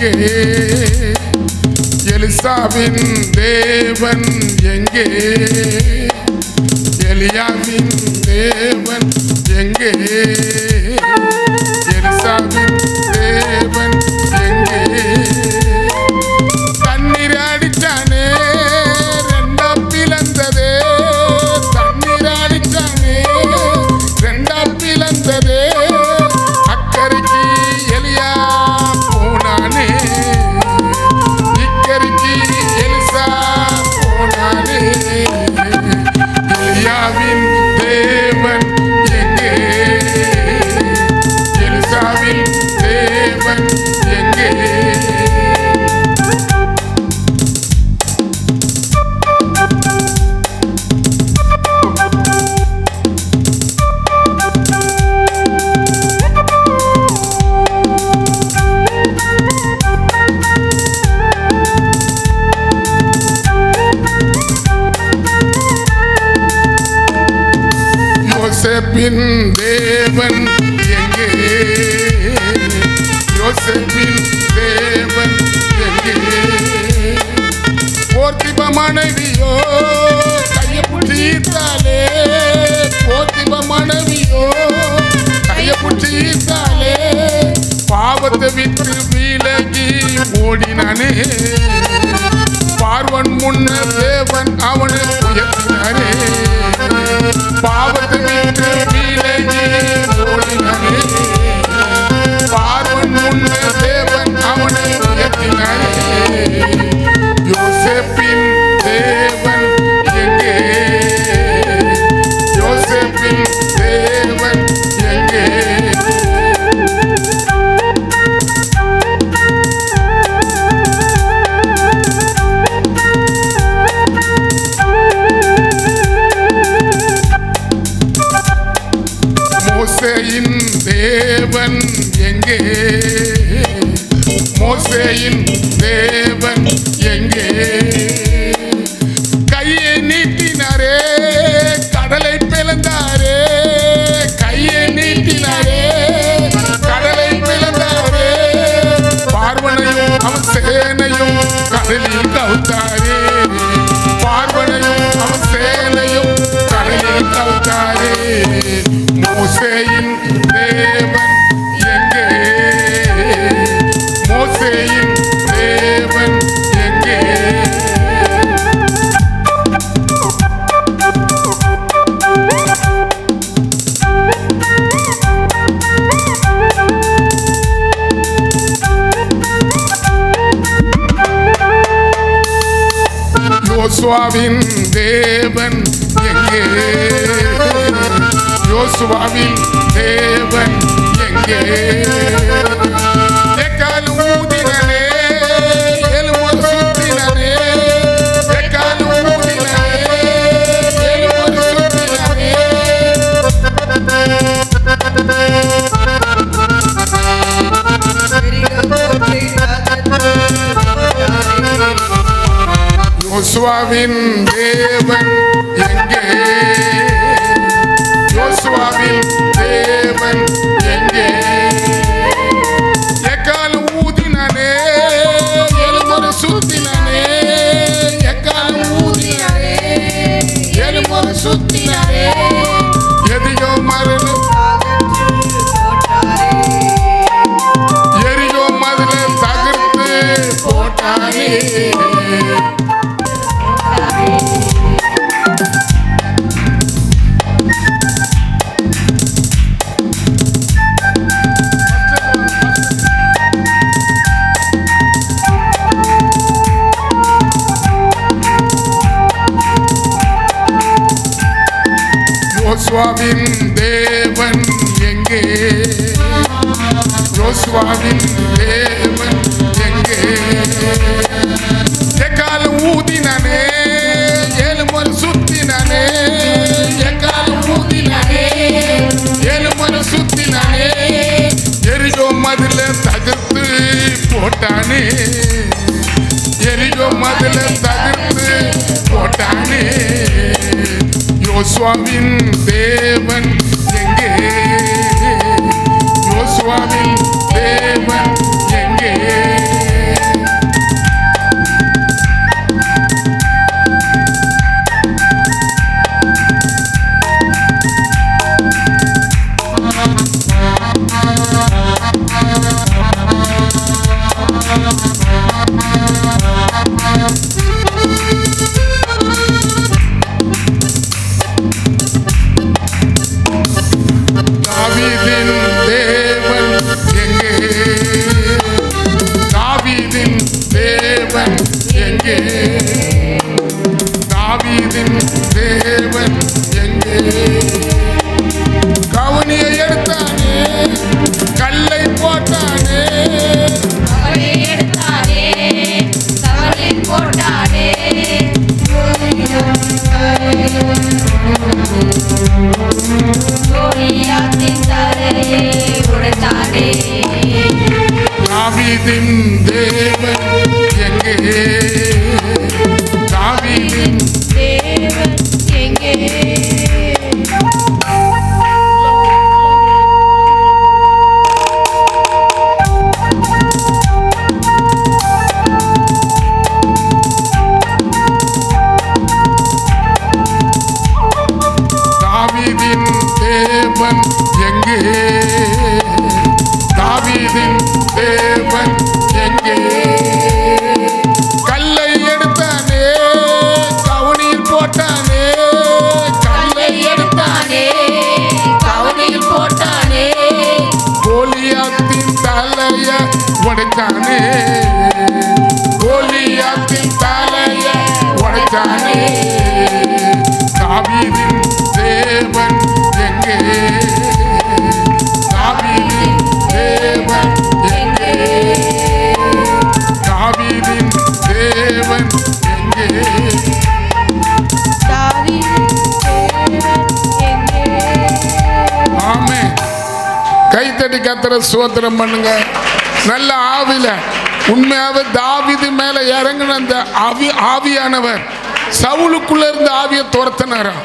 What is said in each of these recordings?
எங்கே? எலிசாவின் தேவன் எங்கே? எலியாவின் தேவன் எங்கே? எலிசாவின் தேவன் எங்கே? தண்ணீர் அடிச்சானே ரெண்டா பிளந்ததே, தண்ணீர் அடிச்சானே ரெண்டா பிளந்ததே, அக்கறைக்கு எலியா போனானே, இக்கரைக்கு எலிசா போனானே. எலியாவின் தேவன் எங்கே? எலிசாவின் தேவன் எங்கே? யோசேப்பின் தேவன் எங்கே? யோசேப்பின் தேவன் எங்கே? போர்த்திப மனைவியோ கையை பிடித்தாலே, போர்த்திப மனைவியோ கையை பிடித்தாலே, பாவத்தை விட்டு விலகி ஓடினானே, பார்வன் முன்ன தேவன் அவனை உயர்த்தினாரே, பாவத்தை விட்டு விலகி ஓடினாரே, பார்வன் முன்ன தேவன் அவனை உயர்த்தினாரே. யோசேப்பின் தேவன் எங்கே? யோசேப்பின் தேவன் எங்கே? மோசேயின் தேவன் எங்கே? மோசேயின் தேவன் எங்கே? கையை நீட்டினாரே கடலை பிளந்தாரே, கையை நீட்டினாரே கடலை பிளந்தாரே, பார்வனையும் அவன் சேனையும் கடலில் கவுத்தாரே, பார்வனையும் அவன் சேனையும் கடலில் கவுத்தாரே. மோசேயின் தேவன் எங்கே? மோசேயின் தேவன் எங்கே? யோசுவாவின் தேவன் எங்கே? யோசுவாவின் தேவன் எங்கே? எக்கால் ஊதினானே எழுமுறை சுத்தினானே, எக்கால் ஊதினானே எழுமுறை சுத்தினானே, யோசுவாவின் தேவன் எங்கே? யோசுவாவின் தேவன் எங்கே? எக்கால் ஊதினானே எழுமுறை சுத்தினானே, எக்கால் ஊதினானே எழுமுறை சுத்தினானே, எதியோ மரண எரியோ மதுரை தகர்த்து போட்டானே. யோசுவாவின் தேவன் எங்கே? யோசுவாவின் தேவன் எங்கே? எக்கால் ஊதினானே எழுமுறை சுத்தினானே, எக்கால் ஊதினானே எழுமுறை சுத்தினானே, எரியோ மதுல தகர்த்து போட்டானே, எரியோ மதுல தகர்த்து போட்டானே. யோசுவாவின் தேவன் எங்கே? யோசுவாவின் தேவன் எங்கே? தாவீதின் தேவன் எங்கே? தாவீதின் தேவன் எங்கே? தாவீதின் தேவன் எங்கே? கவனியை எடுத்தானே, கல்லை போட்டானே, தாவீதின் தேவன் எங்கே? தாவீதின் தேவன் எங்கே? தாவீதின் தேவன் எங்கே? தாவீதின் தேவன் எங்கே? கல்லை எடுத்தானே, கவனியில் போட்டானே, கல்லை எடுத்தானே, கவனியில் போட்டானே, கோலியாத்தின் தலைய உடைத்தானே, கோலியாத்தின் தலைய உடைத்தானே. தாவீதின் தேவன் எங்கே? தாவீதின் தேவன் எங்கே? தாவீதின் தேவன் எங்கே? தாவீதின் தேவன் எங்கே? ஆமென். கைத்தட்டி கர்த்தரை ஸ்தோத்திரம் பண்ணுங்க. நல்ல ஆவில உண்மையாவே தாவீது மேல இறங்கின அந்த ஆவியானவர் சவுலுக்குள்ள இருந்த ஆவியை துரத்தினாராம்.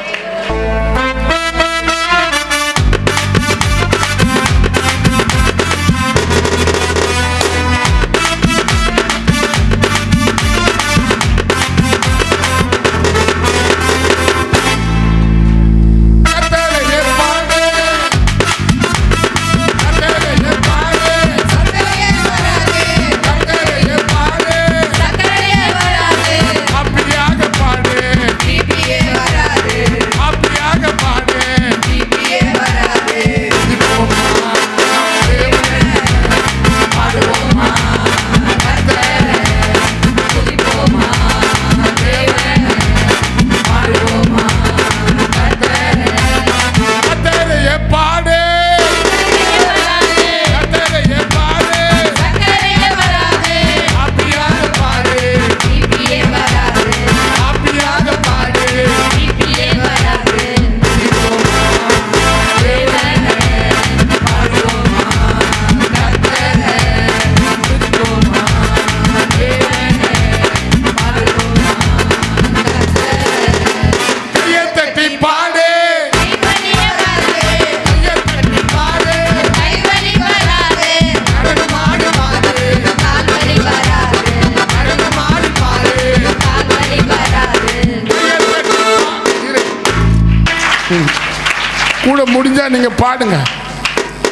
கூட முடிஞ்சா நீங்க பாடுங்க.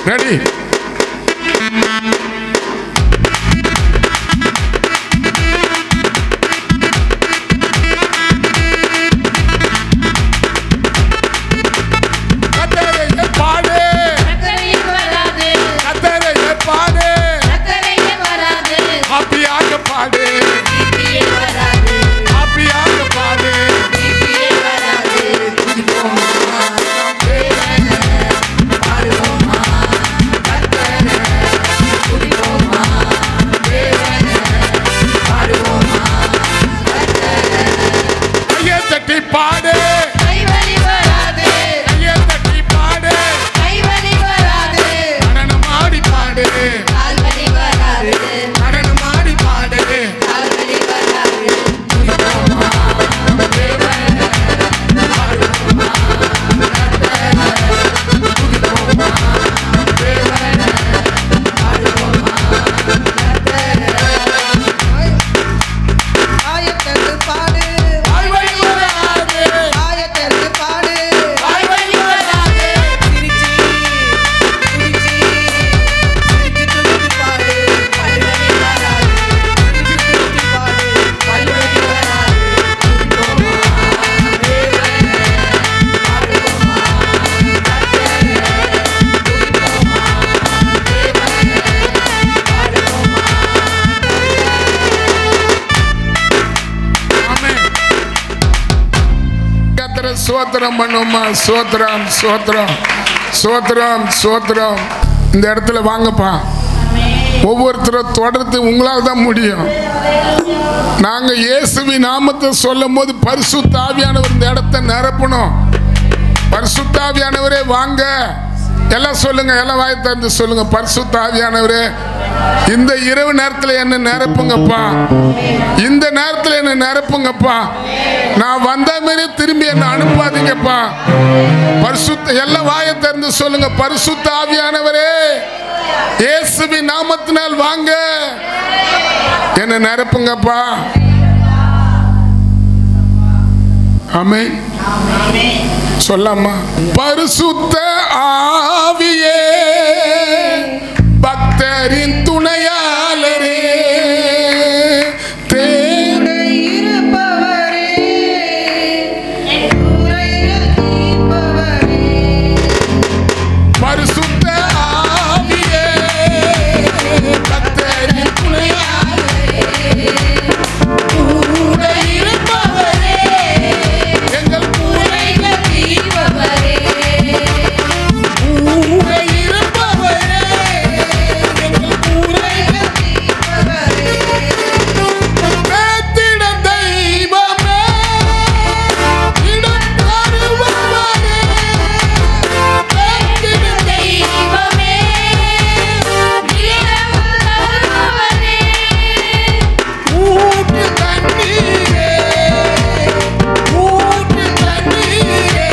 ரெடி? கத்தரை சோத்திரம் பண்ணுமா. சோத்திரம் சோத்திரம் சோத்திரம் சோத்திரம். இந்த இடத்துல வாங்கப்பா. ஒவ்வொருத்தரும் தொடர்ந்து உங்களால் தான் முடியும். நாங்க இயேசுவின் நாமத்தை சொல்லும் போது பரிசுத்த ஆவியானவர் இந்த இடத்தை நிரப்பணும். பரிசுத்த ஆவியானவரே வாங்க. எல்லாம் சொல்லுங்க, எல்லாம் வாய் திறந்து சொல்லுங்க. பரிசுத்த ஆவியானவரே இந்த இரவு நேரத்தில் என்ன நிரப்புங்கப்பா. இந்த நேரத்தில் என்ன நிரப்புங்கப்பா. நான் வந்த மாதிரி திரும்பி என்ன அனுப்பாதீங்கப்பா. பரிசுத்த எல்லாம் வாயை திறந்து சொல்லுங்க. பரிசுத்த ஆவியானவரே இயேசுவின் நாமத்தினால் வாங்க, என்ன நிரப்புங்கப்பா. ஆமென். சொல்லாமா. பரிசுத்த ஆவியே பக்தரின் துணையாளரே, பரிசுத்த ஆவியே பக்தரின் துணையாளரே, கூட இருப்பவரே, எங்கள் குறைகள் தீர்ப்பவரே, கூட இருப்பவரே, எங்கள் குறைகள் தீர்ப்பவரே, பேத்திட தெய்வமே, இடம் தருபவரே, பேத்திட தெய்வமே, இரவு தருபவரே, ஊற்று தண்ணீரே, ஊற்று தண்ணீரே,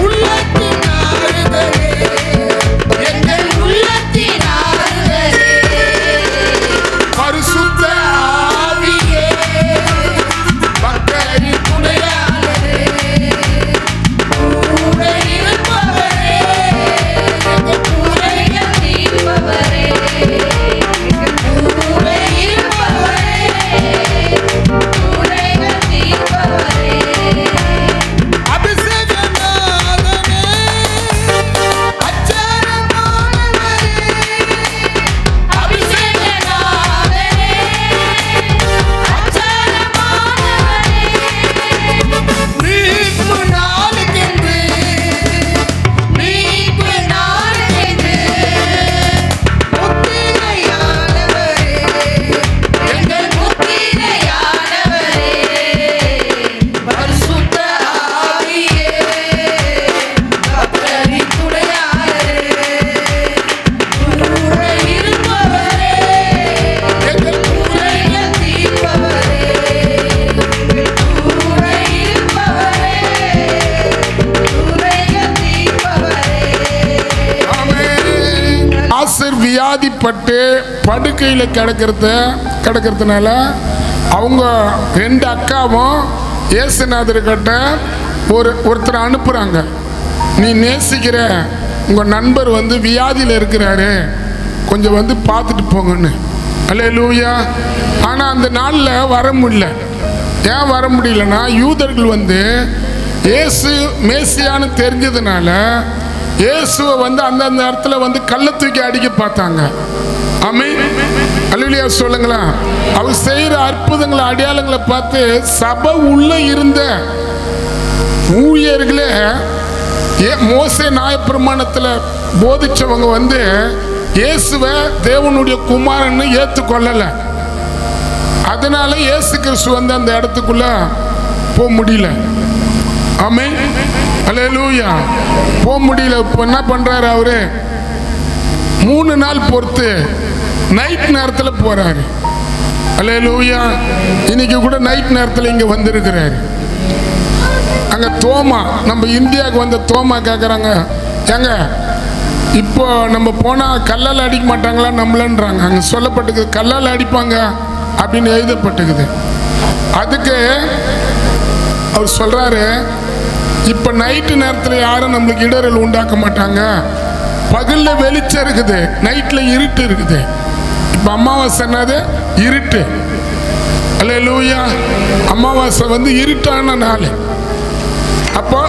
உள்ளத்தின் ஆறுதலே, எங்கள் உள்ளத்தின் ஆறுதலே, பரிசுத்த ஆவியே பக்தரின் துணையாளரே, கூட இருப்பவரே, எங்கள் குறைகள் தீர்ப்பவரே, கூட இருப்பவரே, குறைகள் தீர்ப்பவரே, அபிஷேகநாதனே, அச்சாரமானவரே, அபிஷேகநாதனே, அச்சாரமானவரே, மீட்பு நாளுக்கென்று, மீட்பு நாளுக்கென்று முத்திரையானவரே, எங்கள் முத்திரையானவரே, பரிசுத்த ஆவியே பக்தரின் துணையாளரே, கூட இருப்பவரே, எங்கள் குறைகள் தீர்ப்பவரே, கூட இருப்பவரே, குறைகள் தீர்ப்பவரே. ஆமென். ஆசர் வியாதிப்பட்டு படுக்கையில் கிடக்கிறதுனால அவங்க ரெண்டு அக்காவும் இயேசுநாதர்கிட்ட ஒருத்தரை அனுப்புகிறாங்க. நீ நேசிக்கிற உங்கள் நண்பர் வந்து வியாதியில் இருக்கிறாரு, கொஞ்சம் வந்து பார்த்துட்டு போங்கன்னு. அல்லேலூயா. ஆனால் அந்த நாளில் வர முடியல. ஏன் வர முடியலன்னா யூதர்கள் வந்து இயேசு மேசியான்னு தெரிஞ்சதுனால இயேசுவை வந்து அந்தந்த இடத்துல வந்து கல்லை தூக்கி அடிக்க பார்த்தாங்க. ஆமென். அல்லேலூயா சொல்லுங்களா. அவர் செய்கிற அற்புதங்களை அடையாளங்களை பார்த்து சபை உள்ள இருந்த ஊழியர்களே மோசே நியாயப்பிரமாணத்தில் போதிச்சவங்க வந்து இயேசுவை தேவனுடைய குமாரன்னு ஏற்றுக்கொள்ளலை. அதனால இயேசு கிறிஸ்து வந்து அந்த இடத்துக்குள்ள போக முடியல. ஆமென். அல்லேலூயா. போக முடியல. இப்போ என்ன பண்றாரு அவரு? 3 நாள் பொறுத்து நைட் நேரத்தில் போறாரு. அல்லேலூயா. இன்னைக்கு கூட நைட் நேரத்தில் இங்க வந்திருக்கிறாரு. அங்க தோமா, நம்ம இந்தியாவுக்கு வந்த தோமா கேட்குறாங்க, ஏங்க இப்போ நம்ம போனால் கல்லால் அடிக்க மாட்டாங்களா நம்மளன்றாங்க. அங்கே சொல்லப்பட்டுக்குது கல்லால் அடிப்பாங்க அப்படின்னு எழுதப்பட்டுக்குது. அதுக்கு அவர் சொல்றாரு, இப்போ நைட்டு நேரத்தில் யாரும் நம்மளுக்கு இடரல் உண்டாக்க மாட்டாங்க. பகலில் வெளிச்சம் இருக்குது, நைட்டில் இருட்டு இருக்குது. இப்போ அமாவாசை என்னது? இருட்டு. அல்லேலூயா. அமாவாசை வந்து இருட்டான நாள். அப்போ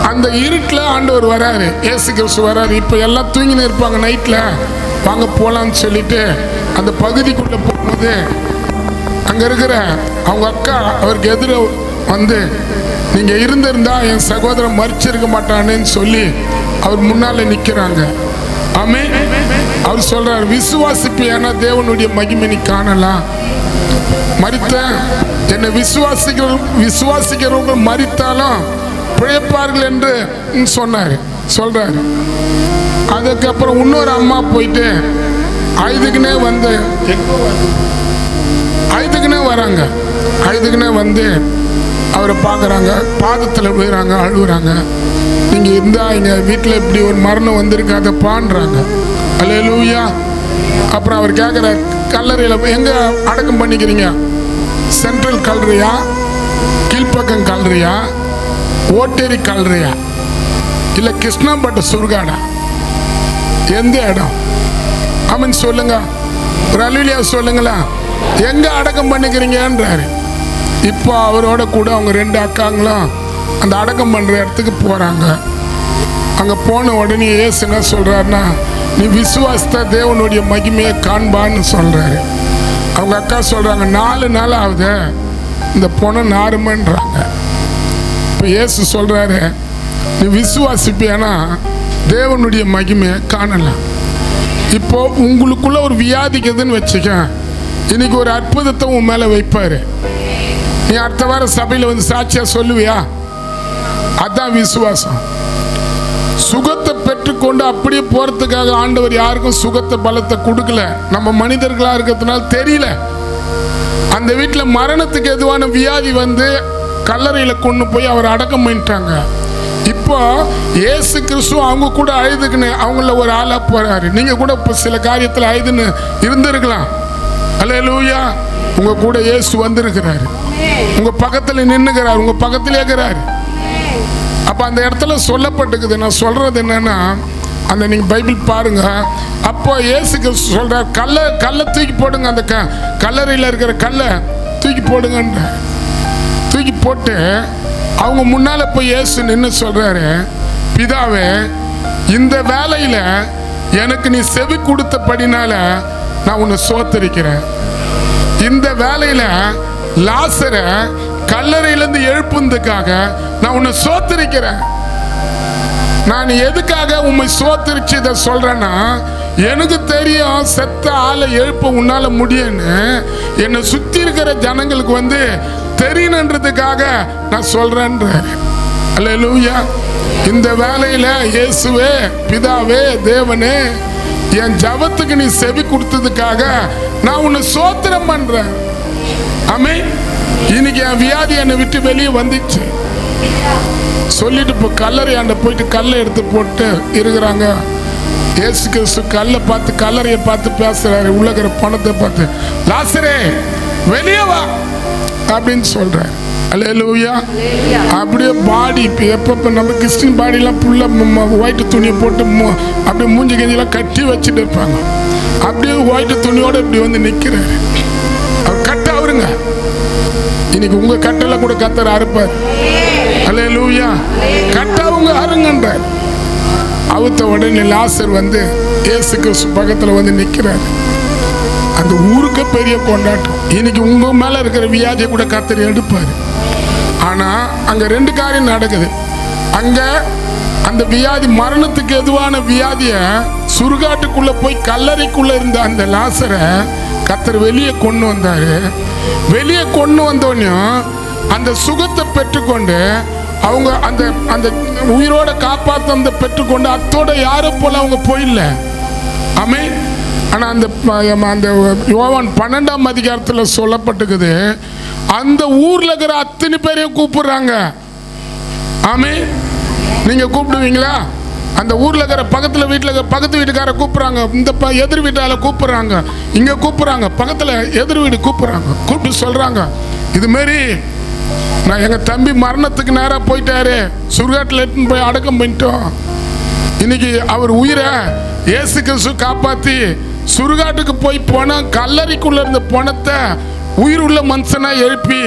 அந்த இருட்டில் ஆண்டவர் வராரு, இயேசு கிறிஸ்து வராரு. இப்போ எல்லாம் தூங்கின்னு இருப்பாங்க நைட்டில், வாங்க போகலான்னு சொல்லிட்டு அந்த பகுதிக்குள்ளே போகும்போது அங்கே இருக்கிற அவங்க அக்கா அவருக்கு எதிர வந்து நீங்க இருந்திருந்தா என் சகோதரன் மரிச்சிருக்க மாட்டானேன்னு சொல்லி அவர் முன்னால நிக்கிறாங்க. ஆமே. அவர் சொல்றார், விசுவாசிப்பியானா தேவனுடைய மகிமை நீ காணலாம். மரித்த என்னை விசுவாசிக்கிறவங்க மரித்தாலும் பிழைப்பார்கள் என்று சொல்றாரு. அதுக்கப்புறம் இன்னொரு அம்மா போயிட்டு ஐதுக்குனே வராங்க. ஐதுக்குனே வந்து அவரை பார்க்குறாங்க, பாதத்தில் விழுறாங்க, அழுகுறாங்க. நீங்கள் இருந்தால் எங்கள் வீட்டில் இப்படி ஒரு மரணம் வந்திருக்கு அதை பாண்டுறாங்க. அல்லேலூயா. அப்புறம் அவர் கேட்குறார், கல்லறையில் எங்கே அடக்கம் பண்ணிக்கிறீங்க? சென்ட்ரல் கல்லறையா, கீழ்ப்பக்கம் கல்லறையா, ஓட்டேரி கல்லறையா, இல்லை கிருஷ்ணாம்பட்டு சுருகாடா, எந்த இடம்? ஆமீன் சொல்லுங்க. ஒரு அல்லேலூயா சொல்லுங்களா. எங்க அடக்கம் பண்ணிக்கிறீங்கன்றாரு. இப்போ அவரோட கூட அவங்க 2 அக்காங்களும் அந்த அடக்கம் பண்ற இடத்துக்கு போறாங்க. அங்க போன உடனே இயேசு என்ன சொல்றாருன்னா, நீ விசுவாசித்த தேவனுடைய மகிமையை காண்பான்னு சொல்றாரு. அவங்க அக்கா சொல்றாங்க, 4 நாள் ஆகுது இந்த பொண்ணை நாருமன்றாங்க. இப்போ இயேசு சொல்றாரு, நீ விசுவாசிப்பியானா தேவனுடைய மகிமையை காணலாம். இப்போ உங்களுக்குள்ள ஒரு வியாதிக்குதுன்னு வச்சுக்க, இன்னைக்கு ஒரு அற்புதத்தை உன் மேல வைப்பாரு. நீ அடுத்த வாரம் சபையில் வந்து சாட்சியா சொல்லுவியா? அதான் விசுவாசம். சுகத்தை பெற்றுக்கொண்டு அப்படியே போறதுக்காக ஆண்டவர் யாருக்கும் சுகத்தை பலத்தை கொடுக்கல. நம்ம மனிதர்களா இருக்கிறதுனால தெரியல. அந்த வீட்டில் மரணத்துக்கு எதுவான வியாதி வந்து கல்லறையில கொண்டு போய் அவர் அடக்கம் பண்ணிட்டாங்க. இப்போ இயேசு கிறிஸ்து அவங்க கூட அழுதுக்குன்னு அவங்கள ஒரு ஆளா போறாரு. நீங்க கூட இப்போ சில காரியத்தில் அழுதுன்னு இருந்திருக்கலாம். அல்லேலூயா. உங்க கூட இயேசு வந்திருக்கிறாரு, உங்க பக்கத்தில் நின்னுக்கிறார், உங்க பக்கத்தில் இருக்கிறாரு. அப்ப அந்த இடத்துல சொல்லப்பட்டிருக்குது. நான் சொல்றது என்னன்னா, அந்த நீங்க பைபிள் பாருங்க. அப்போ இயேசு கிறிஸ்து சொல்றார், கல்லை தூக்கி போடுங்க, அந்த கல்லறையில் இருக்கிற கல்லை தூக்கி போடுங்கன்ற. தூக்கி போட்டு அவங்க முன்னால போய் இயேசு நின்று சொல்றாரு, பிதாவே, இந்த வேலையில எனக்கு நீ செவி கொடுத்தபடினால நான் உன்னை சோத்தரிக்கிறேன். இந்த வேலையில லாசரை கல்லறையிலிருந்து எழுப்புனதுக்காக நான் உன்னை சோத்தரிக்கிறேன். நான் எதுக்காக உண்மை சோத்தரிச்சு இதை சொல்றேன்னா, எனக்கு தெரியும் செத்த ஆளை எழுப்ப உன்னால முடியும்னு. என்னை சுத்தி இருக்கிற ஜனங்களுக்கு வந்து தெரியணுன்றதுக்காக நான் சொல்றேன்ற. அல்லேலூயா. இந்த வேலையில இயேசுவே, பிதாவே, தேவனே, என் ஜபத்துக்கு நீ செவி கொடுத்ததுக்காக நான் உன்னை சோத்திரம் பண்றேன். ஆமென். இன்னைக்கு என் வியாதி என்னை விட்டு வெளியே வந்துச்சு சொல்லிட்டு இப்போ கல்லறையாண்ட போயிட்டு கல்லை எடுத்து போட்டு இருக்கிறாங்க. இயேசு கிறிஸ்து கல்லை பார்த்து, கல்லறையை பார்த்து பேசுறாரு. உள்ளக்கிற பணத்தை பார்த்து, லாசரே வெளியே வா அப்படின்னு சொல்றாரு. அல்லேலூயா. அப்படியே பாடி எப்பப்போ நம்ம கிறிஸ்டின் பாடியெல்லாம் ஃபுல்லாக ஒயிட்டு துணியை போட்டு அப்படியே மூஞ்சி கஞ்சியெல்லாம் கட்டி வச்சுட்டு இருப்பாங்க. அப்படியே ஒயிட்டு துணியோட இப்படி வந்து நிற்கிறாரு. அவர் கட்ட அவருங்க. இன்னைக்கு உங்க கட்டெல்லாம் கூட கத்தர் அறுப்பார். அல்லேலூயா. கட்டவங்க அருங்கன்றார். அவுத்த உடனே லாசர் வந்து இயேசு கிறிஸ்து பக்கத்தில் வந்து நிற்கிறார். அந்த ஊருக்கு பெரிய கொண்டாட்டம். இன்னைக்கு உங்க மேல இருக்கிற வியாதியை கூட கத்தர் எடுப்பாரு. ஆனா அங்க 2 காரியம் நடக்குது. அங்க அந்த வியாதி, மரணத்துக்கு எதுவான வியாதிய சுடுகாட்டுக்குள்ள போய் கல்லறைக்குள்ள இருந்த அந்த லாசரை கத்தர் வெளியே கொண்டு வந்தாரு. வெளியே கொண்டு வந்தோடனே அந்த சுகத்தை பெற்றுக்கொண்டு அவங்க அந்த அந்த உயிரோட காப்பாற்ற பெற்றுக்கொண்டு அத்தோட யாரை போல அவங்க போயிடல. ஆமென். ஆனா அந்த யோவான் 12ஆம் அதிகாரத்தில் சொல்லப்பட்டிருக்குது, அந்த ஊர்ல இருக்கிற அத்தனை பேரையும் கூப்பிடுறாங்க. ஆமென். நீங்க கூப்பிடுவீங்களா? அந்த ஊர்ல இருக்கிற பக்கத்துல வீட்டுல பக்கத்து வீட்டுக்கார கூப்பிடுறாங்க, இந்த எதிர் வீட்டால கூப்பிடுறாங்க, இங்க கூப்பிடுறாங்க, பக்கத்துல எதிர் வீடு கூப்பிடுறாங்க. கூப்பிட்டு சொல்றாங்க, இது மாதிரி நான் எங்க தம்பி மரணத்துக்கு நேரா போயிட்டாரு, சுடுகாட்டில் எடுத்துன்னு போய் அடக்கம் பண்ணிட்டோம். இன்னைக்கு அவர் உயிரை இயேசு கிறிஸ்து காப்பாத்தி சுடுகாட்டுக்கு போய் போனா கல்லறைக்குள்ள இருந்த பணத்தை உயிர் உள்ள மனுஷனா எழுப்பி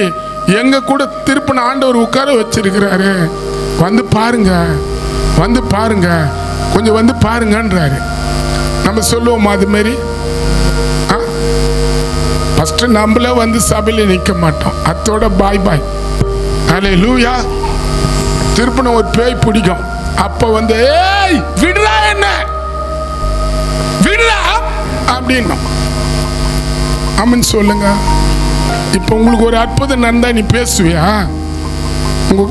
எங்க கூட திருப்பின ஆண்டவர் உட்கார வச்சிருக்கிறாரு. வந்து பாருங்க, வந்து பாருங்க, கொஞ்சம் வந்து பாருங்கன்றாரு. நம்ம சொல்லுவோம் அது மாதிரி? ஃபர்ஸ்ட் நம்மளே வந்து சபையில் நிற்க மாட்டோம். அத்தோட பாய் பாய் ஹல்லேலூயா. திருப்பின ஒரு பேய் பிடிக்கும். அப்ப வந்து ஏய் விடுறா, என்ன விடுறா அப்படின்னா ஆமென் சொல்லுங்க. இப்ப உங்களுக்கு ஒரு அற்புதம் நடந்தா நீ பேசுவியா?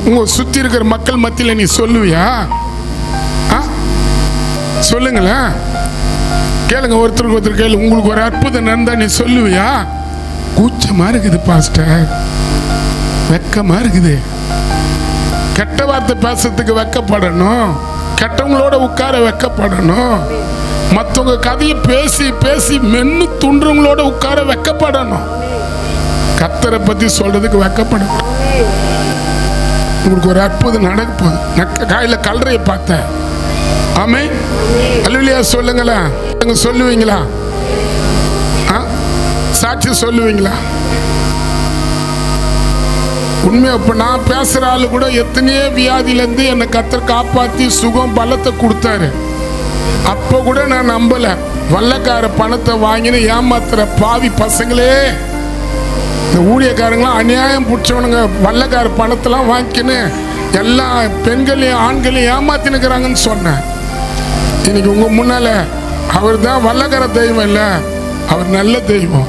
உங்க சுத்தி இருக்கிற மக்கள் மத்தியில நீ சொல்லுவியா? சொல்லுங்களேன், கேளுங்க, ஒருத்தருக்கு ஒருத்தர் கேளு. உங்களுக்கு ஒரு அற்புதம் நடந்தா நீ சொல்லுவியா? கூச்சமா இருக்குது பாஸ்டர், வெக்கமா இருக்குது. கெட்ட வார்த்தை பேசுறதுக்கு வெக்கப்படணும், கெட்டவங்களோட உட்கார வெக்கப்படணும், மற்றவங்க கதையை பேசி பேசி மென்னு துண்டுறவங்களோட உட்கார வெக்கப்படணும். கர்த்தரை பத்தி சொல்றதுக்கு வெக்கப்படணும். உங்களுக்கு ஒரு அற்புதம் நடக்க போகுது. காயில கல்றையை பார்த்தேன். ஆமென். அல்லேலூயா சொல்லுங்களா? சொல்லுவீங்களா? சாட்சி சொல்லுவீங்களா? உண்மையா? இப்ப நான் பேசுற ஆளு கூட எத்தனையோ வியாதியிலேருந்து என்னை கர்த்தர் காப்பாத்தி சுகம் பலத்தை கொடுத்தாரு. அப்போ கூட நான் நம்பல. வல்லக்கார பணத்தை வாங்கின்னு ஏமாத்துற பாவி பசங்களே, இந்த ஊழியக்காரங்களாம் அநியாயம் பிடிச்சவனுங்க, வல்லக்கார பணத்தெல்லாம் வாங்கிக்கின்னு எல்லா பெண்களையும் ஆண்களையும் ஏமாத்தினுக்கிறாங்கன்னு சொன்னேன். இன்னைக்கு உங்க முன்னால அவர் தான் வல்லக்கார தெய்வம் இல்லை, அவர் நல்ல தெய்வம்.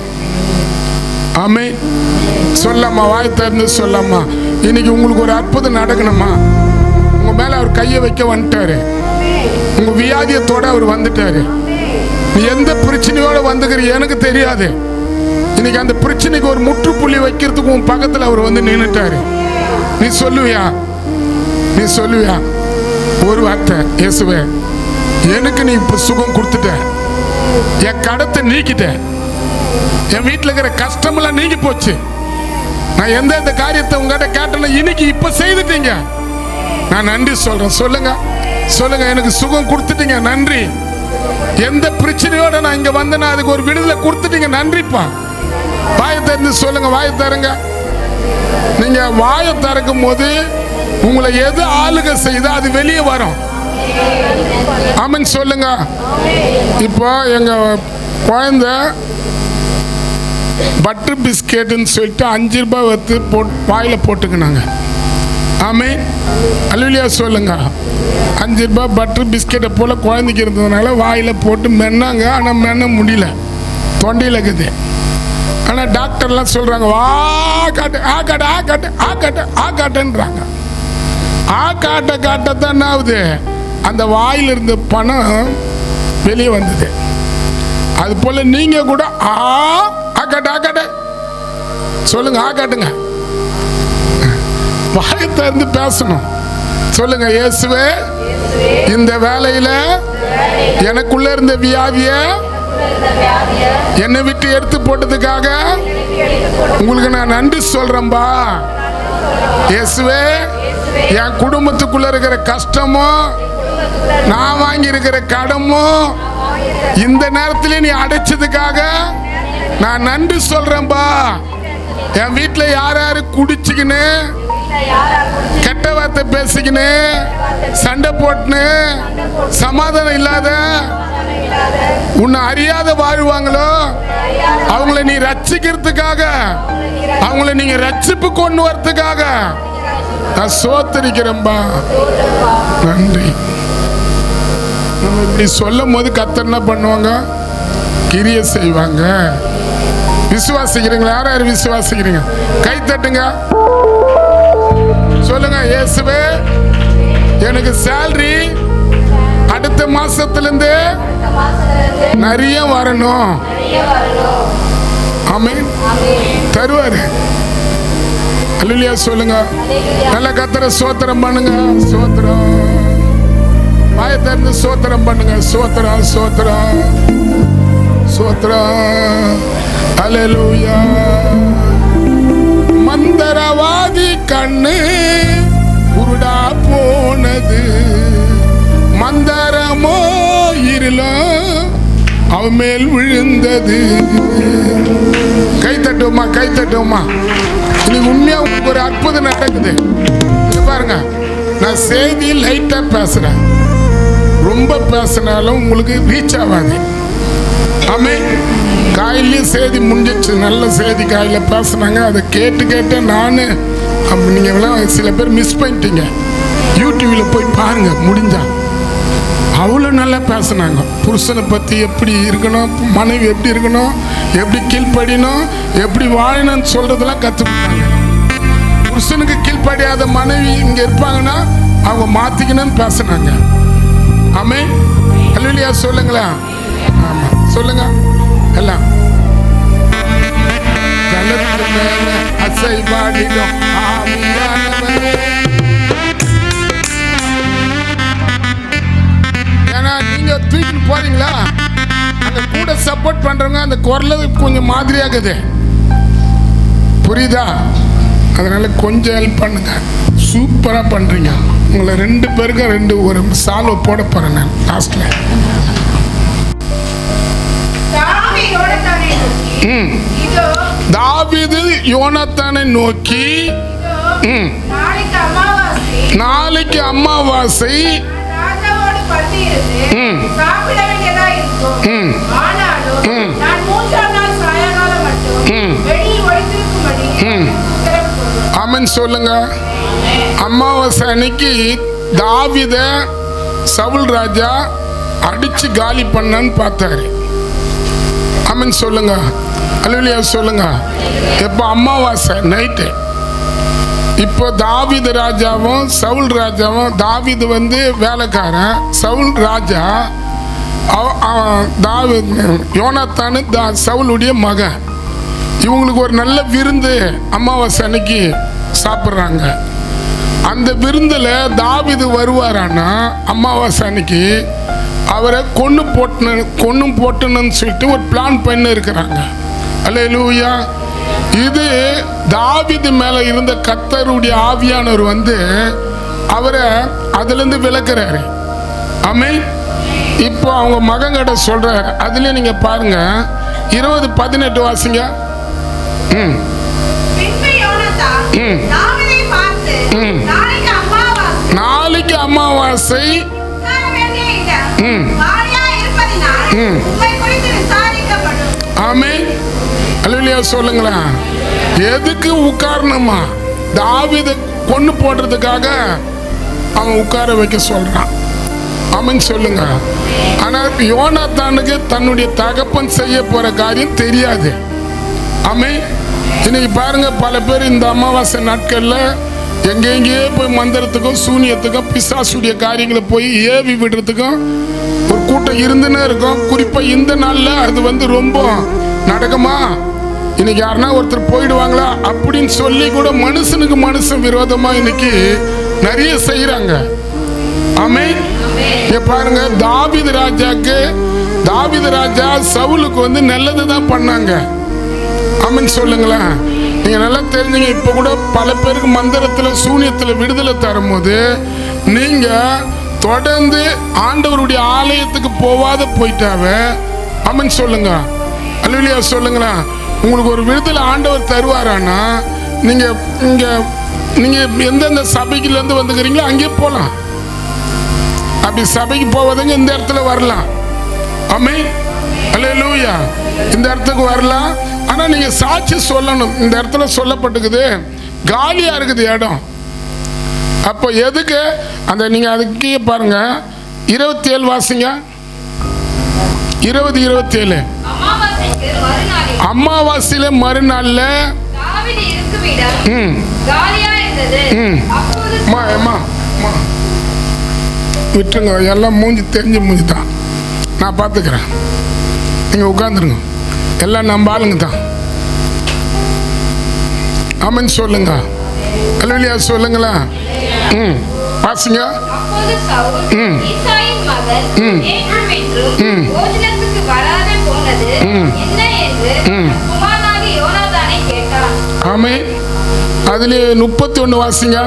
ஆமென். சொல்லாமா, வாய் திறந்து சொல்லாமா. இன்னைக்கு உங்களுக்கு ஒரு அற்புதம் நடக்கணுமா? உங்க மேல அவர் கையை வைக்க வந்துட்டாரு. உங்க வியாதியத்தோட அவர் வந்துட்டாரு. நீ எந்த பிரச்சனையோட வந்துக்கிற எனக்கு தெரியாது. இன்னைக்கு அந்த பிரச்சனைக்கு ஒரு முற்றுப்புள்ளி வைக்கிறதுக்கு உன் பக்கத்துல அவர் வந்து நின்னுட்டாரு. நீ சொல்லுவியா? நீ சொல்லுவியா? ஒரு வார்த்தை, இயேசுவே எனக்கு நீ இப்ப சுகம் கொடுத்துட்ட, என் கடத்தை நீக்கிட்ட, என் வீட்டில் இருக்கிற கஷ்டமெல்லாம் நீங்கி போச்சு. நான் எந்த காரியத்தை உங்ககிட்ட கேட்டேன்னா இன்னைக்கு இப்ப செய்துட்டீங்க. நான் நன்றி சொல்றேன். சொல்லுங்க, சொல்லுங்க, எனக்கு சுகம் கொடுத்துட்டீங்க, நன்றி. எந்த பிரச்சனையோட நான் இங்க வந்தேன்னா அதுக்கு ஒரு விடுதலை கொடுத்துட்டீங்க, நன்றிப்பா. வாயை திறந்து சொல்லுங்க, வாயை தருங்க. நீங்க வாயை திறக்கும் போது உங்களை எது ஆளுக செய்தா அது வெளியே வரும். ஆமென் சொல்லுங்க. இப்போ எங்க குழந்தை பட்டர் பிஸ்கெட்னு சொல்லிட்டு 5 ரூபாய் வச்சு வாயில போட்டுக்கினாங்க. ஆமென். அல்லேலூயா சொல்லுங்க. 5 ரூபாய் பட்டர் பிஸ்கெட்டை போல குழந்தைக்கு இருந்ததுனால வாயில போட்டு மென்னாங்க. ஆனால் மென்ன முடியல, தொண்டையில் இருக்குது. ஆனால் டாக்டர்லாம் சொல்றாங்க வா காட்டு, ஆ காட்டு, ஆ காட்டு, ஆ காட்டு, ஆ காட்டுன்றாங்க. ஆ காட்ட காட்டத்தான் என்ன ஆகுது? அந்த வாயில் இருந்த பணம் வெளியே வந்தது. அது போல நீங்க கூட ஆக்காட்டு, ஆக்காட்டு சொல்லுங்க, ஆக்காட்டுங்க. வாயை திறந்து பேசணும். சொல்லுங்க, இயேசுவே இந்த வேலையில எனக்குள்ள இருந்த வியாதிய என்னை விட்டு எடுத்து போட்டதுக்காக உங்களுக்கு நான் நன்றி சொல்றேன்பா. இயேசுவே என் குடும்பத்துக்குள்ள இருக்கிற கஷ்டமும் நான் வாங்கி இருக்கிற கடமும் இந்த நேரத்திலே நீ அடைச்சதுக்காக நான் நன்றி சொல்றேன்பா. என் வீட்டில் யார் யாரு குடிச்சுக்கின்னு கெட்ட வார்த்தை பேசிக்கின்னு சண்டை போட்டுன்னு சமாதானம் இல்லாத உன்னை அறியாத வாழ்வாங்களோ அவங்கள நீ ரட்சிக்கிறதுக்காக, அவங்கள நீங்க ரட்சிப்பு கொண்டு வரதுக்காக நான் சோத்தரிக்கிறேன்பா, நன்றி. நம்ம இப்படி சொல்லும் போது கர்த்தர் என்ன பண்ணுவாங்க? கிரியை செய்வாங்க. விசுவாசிக்கிறீங்களா? யார் யார் விசுவாசிக்கிறீங்க? கை தட்டுங்க, சொல்லுங்க, இயேசுவே எனக்கு சேலரி அடுத்த மாசத்திலிருந்து நிறைய வரணும். ஆமென். தருவாரு. அல்லேலூயா சொல்லுங்க. நல்ல கர்த்தரை ஸ்தோத்திரம் பண்ணுங்க. ஸ்தோத்திரம். வாயை திறந்து ஸ்தோத்திரம் பண்ணுங்க. ஸ்தோத்திரம், ஸ்தோத்திரம், ஸ்தோத்திரம். அல்லேலூயா. மந்தரவாதி கண்ணு குருடா போனது, மந்தரமோ இருளும் அவன் மேல் விழுந்தது. கை தட்டுவோமா, கை தட்டுவோமா. இன்னைக்கு உண்மையா ஒரு அற்புதம் நடக்குது. பாருங்க, நான் செய்தி லைட்டா பேசுறேன், ரொம்ப பேசினாலும் உங்களுக்கு ரீச் ஆகாது. ஆமென். காயிலையும் செய்தி முடிஞ்சிச்சு, நல்ல செய்தி காயில பேசினாங்க. அதை கேட்டு கேட்டு நான் அப்போ நீங்கள் எல்லாம் சில பேர் மிஸ் பண்ணிட்டீங்க. யூடியூப்பில் போய் பாருங்க முடிஞ்சா. அவ்வளோ நல்லா பேசுனாங்க. புருஷனை பற்றி எப்படி இருக்கணும், மனைவி எப்படி இருக்கணும், எப்படி கீழ்ப்படியணும், எப்படி வாழணும்னு சொல்கிறதெல்லாம் கற்றுக்கிட்டாங்க. புருஷனுக்கு கீழ்ப்படியாத மனைவி இங்கே இருப்பாங்கன்னா அவங்க மாற்றிக்கணும்னு பேசுனாங்க. ஆமே அல்லேலூயா சொல்லுங்களா? ஆமாம் சொல்லுங்க எல்லாம். ஜலத்து மேல அசைவாடிடும் ஆவியானவரே. ஏன்னா நீங்க தூக்கிட்டு போறீங்களா, அந்த கூட சப்போர்ட் பண்றவங்க அந்த குரல கொஞ்சம் மாதிரியாகுது, புரியுதா? அதனால கொஞ்சம் ஹெல்ப் பண்ணுங்க. சூப்பரா பண்றீங்க. உங்களை 2 பேருக்கு ஒரு சால்வை போட போறேன் நான் லாஸ்ட்ல. தாவீது யோனத்தானை நோக்கி, நாளைக்கு அமாவாசை, ஆமென் சொல்லுங்க. அமாவாசை அன்னைக்கு தாவீத சவுல் ராஜா அடிச்சு காலி பண்ணான்னு பார்த்தாரு. ஆமென் சொல்லுங்க. அல்லேலூயா சொல்லுங்க. எப்போ? அமாவாசை நைட்டு. இப்போ தாவீது ராஜாவும் சவுல் ராஜாவும், தாவீது வந்து வேலைக்காரன், சவுல் ராஜா யோனத்தானு சவுலுடைய மகன். இவங்களுக்கு ஒரு நல்ல விருந்து அமாவாசை அன்னைக்கு சாப்பிட்றாங்க. அந்த விருந்தில் தாவீது வருவாரான்னா அமாவாசை அன்னைக்கு அவரை கொன்று போட்டணும்னு சொல்லிட்டு ஒரு பிளான் பண்ணி இருக்கிறாங்க. அல்லேலூயா. இது தாவீது மேலே இருந்த கர்த்தருடைய ஆவியானவர் வந்து அவரை அதுலேருந்து விலக்குறாரு. ஆமென். இப்போ அவங்க மகன்கிட்ட சொல்றாரு. அதுல நீங்க பாருங்க 20:18 வாசிங்க. நாளைக்கு அமாவாசை, ஆமென் அல்லேலூயா சொல்லுங்களா. எதுக்கு உட்காரணுமா? தாவீதை கொன்னு போடுறதுக்காக அவன் உட்கார வைக்க சொல்றான். ஆமென் சொல்லுங்க. ஆனால் யோனத்தானுக்கு தன்னுடைய தகப்பன் செய்ய போற காரியம் தெரியாது. ஆமென். இன்னைக்கு பாருங்க, பல பேர் இந்த அமாவாசை நாட்கள்ல எங்கெங்கேயே போய் மந்திரத்துக்கும் சூனியத்துக்கும் பிசாசுடைய காரியங்களை போய் ஏவி விடுறதுக்கும் ஒரு கூட்டம் இருந்துன்னே இருக்கும். குறிப்பா இந்த நாள்ல அது வந்து ரொம்ப நடக்குமா? இன்னைக்கு யாருன்னா ஒருத்தர் போயிடுவாங்களா அப்படின்னு சொல்லி கூட மனுஷனுக்கு மனுஷன் விரோதமா இன்னைக்கு நிறைய செய்யறாங்க. ஆமென். பாருங்க, தாவீது ராஜா சவுலுக்கு வந்து நல்லதுதான் பண்ணாங்க. ஆமென் சொல்லுங்களேன். நீங்க நல்லா தெரிஞ்சுங்க. இப்ப கூட பல பேருக்கு மந்திரத்துல சூனியத்துல விடுதலை தரும்போது நீங்க தொடர்ந்து ஆண்டவருடைய ஆலயத்துக்கு போவாத போயிட்டாவே. ஆமென் சொல்லுங்க. அல்லேலூயா சொல்லுங்களா. உங்களுக்கு ஒரு விடுதலை ஆண்டவர் தருவாரானா நீங்க எந்தெந்த சபைக்குல இருந்து வந்துக்கிறீங்களோ அங்கே போலாம். அப்படி சபைக்கு போவதுங்க இந்த இடத்துல வரலாம். ஆமென் அல்லேலூயா. இந்த இடத்துக்கு வரலாம். ஆனா நீங்க சாட்சி சொல்லணும். இந்த இடத்துல சொல்லப்பட்டிருக்குது காலியா இருக்குது இடம். அப்போ எதுக்கு அந்த நீங்க அதுக்கு பாருங்க 27 வாசிங்க. 20:27. அமாவாசையில மறுநாள்ல விட்டுருங்க. எல்லாம் மூஞ்சி தெரிஞ்ச மூஞ்சி தான், நான் பார்த்துக்கிறேன். நீங்கள் உட்காந்துருங்க. எல்லாம் நம்ம ஆளுங்க தான். ஆமென் சொல்லுங்க. அல்லேலூயா சொல்லுங்களா. வாசிங்க. ஆமென். அதுல 31 வாசிங்க.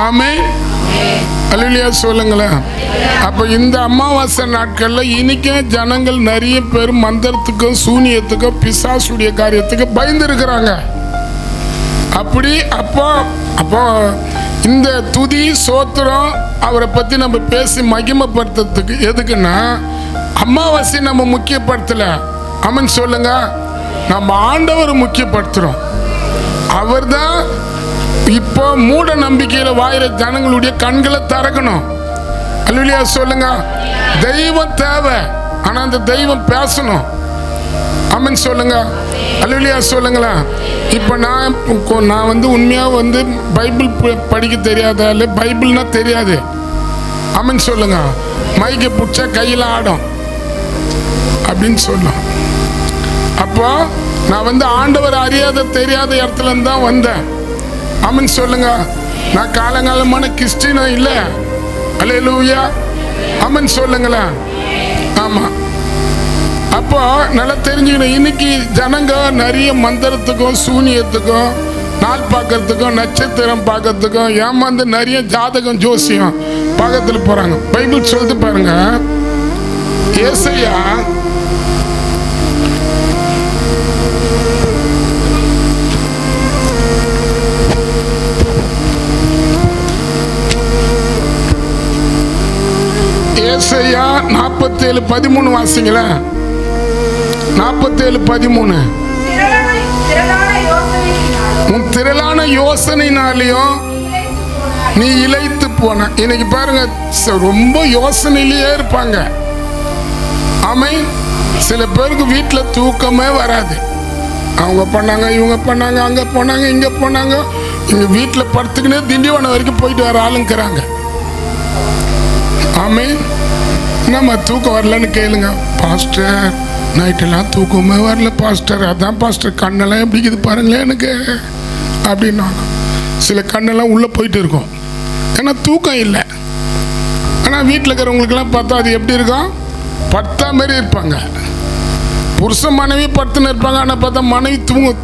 ஆமென் அல்லேலூயா சொல்லுங்களேன். அப்ப இந்த அமாவாசை நாட்கள்ல இன்னைக்கும் ஜனங்கள் நிறைய பேர் மந்திரத்துக்கும் சூனியத்துக்கும் பிசாசுடைய காரியத்துக்கு பயந்து இருக்கிறாங்க. அப்படி அப்போ இந்த துதி சோத்திரம் அவரை பற்றி நம்ம பேசி மகிமைப்படுத்துறதுக்கு எதுக்குன்னா அமாவாசை நம்ம முக்கியப்படுத்தலை. ஆமென் சொல்லுங்க. நம்ம ஆண்டவர் முக்கியப்படுத்துகிறோம். அவர் தான் இப்போ மூட நம்பிக்கையில் வாயிற ஜனங்களுடைய கண்களை திறக்கணும். அல்லேலூயா சொல்லுங்க. தெய்வம் தேவை, ஆனால் அந்த தெய்வம் பேசணும். ஆமென் சொல்லுங்க. அல்லேலூயா சொல்லுங்களேன். இப்போ நான் வந்து உண்மையாக வந்து பைபிள் படிக்க தெரியாதால பைபிள்னா தெரியாது. ஆமென் சொல்லுங்க. மைக்கை பிடிச்சா கையில் ஆடும் அப்படின்னு சொல்லும். அப்போ நான் வந்து ஆண்டவர் அறியாத தெரியாத இடத்துல தான் வந்தேன். ஆமென் சொல்லுங்க. நான் காலங்காலமான கிறிஸ்டியனா இல்லை. அல்லேலூயா. ஆமென் சொல்லுங்களேன். ஆமாம். அப்போ நல்லா தெரிஞ்சுக்கணும். இன்னைக்கு ஜனங்க நிறைய மந்திரத்துக்கும் சூனியத்துக்கும் நாள் பார்க்கறதுக்கும் நட்சத்திரம் பார்க்கறதுக்கும் ஏமாந்து நிறைய ஜாதகம் ஜோசியம் பக்கத்தில் போகிறாங்க. பைபிள் சொல்லிட்டு பாருங்க. ஏசாயா ஏசாயா 47:13 வாசிங்களேன். 47:13. உன் திரளான யோசனைனாலையும் நீ இளைத்து போன. இன்னைக்கு பாருங்க, ரொம்ப யோசனையிலேயே இருப்பாங்க. ஆமென். சில பேருக்கு வீட்டில் தூக்கமே வராது. அவங்க பண்ணாங்க, இவங்க பண்ணாங்க, அங்கே போனாங்க, இங்கே போனாங்க. இங்கே வீட்டில் படுத்துக்கினே திண்டிவனம் வரைக்கும் போயிட்டு வர ஆளுங்கிறாங்க. ஆமென். நம்ம தூக்கம் வரலன்னு கேளுங்க. பாஸ்டர் நைட்டெல்லாம் தூக்கமே வரல பாஸ்டர். அதான் பாஸ்டர் கண்ணெல்லாம் எப்படி இருக்குது பாருங்களேன் எனக்கு அப்படின்னாங்க. சில கண்ணெல்லாம் உள்ளே போயிட்டு இருக்கும், ஏன்னா தூக்கம் இல்லை. ஆனால் வீட்டில் இருக்கிறவங்களுக்கெல்லாம் பார்த்தா அது எப்படி இருக்கும்? படுத்தா மாரி இருப்பாங்க. புருஷன் மனைவி படுத்துன்னு இருப்பாங்க. ஆனால் பார்த்தா மனைவி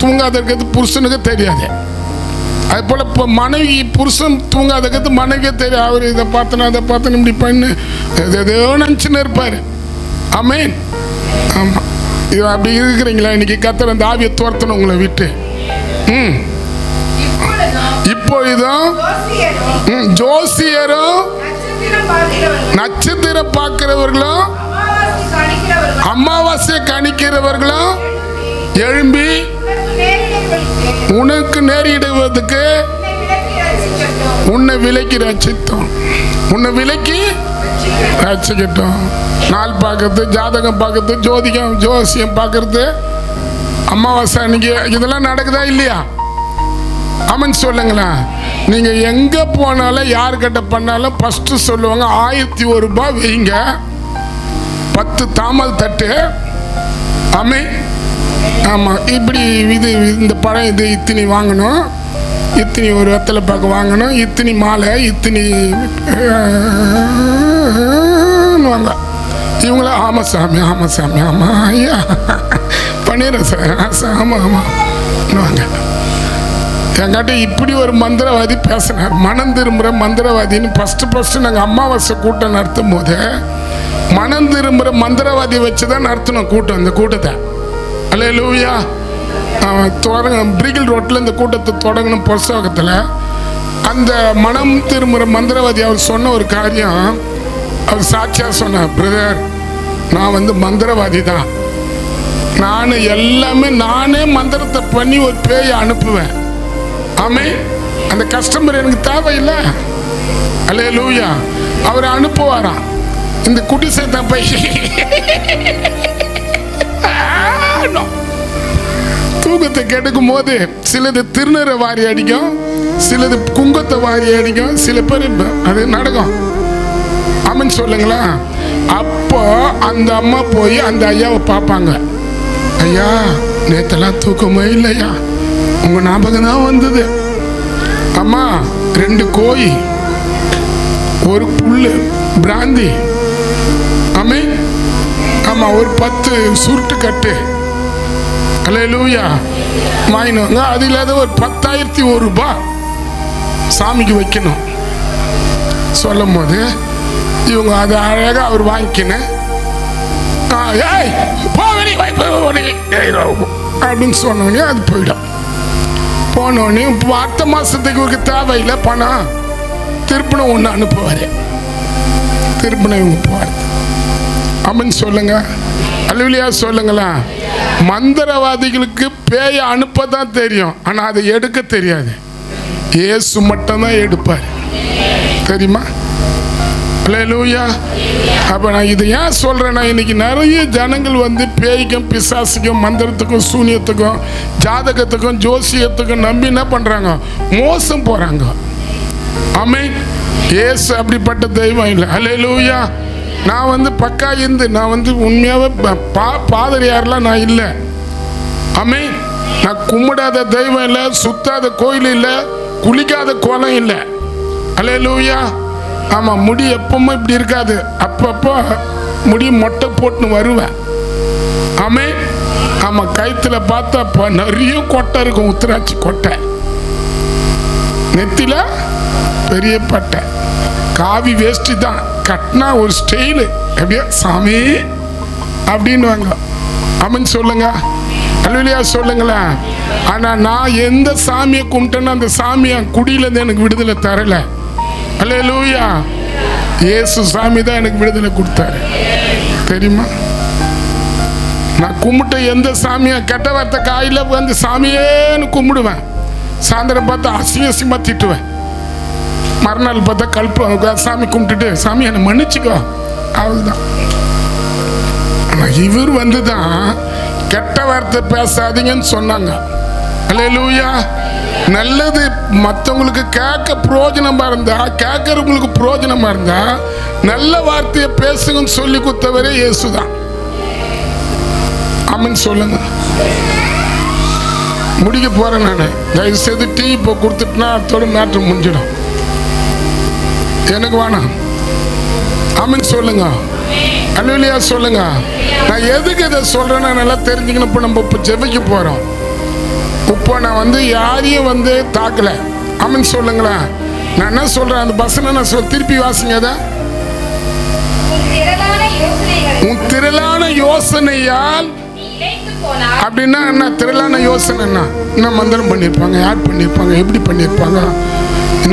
தூங்காத இருக்கிறது புருஷனுக்கு தெரியாது. அது போல் இப்போ மனைவி புருஷன் தூங்காத இருக்கிறது மனைவியே தெரியும். அவர் இதை பார்த்தனா அதை பார்த்தன இப்படி பண்ணு எதோ நினச்சின்னு இருப்பார். ஆமென். ஆமாம். இது அப்படி இருக்கிறீங்களா? இன்னைக்கு கர்த்தர் அந்த ஆவியை துரத்தணும் உங்களை விட்டு. இப்பொழுதும் ஜோசியரும் நட்சத்திரம் பார்க்கிறவர்களும் அமாவாசை கணிக்கிறவர்களும் எழும்பி உனக்கு நேரிடுவதற்கு உன்னை விலைக்கு ரட்சித்தோம். உன்னை விலைக்கு ரட்சிக்கட்டும். நாள் பார்க்கறது, ஜாதகம் பார்க்கறது, ஜோசியம் பார்க்கறது, அமாவாசை அன்னைக்கு இதெல்லாம் நடக்குதா இல்லையா? ஆமென் சொல்லுங்களேன். நீங்கள் எங்கே போனாலும் யார்கிட்ட பண்ணாலும் ஃபஸ்ட்டு சொல்லுவாங்க 1001 ரூபாய் வைங்க, 10 தாமல் தட்டு. ஆமென். ஆமாம். இப்படி இது இந்த பழம் இது இத்தினி வாங்கணும், இத்தினி ஒரு வெத்தலை பாக்கு வாங்கணும், இத்தினி மாலை, இத்தினி வாங்க. இவங்கள ஆமாம் சாமி, ஆமாம் சாமி, ஆமாம் ஐயா பண்ணிடுறேன் சார், ஆமாம் ஆமாம் வாங்க. என்கிட்ட இப்படி ஒரு மந்திரவாதி பேசினார். மனம் திரும்புகிற மந்திரவாதின்னு ஃபஸ்ட்டு நாங்கள் அமாவாசை கூட்டம் நடத்தும் போது மனம் திரும்புகிற மந்திரவாதி வச்சு தான் நடத்தணும் கூட்டம். இந்த கூட்டத்தை அல்லேலூயா பிரிகில் ரோட்டில் இந்த கூட்டத்தை தொடங்கணும். புரசவகத்தில் அந்த மனம் திரும்புகிற மந்திரவாதி அவர் சொன்ன ஒரு காரியம் அவர் சாட்சியாக சொன்னார். பிரதர், நான் வந்து மந்திரவாதி தான். நான் எல்லாமே நானே மந்திரத்தை பண்ணி ஒரு பேயை அனுப்புவேன். ஆமென். அந்த கஸ்டமர் எனக்கு தேவையில்லை. அல்லேலூயா. அவரை அனுப்புவாராம். இந்த குட்டி சேர்த்தா போய் தூக்கத்தை கெடுக்கும் போது சிலது திருநீரை வாரி அடிக்கும், சிலது குங்கத்தை வாரி அடிக்கும், சில பேர் அது நடக்கும். ஆமென் சொல்லுங்களா. அப்போ அந்த அம்மா போய் அந்த ஐயாவை பார்ப்பாங்க. ஐயா, நேத்தெல்லாம் தூக்கமே இல்லையா, உங்கள் ஞாபகம் தான் வந்தது. அம்மா 2 கோழி, ஒரு புல்லு பிராந்தி, ஆமென். ஆமாம், ஒரு 10 சுருட்டு கட்டு, அல்லேலூயா வாங்கினாங்க. அது இல்லாத ஒரு 10,001 ரூபாய் சாமிக்கு வைக்கணும். சொல்லும் போது இவங்க அதை அழகாக அவர் வாங்கிக்கினேன் அப்படின்னு சொன்னோடனே அது போயிடும். போனோடனே இப்போ அடுத்த மாதத்துக்கு இவருக்கு தேவையில்லை பணம், திருப்பணம் ஒன்று அனுப்புவார், திருப்பணம் இவங்க போவார். அப்படின்னு சொல்லுங்க, அல்லேலூயா சொல்லுங்களா. மந்திரவாதிகளுக்கு பேயை அனுப்ப தான் தெரியும், ஆனால் அதை எடுக்க தெரியாது. இயேசு மட்டும்தான் எடுப்பார், தெரியுமா? அல்லேலூயா. அப்போ நான் இதை ஏன் சொல்கிறேன்னா, இன்னைக்கு நிறைய ஜனங்கள் வந்து பேய்க்கும் பிசாசுக்கும் மந்திரத்துக்கும் சூனியத்துக்கும் ஜாதகத்துக்கும் ஜோசியத்துக்கும் நம்பி என்ன பண்ணுறாங்க, மோசம் போகிறாங்க. ஆமென். இயேசு அப்படிப்பட்ட தெய்வம் இல்லை. அல்லேலூயா. நான் வந்து பக்கா இந்து, நான் வந்து உண்மையாகவே பாதிரியாரெலாம் நான் இல்லை. ஆமென். நான் கும்பிடாத தெய்வம் இல்லை, சுத்தாத கோயில் இல்லை, குளிக்காத கோலம் இல்லை. அல்லேலூயா. ஆமாம், முடி எப்பவுமே இப்படி இருக்காது, அப்பப்போ முடி மொட்டை போட்டுன்னு வருவேன். ஆமென். ஆமாம், கயிற்றுல பார்த்தா நிறைய கொட்டை இருக்கும், உத்திராட்சி கொட்டை, நெத்தில பெரிய பட்டை, காவி வேஷ்டி தான், கட்டினா ஒரு ஸ்டைலு, அப்படியே சாமி அப்படின்வாங்க. ஆமென் சொல்லுங்க, அல்லேலூயா சொல்லுங்களேன். ஆனால் நான் எந்த சாமியை கும்பிட்டேன்னு அந்த சாமியை குடியிலேருந்து எனக்கு விடுதலை தரல. அல்லேலூயா. இயேசு சாமி தான் எனக்கு விடுதலை கொடுத்தாரு, தெரியுமா? நான் கும்பிட்ட எந்த சாமியை கெட்ட வார்த்தை காயில் வந்து சாமியேன்னு கும்பிடுவேன், சாயந்தரம் பார்த்தா அசிங்கமாக திட்டுவேன், மறுநாள் பார்த்தா கல்ப சாமி கும்பிட்டுட்டு சாமி என்னை மன்னிச்சுக்கோ, அவ்வளோதான். ஆனால் இவர் வந்து தான் கெட்ட வார்த்தை பேசாதீங்கன்னு சொன்னாங்க. அல்லேலூயா. நல்லது மற்றவங்களுக்கு கேட்க பிரயோஜனமா இருந்தா, கேட்கறவங்களுக்கு பிரயோஜனமா இருந்தா நல்ல வார்த்தையை பேசுங்கன்னு சொல்லி கொடுத்தவரே இயேசுதான். ஆமென் சொல்லுங்க. முடிக்க போறேன் நான், தயவு செய்து டீ இப்போ கொடுத்துட்டுனா அதோட மேட்ரு முடிஞ்சிடும், எனக்கு வேணாம். ஆமென் சொல்லுங்க, அல்லேலூயா சொல்லுங்க. நான் எதுக்கு இதை சொல்றேன்னு நல்லா தெரிஞ்சுக்கணும். இப்போ நம்ம இப்போ ஜெபிக்க போறோம். இப்போ நான் வந்து யாரையும் வந்து தாக்கல. ஆமென் சொல்லுங்களேன். நான் என்ன சொல்றேன், அந்த பஸ்ஸில் நான் திருப்பி வாசிங்க அதை. உன் திரளான யோசனையால் அப்படின்னா என்ன? திரளான யோசனைன்னா என்ன? மந்திரம் பண்ணியிருப்பாங்க, யார் பண்ணியிருப்பாங்க, எப்படி பண்ணியிருப்பாங்க,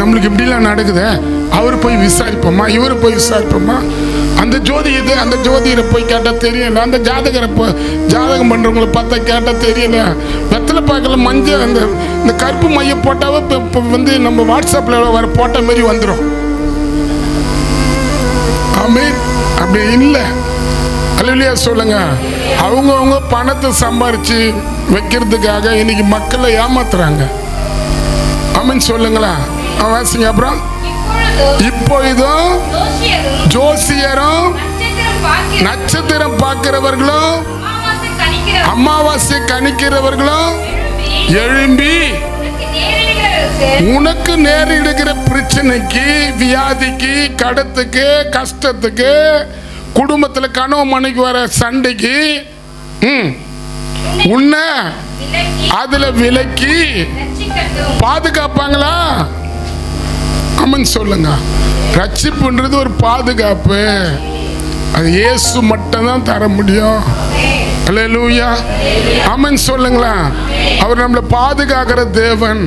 நம்மளுக்கு இப்படிலாம் நடக்குது, அவர் போய் விசாரிப்போமா, இவரை போய் விசாரிப்போமா, அந்த ஜோதி இது, அந்த ஜோதியரை போய் கேட்டால் தெரியல, அந்த ஜாதகரை ஜாதகம் பண்ணுறவங்களை பார்த்தா கேட்டால் தெரியல, வெத்தலை பாக்கில் மஞ்சள் இந்த கருப்பு மையம் போட்டாவே இப்போ வந்து நம்ம வாட்ஸ்அப்பில் வர போட்ட மாரி வந்துடும். ஆமென். அப்படி இல்லை. அல்லேலூயா சொல்லுங்க. அவங்கவுங்க பணத்தை சம்பாரிச்சு வைக்கிறதுக்காக இன்னைக்கு மக்களை ஏமாத்துறாங்க. ஆமென் சொல்லுங்களா. வாசிங்க. அப்புறம் இப்பொழுதும் ஜோசியரும் நட்சத்திரம் பார்க்கிறவர்களும் அமாவாசை கணிக்கிறவர்களும் எழும்பி உனக்கு நேரிடுகிற பிரச்சனைக்கு, வியாதிக்கு, கடத்துக்கு, கஷ்டத்துக்கு, குடும்பத்தில் கனவு மணிக்கு வர சண்டைக்கு உன்னை அதுல விலக்கி பாதுகாப்பாங்களா? ஆமென் சொல்லுங்க. ரட்சிப்புன்றது ஒரு பாதுகாப்பு, அது இயேசு மட்டும்தான் தர முடியும். அல்லேலூயா. ஆமென் சொல்லுங்களா. அவர் நம்மளை பாதுகாக்கிற தேவன்.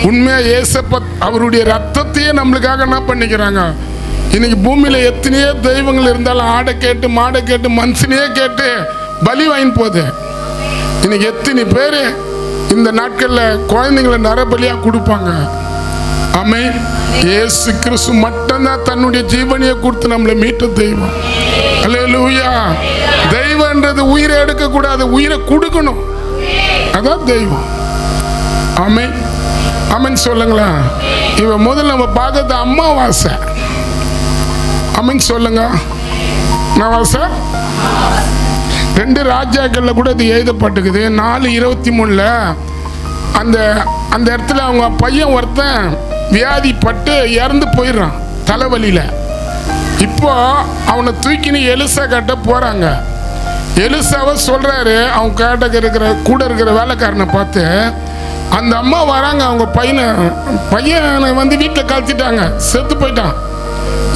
உண்மையா இயேசப்ப அவருடைய ரத்தத்தையே நம்மளுக்காக என்ன பண்ணிக்கிறாங்க. இன்னைக்கு பூமியில எத்தனையோ தெய்வங்கள் இருந்தாலும் ஆடை கேட்டு மாடை கேட்டு மனுஷனையே கேட்டு பலி வாங்கி போகுது. இன்னைக்கு எத்தனை பேர் இந்த நாட்களில் குழந்தைங்களை நரபலியா கொடுப்பாங்க. ஆமென். இயேசு கிறிஸ்து மட்டும்தான் தன்னுடைய ஜீவனையை கொடுத்து நம்மளை மீட்ட தெய்வம். அல்லேலூயா. தெய்வன்றது உயிரை எடுக்க கூடாது, உயிரை கொடுக்கணும், அதான் தெய்வம். ஆமென். ஆமென் சொல்லுங்களா. இவன் முதல்ல நம்ம பார்க்கறது அமாவாசை. ஆமென் சொல்லுங்க. அமாவாசை 2 ராஜாக்கள்ல கூட இது எழுதப்பட்டிருக்குது. 4:23 அந்த அந்த இடத்துல அவங்க பையன் ஒருத்தன் வியாதிப்பட்டு இறந்து போயிடுறான் தலைவலியில். இப்போ அவனை தூக்கின்னு எலிசா கிட்ட போகிறாங்க. எலிசாவை சொல்கிறாரு, அவங்க கேட்ட கூட இருக்கிற வேலைக்காரனை பார்த்து, அந்த அம்மா வராங்க, அவங்க பையனை வந்து வீட்டில் கழிச்சிட்டாங்க, செத்து போயிட்டான்.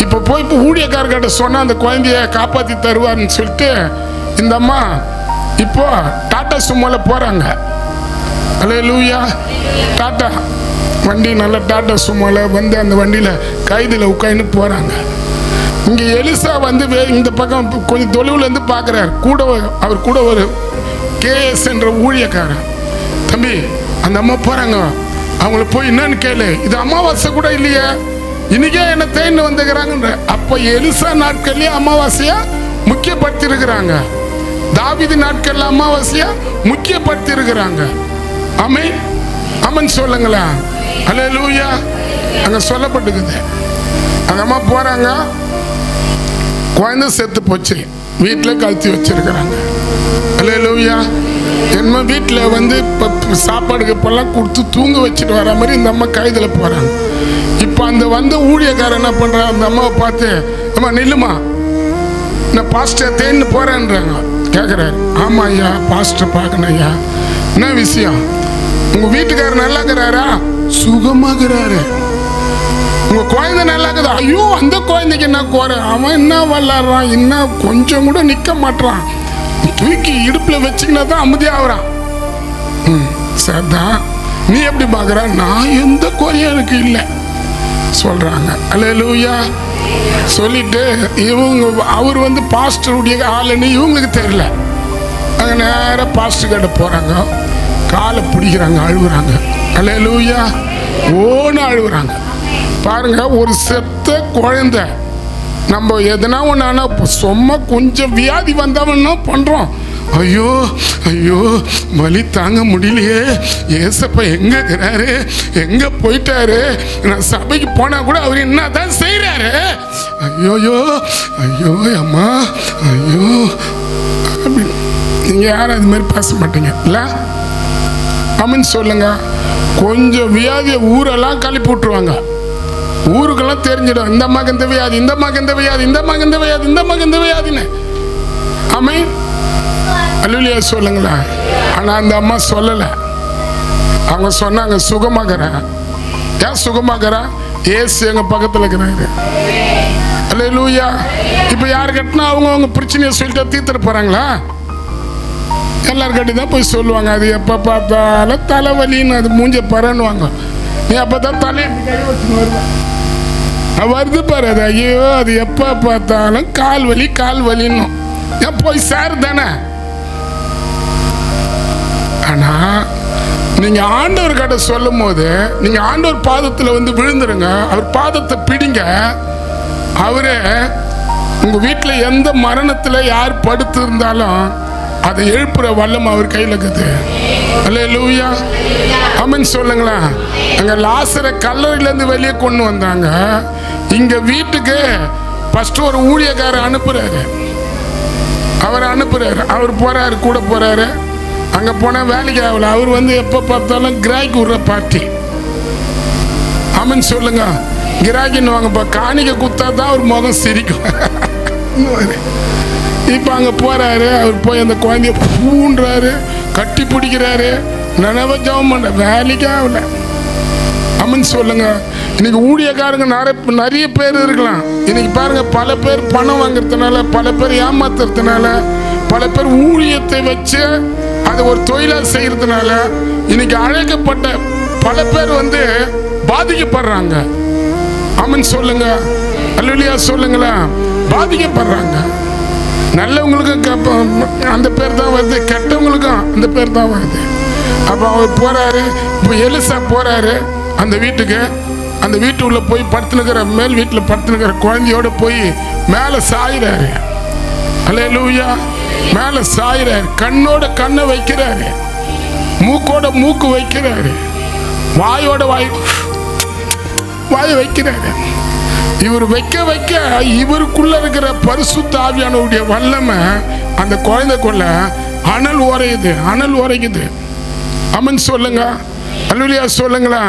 இப்போ போய் இப்போ ஊழியக்காரர்கிட்ட சொன்னால் அந்த குழந்தைய காப்பாற்றி தருவார்னு சொல்லிட்டு இந்த அம்மா இப்போ டாட்டா சும்மாவில் போகிறாங்க. அல்லேலூயா. டாட்டா வண்டி நல்ல டாட்டா சும்மால வந்து அந்த வண்டியில் கைதில் உட்காந்து போகிறாங்க. இங்கே எலிசா வந்து இந்த பக்கம் கொஞ்சம் தொலைவுலேருந்து பார்க்குறாரு. அவர் கூட ஒரு கேஎஸ் என்ற ஊழியக்காரன். தம்பி அந்த அம்மா போகிறாங்க, அவங்கள போய் என்னன்னு கேளு, இது அமாவாசை கூட இல்லையே, இன்னைக்கே என்ன தேன்னு வந்துக்கிறாங்கன்ற. அப்போ எலிசா நாட்கள்லேயே அமாவாசையா முக்கியப்படுத்தி இருக்கிறாங்க. தாவீது நாட்கள்ல அமாவாசையா முக்கியப்படுத்தி இருக்கிறாங்க. ஆமென் ஆமென் சொல்லுங்களா. அல்லேலூயா. அங்க சொல்லப்பட்டிருக்குது. அந்த அம்மா போறாங்க, குழந்தை செத்து போச்சு, வீட்டில் கழுத்தி வச்சிருக்கிறாங்க. அல்லேலூயா. என்ன வீட்டில் வந்து சாப்பாடுக்கு இப்பெல்லாம் கொடுத்து தூங்க வச்சுட்டு வர மாதிரி இந்த அம்மா கைதில் போறாங்க. இப்போ அந்த வந்த ஊழியக்காரர் என்ன பண்றாரு, அந்த அம்மாவை பார்த்து, அம்மா நில்லுமா, நான் பாஸ்டர் தேன்னு போறேன்றாங்க. கேட்குறாரு, ஆமா ஐயா பாஸ்டர் பார்க்கணும் ஐயா. என்ன விஷயம்? உங்க வீட்டுக்காரர் நல்லா இருக்கிறாரா? சுகமாகிறாரு. உங்க குழந்தை நல்லா இருக்குதா? ஐயோ அந்த குழந்தைக்கு என்ன குறை, அவன் என்ன விளாடுறான், இன்னும் கொஞ்சம் கூட நிக்க மாட்டான், தூக்கி இடுப்புல வச்சுக்கினா தான் அமைதியாகிறான். சரிதான், நீ எப்படி பார்க்குற? நான் எந்த குறையும் எனக்கு இல்லை சொல்றாங்க. அல்லேலூயா. சொல்லிட்டு இவங்க அவர் வந்து பாஸ்டருடைய ஆளுன்னு இவங்களுக்கு தெரியல. அங்கே நேராக பாஸ்டர் கிட்ட போகிறாங்க, காலை பிடிக்கிறாங்க, அழுகுறாங்க. அல்லேலூயா. ஓன்னு அழுகுறாங்க. பாருங்க, ஒரு செத்த குழந்தை நம்ம எதனா ஒன்று ஆனால் சும்மா கொஞ்சம் வியாதி வந்தவன்னா பண்ணுறோம். ஐயோ ஐயோ வலி தாங்க முடியலையே, ஏசப்பா எங்க இருக்கிறாரு, எங்க போயிட்டாரு, நான் சபைக்கு போனா கூட அவர் என்ன தான் செய்யறாரு, ஐயோயோ ஐயோ அம்மா ஐயோ. நீங்க யாரும் அது மாதிரி பேச மாட்டீங்க இல்ல? ஆமென் சொல்லுங்க. கொஞ்சம் வியாதியை ஊரெல்லாம் கழிப்பு விட்டுருவாங்க. ஊருக்கெல்லாம் தெரிஞ்சிடும், இந்த அம்மாக்கு இந்த வியாதி, இந்த அம்மாக்கு இந்த வியாதி, இந்த அம்மாக்கு இந்த வியாதி, இந்த அம்மாக்கு இந்த வியாதின்னு. ஆமென் அல்லேலூயா சொல்லுங்களா. ஆனா அந்த அம்மா சொல்லல. அவங்க சொன்னாங்க சுகமாகறேன். ஏன் சுகமாகறா? ஏசு எங்க பக்கத்துல இருக்கிறாரு. அல்லேலூயா. இப்ப யாரு கட்டினா அவங்க பிரச்சனையை சொல்லிட்டு தீர்த்துட்டு போறாங்களா? எல்லாரும் கட்டி தான் போய் சொல்லுவாங்க. அது எப்ப பார்த்தாலும் தலைவலின்னு அது மூஞ்ச பரன்னுவாங்க. நீ அப்பதான் தலையை வருது பாரு, அது ஐயோ அது எப்ப பார்த்தாலும் கால் வலி கால் வலின்னு ஏன் போய் சார் தானே. ஆனா நீங்க ஆண்டவர் கிட்ட சொல்லும் போது நீங்க ஆண்டவர் பாதத்துல வந்து விழுந்துருங்க, அவர் பாதத்தை பிடிங்க. அவரே உங்க வீட்டுல எந்த மரணத்துல யார் படுத்து இருந்தாலும் அதை எழுப்புற வல்லம் அவர் கையில இருக்குது. அல்லேலூயா. ஆமென் சொல்லுங்களா. அங்க லாசரை கல்லறையில இருந்து வெளியே கொண்டு வந்தாங்க. இங்க வீட்டுக்கு ஃபர்ஸ்ட் ஒரு ஊழியக்காரர் அனுப்புறாரு. அவர் போறாரு, கூட போறாரு. அங்க போனா வேலைக்கு ஆகல. அவர் வந்து எப்ப பார்த்தாலும் கிராய்க்கு விடுற பார்ட்டி. ஆமென் சொல்லுங்க. கிராக்கின்னு வாங்கப்பா, காணிக்க குத்தா தான் அவர் முகம் சிரிக்கும். இப்ப அங்க போறாரு. அவர் போய் அந்த குழந்தைய பூன்றாரு, கட்டி பிடிக்கிறாரு, நினைவ ஜெபம் பண்ண, வேலைக்கு ஆகல. ஆமென் சொல்லுங்க. இன்னைக்கு ஊழியக்காரங்க நிறைய பேர் இருக்கலாம். இன்னைக்கு பாருங்க, பல பேர் பணம் வாங்குறதுனால, பல பேர் ஏமாத்துறதுனால, பல பேர் ஊழியத்தை வச்சு அதை ஒரு தொழிலா செய்யறதுனால இன்னைக்கு அழைக்கப்பட்ட பல பேர் வந்து பாதிக்கப்படுறாங்க. ஆமென் சொல்லுங்க. அல்லேலூயா சொல்லுங்களா. பாதிக்கப்படுறாங்க. நல்லவங்களுக்கும் அந்த பேர் தான் வருது, கெட்டவங்களுக்கும் அந்த பேர் தான் வருது. அப்போ அவர் போறாரு. இப்போ எலிசா போறாரு அந்த வீட்டுக்கு. அந்த வீட்டு உள்ள போய் படுத்துனுக்கிற, மேல் வீட்டில் படுத்துனுக்கிற குழந்தையோட போய் மேலே சாயிறாரு. அல்லேலூயா. மேலே சாயிறாரு. கண்ணோட கண்ணை வைக்கிறாரு, மூக்கோட மூக்கு வைக்கிறாரு, வாயோட வாய் வைக்கிறாரு. இவர் வைக்க வைக்க இவருக்குள்ள இருக்கிற பரிசுத்த ஆவியானவருடைய வல்லமை அந்த குழந்தைக்குள்ள அனல் உரைக்குது. ஆமென் சொல்லுங்க. அல்லேலூயா சொல்லுங்களா.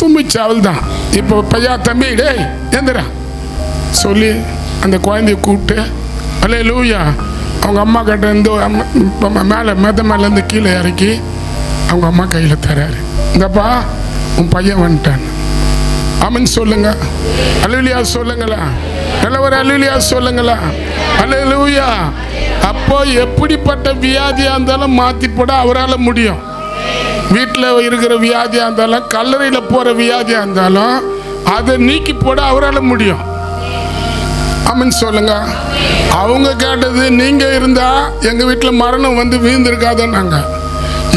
தும்பிச்சு அவள் தான். இப்போ பையா தம்பி டேய் எந்திரா சொல்லி அந்த குழந்தைய கூப்பிட்டு அல்லேலூயா அவங்க அம்மா கிட்ட இருந்து மேலே மேலேருந்து கீழே இறக்கி அவங்க அம்மா கையில் தராரு. இந்தப்பா உன் பையன் வந்துட்டான். ஆமென் சொல்லுங்க. அல்லேலூயா சொல்லுங்களா. நல்ல ஒரு அல்லேலூயா சொல்லுங்களா. அல்லேலூயா. அப்போ எப்படிப்பட்ட வியாதியாக இருந்தாலும் மாற்றி போட அவரால் முடியும். வீட்டில் இருக்கிற வியாதியாக இருந்தாலும், கல்லறையில் போகிற வியாதியாக இருந்தாலும் அதை நீக்கி போட அவரால் முடியும். ஆமென் சொல்லுங்க. அவங்க கேட்டது, நீங்கள் இருந்தால் எங்கள் வீட்டில் மரணம் வந்து வீழ்ந்திருக்காதுன்னாங்க.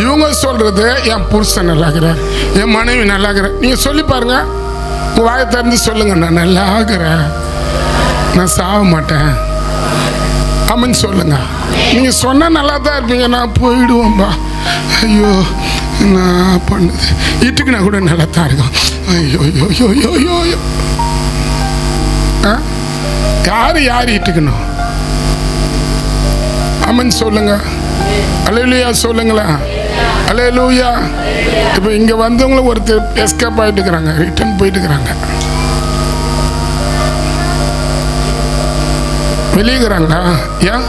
இவங்க சொல்கிறது, என் புருஷன் நல்லாகிறேன், என் மனைவி நல்லாகிறேன். நீங்கள் சொல்லி பாருங்க, உங்கள் வாயை திறந்து சொல்லுங்க, நான் நல்லா ஆகிறேன், நான் சாக மாட்டேன். ஆமென் சொல்லுங்க. நீங்கள் சொன்னால் நல்லா தான் இருப்பீங்க. நான் போயிடுவோம்பா, ஐயோ நான் பண்ணுது இட்டுக்குனா கூட நல்லா தான் இருக்கும். ஐயோ ஐயோ ஐயோ ஐயோ ஐயோ ஐயோ. யார் இட்டுக்கணும்? ஆமென் சொல்லுங்க. அல்லேலூயா சொல்லுங்களா. அல்லேலூயா. இப்போ இங்கே வந்தவங்களும் ஒருத்தர் எஸ்கேப் ஆகிட்டு இருக்கிறாங்க, ரிட்டர்ன் போயிட்டு இருக்கிறாங்க, வெளியேறாங்களா? ஏன்?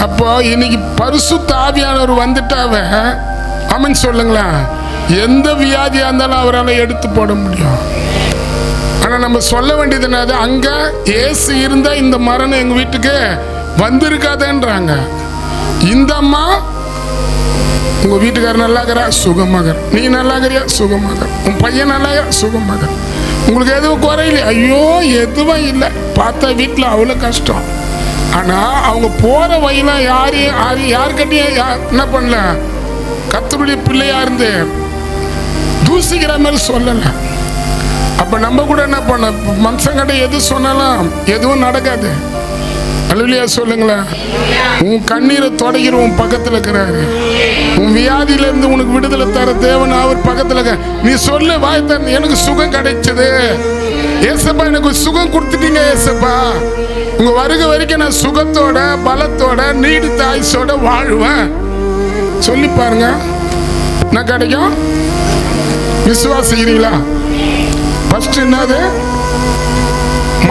அப்போ இன்னைக்கு பரிசுத்த ஆவியானவர் வந்துட்டாவ. ஆமென் சொல்லுங்களா. எந்த வியாதியா இருந்தாலும் அவரால் எடுத்து போட முடியும். ஆனால் நம்ம சொல்ல வேண்டியது என்னது, அங்கே ஏசு இருந்தால் இந்த மரணம் எங்கள் வீட்டுக்கு வந்திருக்காதுன்றாங்க. இந்த அம்மா, உங்கள் வீட்டுக்காரர் நல்லாகிறா, சுகமாக, நீ நல்லாகிறியா, சுகமாக, உன் பையன் நல்லாகிறா, சுகமாக, உங்களுக்கு எதுவும் குறையில, ஐயோ எதுவும் இல்லை. பார்த்தா வீட்டில் அவ்வளோ கஷ்டம். ஆனால் அவங்க போகிற வழியெல்லாம் யாருக்கிட்டையும் என்ன பண்ணல, கர்த்தருடைய பிள்ளையா இருந்து தூசிக்கிற மாதிரி சொல்லலை. அப்போ நம்ம கூட என்ன பண்ண, மனுஷங்கிட்ட எது சொன்னாலும் எதுவும் நடக்காது. அல்லேலூயா சொல்லுங்களேன். உன் கண்ணீரை தொடக்கிற உன் பக்கத்தில் இருக்கிறாரு. உன் வியாதியிலேருந்து உனக்கு விடுதலை தர தேவன் அவர் பக்கத்தில் இருக்க. நீ சொல்லு, வாய் தரணும், எனக்கு சுகம் கிடைச்சது ஏசப்பா, எனக்கு சுகம் கொடுத்துட்டீங்க ஏசப்பா, உங்க வருகை வரைக்கும் நான் சுகத்தோட பலத்தோட நீடித்த ஆயுசோட வாழ்வேன். சொல்லி பாருங்க, நான் கிடைக்கும். விசுவாசிக்கிறீங்களா? ஃபர்ஸ்ட் என்னது?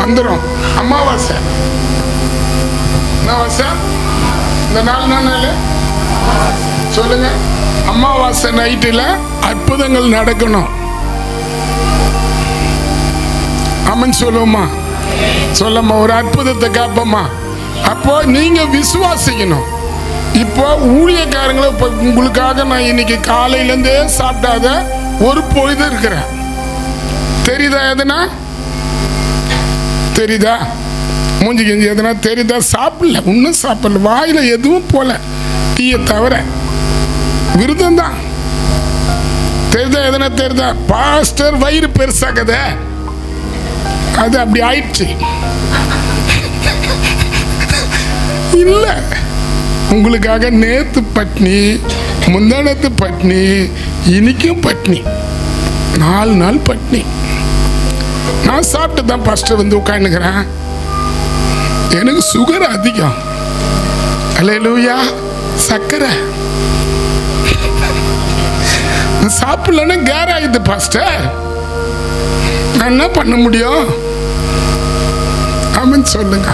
மந்திரம். அமாவாசை இந்த 4 நாள் சொல்லுங்க. அமாவாசை நைட்டில் அற்புதங்கள் நடக்கணும். ஆமென் சொல்லுவோமா? சொல்லம்மா, ஒரு அற்புதத்தை காப்போமா? அப்போ நீங்க விசுவாசிக்கணும். இப்போ ஊழியக்காரங்களை, இப்போ உங்களுக்காக நான் இன்னைக்கு காலையிலேருந்தே சாப்பிடாத ஒரு பொழுது இருக்கிறேன். தெரியுதா? எதுனா தெரியுதா? மூஞ்சி கெஞ்சி எதுனா தெரியுதா? சாப்பிடல, ஒன்றும் சாப்பிடல, வாயில் எதுவும் போல, டீயை தவிர விருதம் தான். தெரியுதா? எதுனா தெரியுதா? பாஸ்டர் வயிறு பெருசாக்குத, அது அப்படி ஆயிடுச்சு. இல்லை, உங்களுக்காக நேத்து பட்னி, முந்தானத்து பட்னி, இன்னைக்கும் பட்னி, 4 நாள் பட்னி. நான் சாப்பிட்டு தான் பாஸ்டர் வந்து உட்காந்துக்கிறேன். எனக்கு சுகர் அதிகம். அல்லேலூயா. சக்கரை சாப்பிடலன்னா கேர் ஆயிடுது பாஸ்டர், நான் என்ன பண்ண முடியும்? ஆமென் சொல்லுங்க.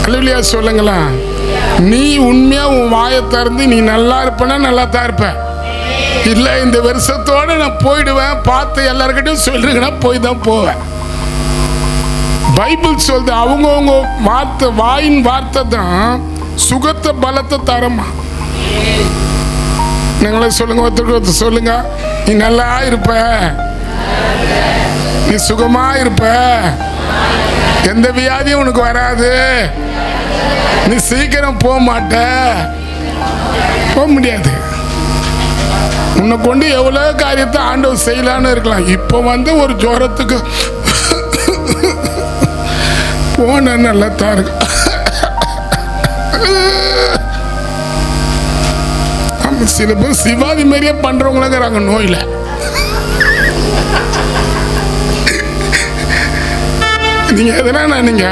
அல்லேலூயா சொல்லுங்களா. நீ உண்மையா உன் வாயை திறந்து நீ நல்லா இருப்பனா நல்லா தான் இருப்ப. இல்லை, இந்த வருஷத்தோட நான் போயிடுவேன், பார்த்து எல்லாருக்கிட்டையும் சொல்றீங்கன்னா போய் தான் போவேன். பைபிள் சொல்லுது, அவங்கவுங்க வார்த்தை, வாயின் வார்த்தை தான் சுகத்தை பலத்தை தரமா. நீங்களே சொல்லுங்க, ஒருத்தருக்கு சொல்லுங்க, நீ நல்லா இருப்ப, நீ சுகமா இருப்ப, எந்த வியாதியும் உனக்கு வராது, நீ சீக்கிரம் போக மாட்ட. போக முடியாது. உன்னை கொண்டு எவ்வளோ காரியத்தை ஆண்டவர் செய்யலான்னு இருக்கலாம். இப்போ வந்து ஒரு ஜோரத்துக்கு போன நல்லா தான் இருக்கும். சில பேர் சிவாதி மாதிரியே பண்றவங்களுங்கிறாங்க நோயில. நீங்க எதனா நீங்க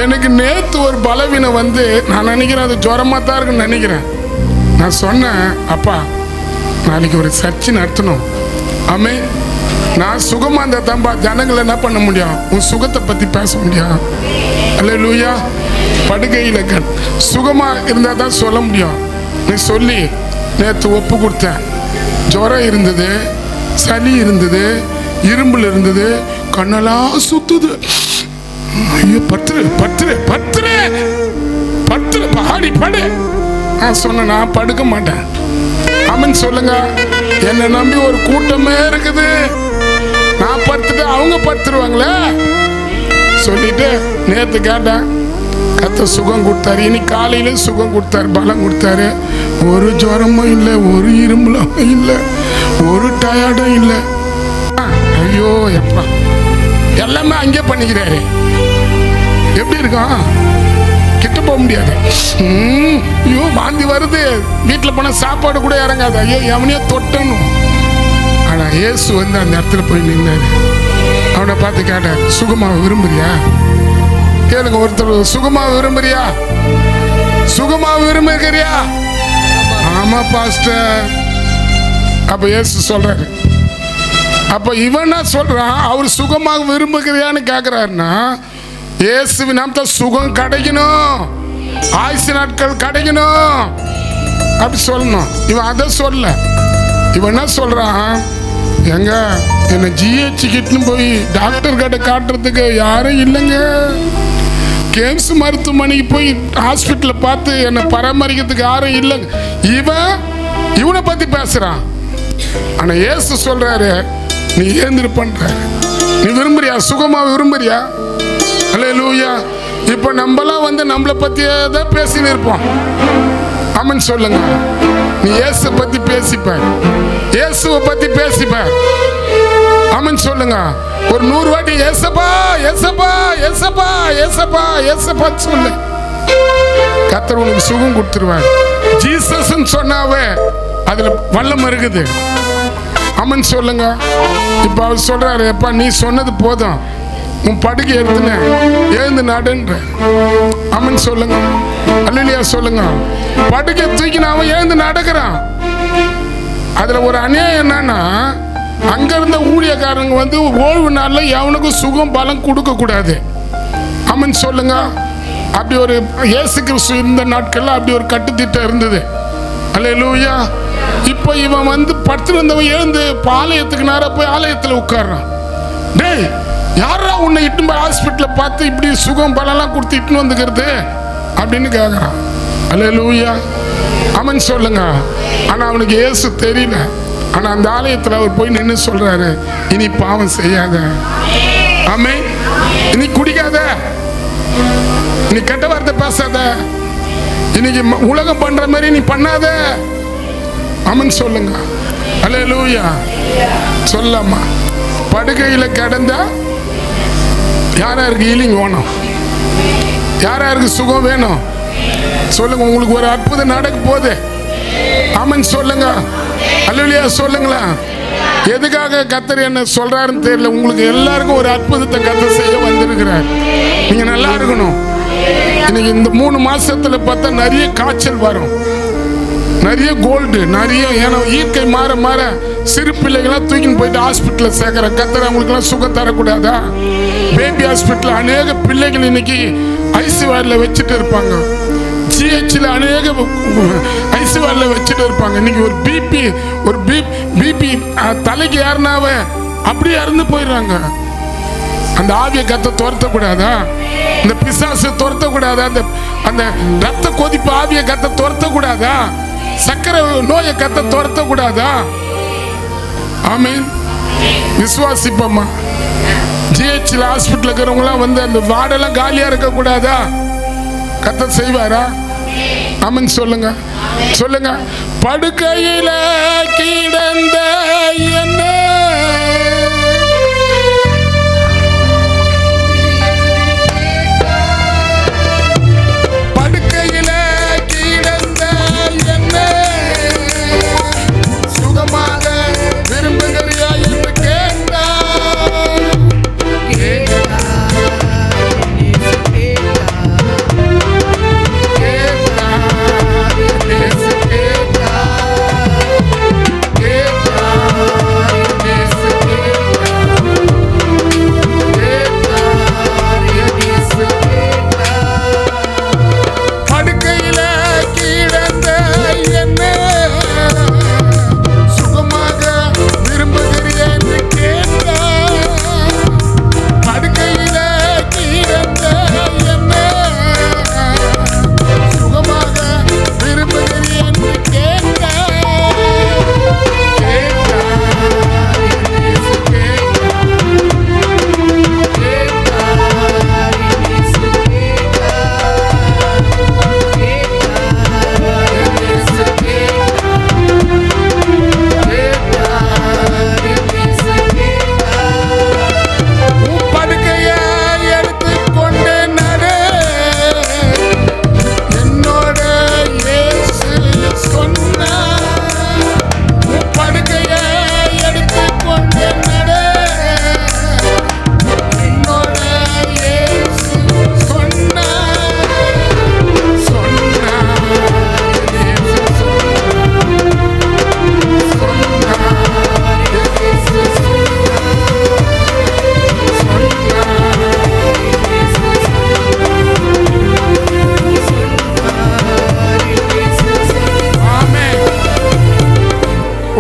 எனக்கு நேத்து ஒரு பலவீனம் வந்து நான் நினைக்கிறேன் அது ஜுரமா தான் இருக்குன்னு நினைக்கிறேன். நான் சொன்னேன், அப்பா நாளைக்கு ஒரு சர்ச்சை நடத்தணும். ஆமே, நான் சுகமா இருந்தா தான்பா ஜனங்களை என்ன பண்ண முடியும், உன் சுகத்தை பத்தி பேச முடியும். அல்லேலூயா. படுக்கையில் சுகமா இருந்தா தான் சொல்ல முடியும். நீ சொல்லி நேற்று ஒப்பு கொடுத்தேன். ஜுரம் இருந்தது, சளி இருந்தது, இரும்புல இருந்தது, கண்ணெல்லாம் சுத்துது. ஐயோ பத்துரு பத்துரு பத்துரு பத்துரு பாடி படு. நான் சொன்னேன் நான் படுக்க மாட்டேன். ஆமென் சொல்லுங்க. என்னை நம்பி ஒரு கூட்டமே இருக்குது. நான் படுத்துட்டு அவங்க படுத்துருவாங்களே சொல்லிட்டு நேற்று கேட்டேன். கர்த்தர் சுகம் கொடுத்தாரு. இன்னைக்கு காலையில சுகம் கொடுத்தாரு, பலம் கொடுத்தாரு. ஒரு ஜுரமும் இல்லை, ஒரு இருமலும் இல்லை, ஒரு டயர்டும் இல்லை. ஐயோ எப்பா எல்லாமே அங்கே பண்ணிக்கிறாரு. எப்படி இருக்கும்? கிட்ட போக முடியாது. ஐயோ வாந்தி வருது. வீட்டில் போனால் சாப்பாடு கூட இறங்காது. ஐயோ எவனையோ தொட்டணும். ஆனால் இயேசு வந்து அந்த இடத்துல போய் நின்னாரு. அவனை பார்த்து கேட்டார், சுகமாக விரும்புறியா? கேளுங்க, ஒருத்தர் சுகமாக விரும்புறியா? சுகமாக விரும்புகிறியா? ஆமா பாஸ்டர். அப்ப இயேசு சொல்றாரு. அப்ப இவன் சொல்றான், அவர் சுகமாக விரும்புகிறியான்னு கேட்கிறாருன்னா இயேசுவின் நாமத்தை சுகம் கிடைக்கணும், ஆயுசு நாட்கள் கிடைக்கணும் அப்படி சொல்லணும். இவன் அதை சொல்ல. இவன் என்ன சொல்றான், எங்க என்னை ஜிஹெச் கிட்டுன்னு போய் டாக்டர் கிட்ட காட்டுறதுக்கு யாரும் இல்லைங்க. கேம்ஸ் மருத்துவமனைக்கு போய் ஹாஸ்பிட்டலில் பார்த்து என்னை பராமரிக்கிறதுக்கு யாரும் இல்லைங்க. இவனை பத்தி பேசுறான். ஆனா இயேசு சொல்றாரு, நீ ஏந்திரு பண்ற. நீ விரும்புறியா? சுகமா விரும்புறியா? அல்லேலூயா. இப்ப நம்மளாம் வந்து நம்மளை பத்தியே தான் பேசின்னு இருப்போம். ஆமென் சொல்லுங்க. நீ இயேசு பத்தி பேசிப்ப, இயேசுவை பத்தி பேசிப்ப. ஆமென் சொல்லுங்க. ஒரு 100 வாட்டி ஏசப்பா ஏசப்பா ஏசப்பா ஏசப்பா ஏசப்பா சொல்லு. கர்த்தர் உனக்கு சுகம் கொடுத்துருவார். ஜீசஸ் சொன்னாவே அதுல வல்லம் இருக்குது. ஆமென் சொல்லுங்க. இப்ப அவர் சொல்றாரு, எப்பா நீ சொன்னது போதும், உன் படுக்கை எடுத்துன எழுந்து நடுன்ற. ஆமென் சொல்லுங்க. அல்லேலூயா சொல்லுங்க. படுக்கை தூக்கின அவன் எழுந்து நடக்கிறான். அதுல ஒரு அநியாயம் என்னன்னா, அங்க இருந்த ஊழியக்காரங்க வந்து ஓய்வு நாள்ல எவனுக்கும் சுகம் பலம் கொடுக்க கூடாது. ஆமென் சொல்லுங்க. அப்படி ஒரு இயேசு கிறிஸ்து இருந்த நாட்கள்ல அப்படி ஒரு கட்டுத்திட்டம் இருந்தது. அல்லேலூயா. இப்போ இவன் வந்து படுத்து வந்தவன் எழுந்து ஆலயத்துக்கு நேரா போய் ஆலயத்துல உட்கார்றான். டேய், யாரா உன்னை இட்டு போய் ஹாஸ்பிட்டல பார்த்து இப்படி சுகம் பலம்லாம் கொடுத்து இட்டுன்னு வந்துக்கிறது அப்படின்னு கேட்கறான். அல்லேலூயா. ஆமென் சொல்லுங்க. ஆனா அவனுக்கு இயேசு தெரியல. ஆனா அந்த ஆலயத்துல அவர் போய் நின்று சொல்றாரு, இனி பாவம் செய்யாத, ஆமென், இனி குடிக்காத, இனி கெட்ட வார்த்தை பேசாத, இன்னைக்கு உலகம் பண்ற மாதிரி நீ பண்ணாத. ஆமென் சொல்லுங்க. அல்லேலூயா. சொல்லாமா. படுக்கையில கிடந்தா யாராருக்கு ஹீலிங் வேணும்? யாராருக்கு சுகம் வேணும்? சொல்லுங்க. உங்களுக்கு ஒரு அற்புதம் நடக்க போகுது. ஆமென் சொல்லுங்க. அல்லேலூயா சொல்லுங்களா. எதுக்காக கர்த்தர் என்ன சொல்றாருன்னு தெரியல. உங்களுக்கு எல்லாருக்கும் ஒரு அற்புதத்தை கர்த்தர் செய்ய வந்திருக்கிறார். நீங்க நல்லா இருக்கணும். இன்னைக்கு இந்த 3 மாசத்துல பார்த்தா நிறைய காய்ச்சல் வரும், நிறைய கோல்டு, நிறைய. ஏன்னா இயற்கை மாற மாற சிறு பிள்ளைகளாம் தூக்கின்னு போயிட்டு ஹாஸ்பிட்டலில் சேர்க்குற. கர்த்தர் அவங்களுக்குலாம் சுகம் தரக்கூடாதா? பேபி ஹாஸ்பிட்டல் அநேக பிள்ளைகள் இன்னைக்கு ஐசியூஆர்ல வச்சுட்டு இருப்பாங்க. ஜிஹெச்ல அநேக ஐசியூஆர்ல வச்சுட்டு இருப்பாங்க. இன்னைக்கு ஒரு பிபி தலைக்கு ஏறினாவே அப்படியே இறந்து போயிடுறாங்க. அந்த ஆவியை கத்த துரத்தக்கூடாதா? இந்த பிசாசு துரத்தக்கூடாதா? அந்த ரத்த கொதிப்பு ஆவியை கத்த துரத்தக்கூடாதா? சக்கரை நோயை கத்த துரத்தக்கூடாதா? ஆமென். விசுவாசிப்பம்மா. ஜிஹெச்ல ஹாஸ்பிட்டல் இருக்கிறவங்களாம் வந்து அந்த வார்டெல்லாம் காலியா இருக்கக்கூடாதா? கத்த செய்வாரா? ஆமென் சொல்லுங்க. சொல்லுங்க. படுக்கையில கிடந்த என்ன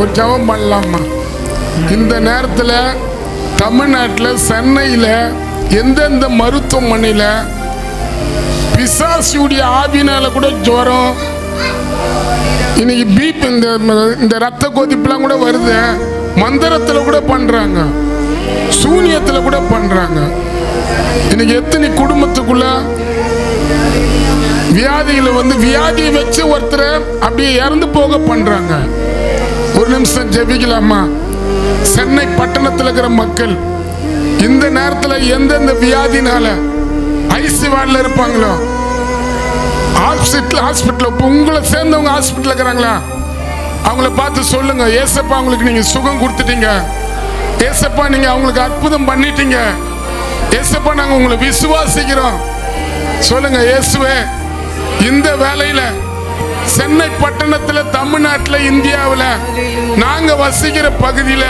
ஒரு ஜெபம் பண்ணலாமா? இந்த நேரத்தில் தமிழ்நாட்டில் சென்னையில் எந்தெந்த மருத்துவமனையில் பிசாசுடைய ஆவினால கூட ஜுரம், இன்னைக்கு பீப் இந்த ரத்த கொதிப்புலாம் கூட வருது. மந்திரத்தில் கூட பண்றாங்க, சூனியத்தில் கூட பண்றாங்க. இன்னைக்கு எத்தனை குடும்பத்துக்குள்ள வியாதிகளை வியாதியை வச்சு ஒருத்தரை அப்படியே இறந்து போக பண்றாங்க. ஒரு நிமிஷம் ஜெபிக்கலாமா? சென்னை பட்டணத்தில் இருக்கிற மக்கள் இந்த நேரத்தில் எந்தெந்த வியாதினால ஐசி வார்டில் இருப்பாங்களோ, ஹாஸ்பிட்டல் உங்களை சேர்ந்தவங்க ஹாஸ்பிட்டல் இருக்கிறாங்களா, அவங்கள பார்த்து சொல்லுங்க, ஏசப்பா அவங்களுக்கு நீங்க சுகம் கொடுத்துட்டீங்க, ஏசப்பா நீங்க அவங்களுக்கு அற்புதம் பண்ணிட்டீங்க, ஏசப்பா நாங்க உங்களை விசுவாசிக்கிறோம் சொல்லுங்க. இயேசுவே, இந்த வேளையில சென்னை பட்டணத்தில், தமிழ்நாட்டில், இந்தியாவில் நாங்க வசிக்கிற பகுதியில்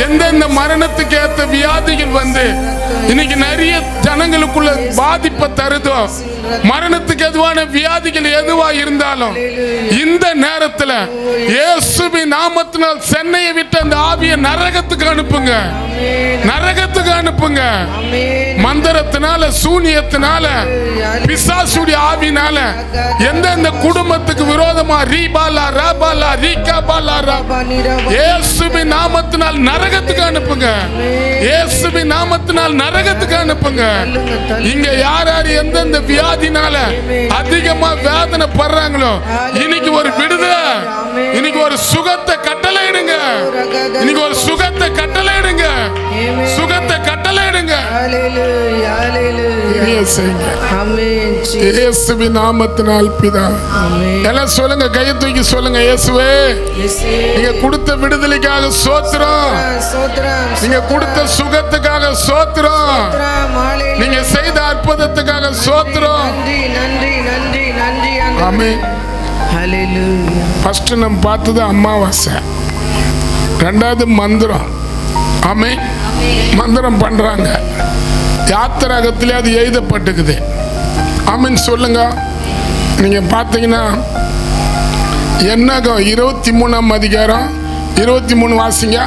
எந்தெந்த மரணத்துக்கு ஏற்ற வியாதிகள் இன்னைக்கு நிறைய ஜனங்களுக்குள்ள பாதிப்பை தருதோ, மரணத்துக்கு எதுவான வியாதிகள் எதுவா இருந்தாலும் இந்த நேரத்தில் இயேசுவின் நாமத்தினால் சென்னையை விட்டு அந்த ஆவியை நரகத்துக்கு அனுப்புங்க, நரகத்துக்கு அனுப்புங்க. மந்திரத்தினால, சூனியத்தினால, பிசாசுடைய ஆவினால எந்தெந்த குடும்பத்துக்கு விரோதமா ரீபாலா ராபாலா ரீகாபாலா இயேசுவின் நாமத்தினால் நரகத்துக்கு அனுப்புங்க, இயேசுவின் நாமத்தினால் நரகத்துக்கு அனுப்புங்க. இங்க யார் யார் எந்தெந்த வியாதினால அதிகமா வேதனை படுறாங்களோ இன்னைக்கு ஒரு விடுதலை, இன்னைக்கு ஒரு சுகத்தை கட்டளையிடுங்க, இன்னைக்கு ஒரு சுகத்தை கட்டளையிடுங்க, சுகத்தை கட்டளையிடுங்க. இயேசுவின் நாமத்தினால் பிதா. எல்லாம் சொல்லுங்க, கையை தூக்கி சொல்லுங்க, இயேசுவே நீங்க கொடுத்த விடுதலைக்காக சோத்திரம், நீங்க கொடுத்த சுகத்துக்காக சோத்திரம், நீங்க செய்த அற்புதத்துக்காக சோத்திரம். ஆமென். ஃபர்ஸ்ட் நம்ம பார்த்தது அமாவாசை, ரெண்டாவது மந்திரம். ஆமென். மந்திரம் பண்றாங்க, யாத்திராகத்திலே அது எழுதப்பட்டுக்குது. ஆமென் சொல்லுங்க. நீங்க பார்த்தீங்கன்னா என்னகம் 23ஆம் அதிகாரம் 23 வாசிங்க.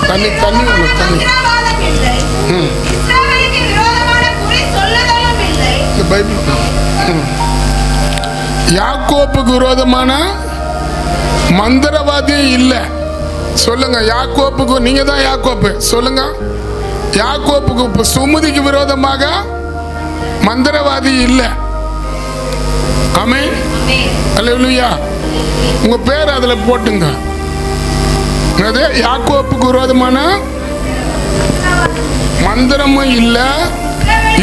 தண்ணி தண்ணி தண்ணி யாக்கோப்புக்கு விரோதமான மந்திரவாதியே இல்லை சொல்லுங்க. யாக்கோப்புக்கு, நீங்க தான் யாக்கோப்பு சொல்லுங்க. யாக்கோப்புக்கு சுமதிக்கு விரோதமாக மந்திரவாதி இல்லை. ஆமென். அல்லேலூயா. உங்க பேர் அதுல போட்டுங்க. யாக்கோப்புக்கு விரோதமான மந்திரமும் இல்ல,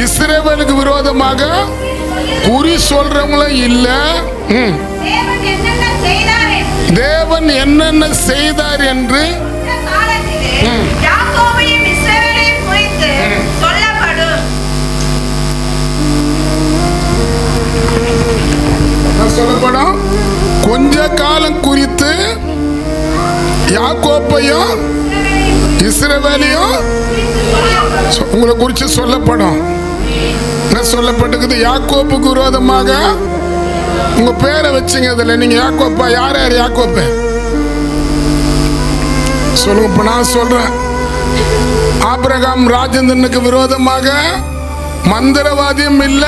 இஸ்ரவேலுக்கு விரோதமாக குறி சொல்றவங்களும் இல்ல. தேவன் என்னென்ன செய்தார் என்று சொல்லப்படும். கொஞ்ச காலம் குறித்து யாக்கோப்பையும் இஸ்ரவேலையும் உங்களை குறித்து சொல்லப்படும். என்ன சொல்லப்பட்டிருக்குது? யாக்கோப்புக்கு விரோதமாக உங்க பேரை வச்சுங்க. இதுல நீங்க யாக்கோப்பா, யார் யார் யாக்கோப்பு சொல்லுங்க. இப்ப நான் சொல்றேன், ஆபிரகாம் ராஜேந்திரனுக்கு விரோதமாக மந்திரவாதியும் இல்ல,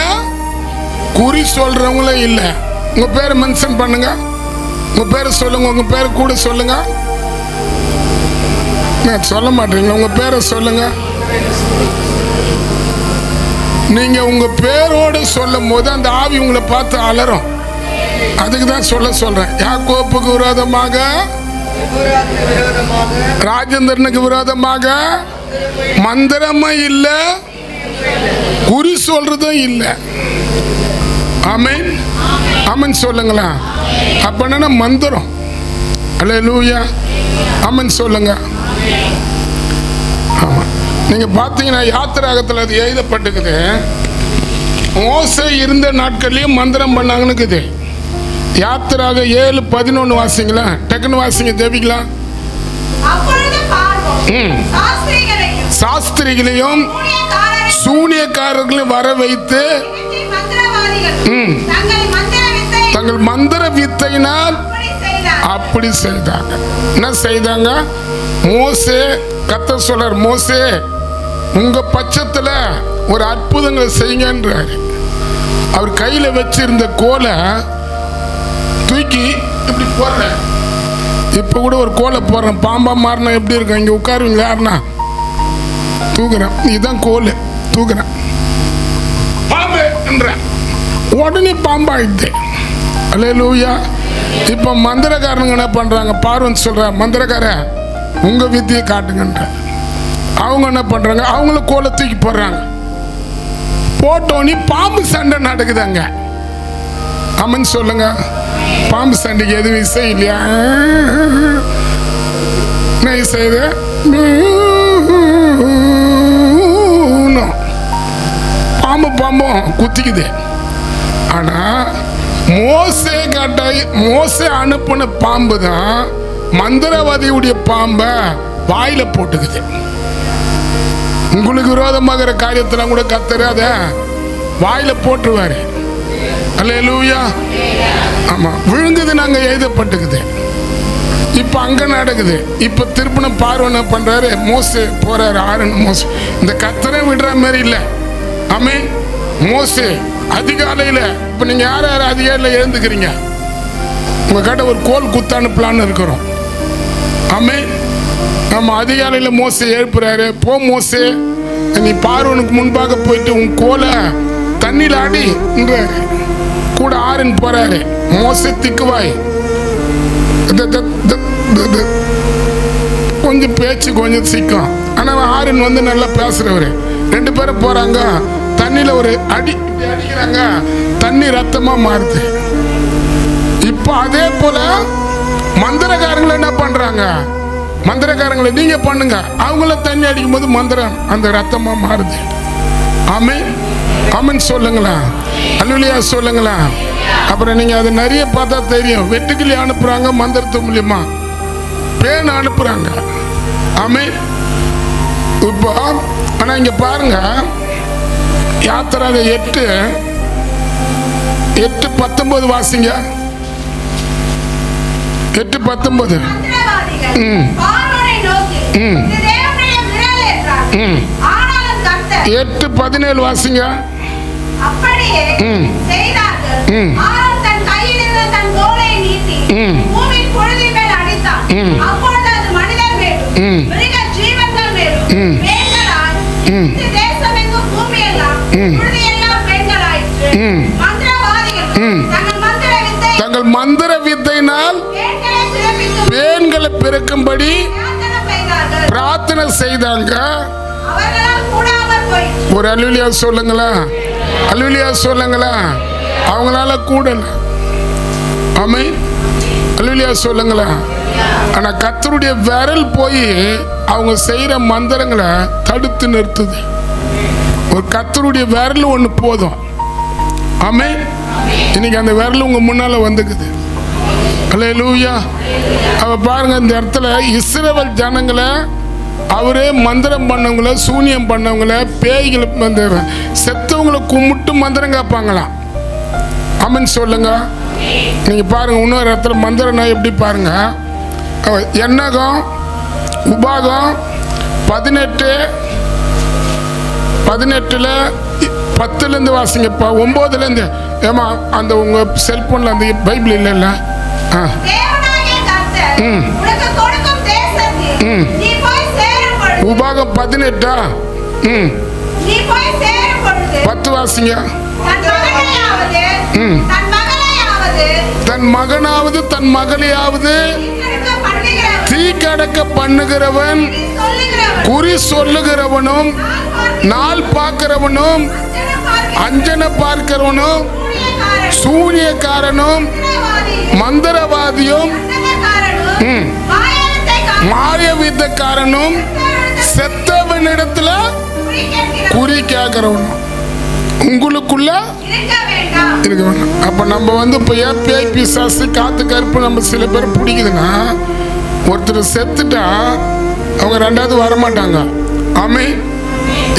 குறி சொல்றவங்களும் இல்ல. உங்க பேரை மென்ஷன் பண்ணுங்க, உங்க பேரை சொல்லுங்க, உங்க பேரை கூட சொல்லுங்க. சொல்ல மாட்டீங்க, உங்க பேரை சொல்லுங்க. நீங்க உங்க பேரோடு சொல்லும் போது அந்த ஆவி உங்களை பார்த்து அலறும். அதுக்கு தான் சொல்றேன். யாக்கோப்புக்கு விரோதமாக, ராஜேந்திரனுக்கு விரோதமாக மந்திரமும் இல்ல, குறி சொல்றதும் இல்ல. ஆமென். ஆமென் சொல்லுங்களா. அப்ப என்ன மந்திரம்? அல்லேலூயா. ஆமென் சொல்லுங்க. ஆமா. நீங்க பாத்தீங்கன்னா யாத்திராகத்தில் அது எழுதப்பட்டிருக்குது. மோசே இருந்த நாட்கள்லயும் மந்திரம் பண்ணாங்கன்னு. யாத்திராக 7:11 வாசிங்களா. டக்குன்னு வாசிங்க, தேவிக்கலாம். சாஸ்திரிகளையும் சூனியக்காரர்களையும் வர வைத்து தங்கள் தங்கள் மந்திர வித்தையினால் அப்படி செய்தாங்க. என்ன செய்தாங்க? மோசே கர்த்தர் சொல்றார், மோசே உங்க பட்சத்துல ஒரு அற்புதங்களை செய்யுங்கன்றாரு. அவர் கையில வச்சிருந்த கோலை தூக்கி இப்படி போடுற. இப்ப கூட ஒரு கோலை போடுறேன், பாம்பா மாறினா எப்படி இருக்கும்? இங்க உட்காருவீங்களா? யாருன்னா தூக்குறேன், இதுதான் கோல், தூக்குறேன், பாம்பு என்ற உடனே பாம்பாயிடுது. அல்லேலூயா. இப்ப மந்திரக்காரனுங்க என்ன பண்றாங்க? பார்வன் சொல்ற, மந்திரக்கார உங்க வித்தியை காட்டுங்கன்ற. அவங்க என்ன பண்றாங்க? அவங்கள கோலை தூக்கி போடுறாங்க. போட்டோன்னே பாம்பு சண்டை நடக்குதாங்க. அம்மன் சொல்லுங்க, பாம்பு சண்டைக்கு எதுவும் இசை இல்லையா? என்ன இசை இது? பாம்பும் குத்திக்குது. ஆனா மோசே அனுப்பின பாம்பு தான் மந்திரவாதியுடைய பாம்பை வாயில போட்டுக்குது. உங்களுக்கு விரோதமாகிற காரியத்துல கூட கர்த்தர் அத வாயில போட்டுருவாரு. அல்லேலூயா. ஆமா, விழுங்குது, நாங்க எழுதப்பட்டுக்குது. இப்ப அங்க நடக்குது. இப்ப திருப்பின பார்வனை பண்றாரு, மோசே போறாரு. மோசே இந்த கர்த்தரை விடுற மாதிரி இல்ல. ஆமே, மோசே அதிகாலையில, இப்ப நீங்க யார் யார் அதிகாலையில எழுந்துக்கிறீங்க? உங்க கிட்ட ஒரு கோல் குத்து அனுப்பலான்னு இருக்கிறோம். ஆமே, நம்ம அதிகாலையில மோசே எழுப்புறாரு, போ மோசே, நீ பார்வனுக்கு முன்பாக போயிட்டு உன் கோலை தண்ணியில் ஆடி கூட ஆறுன்னு போறாரு. மோசே திக்குவாய், கொஞ்சம் பேச்சு கொஞ்சம் சிக்கும். ஆனா ஆறுன்னு வந்து நல்லா பேசுறவரு. ரெண்டு பேரும் போறாங்க, தண்ணியில ஒரு அடிக்கிறாங்க, தண்ணி ரத்தமா மாறுது. இப்ப அதே போல மந்திரக்காரங்களை என்ன பண்றாங்க? மந்திரக்காரங்களை நீங்க பண்ணுங்க, அவங்கள தண்ணி அடிக்கும் போது மந்திரம் அந்த ரத்தமா மாறுது. ஆமென், ஆமென் சொல்லுங்களா? அல்லேலூயா சொல்லுங்களா? அப்புறம் நீங்க அது நிறைய பார்த்தா தெரியும். வெட்டுக்கிளி அனுப்புறாங்க மந்திரத்து மூலியமா, பேன் அனுப்புறாங்க. ஆமென். இப்போ ஆனா இங்க பாருங்க, யாத்திரை 8:19 வாசிங்க. 8:19. 8:17 வாசிங்க. அப்படியே செய்தார்கள். ஆரோன் தன் கையில் இருந்த தன் கோலை நீட்டி பூமியின் புழுதின் மேல் அடித்தான். அப்பொழுது அது மனிதர் மேலும் மிருக ஜீவன்கள் மேலும் பெண்களாய் இந்த தேசமெங்கும் பூமியெல்லாம் புழுதியெல்லாம் பெண்களாயிற்று. மந்திரவாதிகள் தங்கள் மந்திர வித்தையினால் பெண்களை பிறக்கும்படி பிரார்த்தனை செய்தாங்க. ஒரு அல்லேலூயா சொல்லுங்களா? அல்லேலூயா சொல்லுங்களா? அவங்களால கூடல. ஆமென், அல்லேலூயா சொல்லுங்களா? ஆனா கர்த்தருடைய விரல் போய் அவங்க செய்யற மந்திரங்களை தடுத்து நிறுத்துது. ஒரு கர்த்தருடைய விரல் ஒண்ணு போதும். ஆமென். இன்னைக்கு அந்த விரல் உங்க முன்னால வந்துக்குது. அல்லேலூயா. அவ பாருங்க, இந்த இடத்துல இஸ்ரவேல் ஜனங்களை அவரே மந்திரம் பண்ணவங்கள, சூனியம் பண்ணவங்கள, பேய்களை வந்து செத்தவங்களை கும்பிட்டு மந்திரம் கேட்பாங்களாம். ஆமென் சொல்லுங்க. நீங்க பாருங்க, இன்னொரு இடத்துல மந்திரம்னா எப்படி பாருங்க. எண்ணகம் உபாகம் 18:10 வாசிங்கப்பா. 9 ஏமா அந்த உங்க செல்போன்ல அந்த பைபிள் இல்லைல்ல? உபாகம் 18 10 வாசிங்க. தன் மகனாவது தன் மகளையாவது தீக்கடக்க பண்ணுகிறவன், குறி சொல்லுகிறவனும், நாள் பார்க்கிறவனும், அஞ்சன பார்க்கிறவனும், சூனியக்காரனும், மந்திரவாதியும், மாயவித்தக்காரனும், செத்தவனிடத்துல குறி கேட்கிறவனும் உங்களுக்குள்ள இருக்க வேண்டாம். அப்ப நம்ம வந்து இப்ப ஏன் பேய் பிசாசு காத்து கருப்பு நம்ம சில பேர் பிடிக்குதுன்னா, ஒருத்தர் செத்துட்டா அவங்க ரெண்டாவது வரமாட்டாங்க. ஆமென்.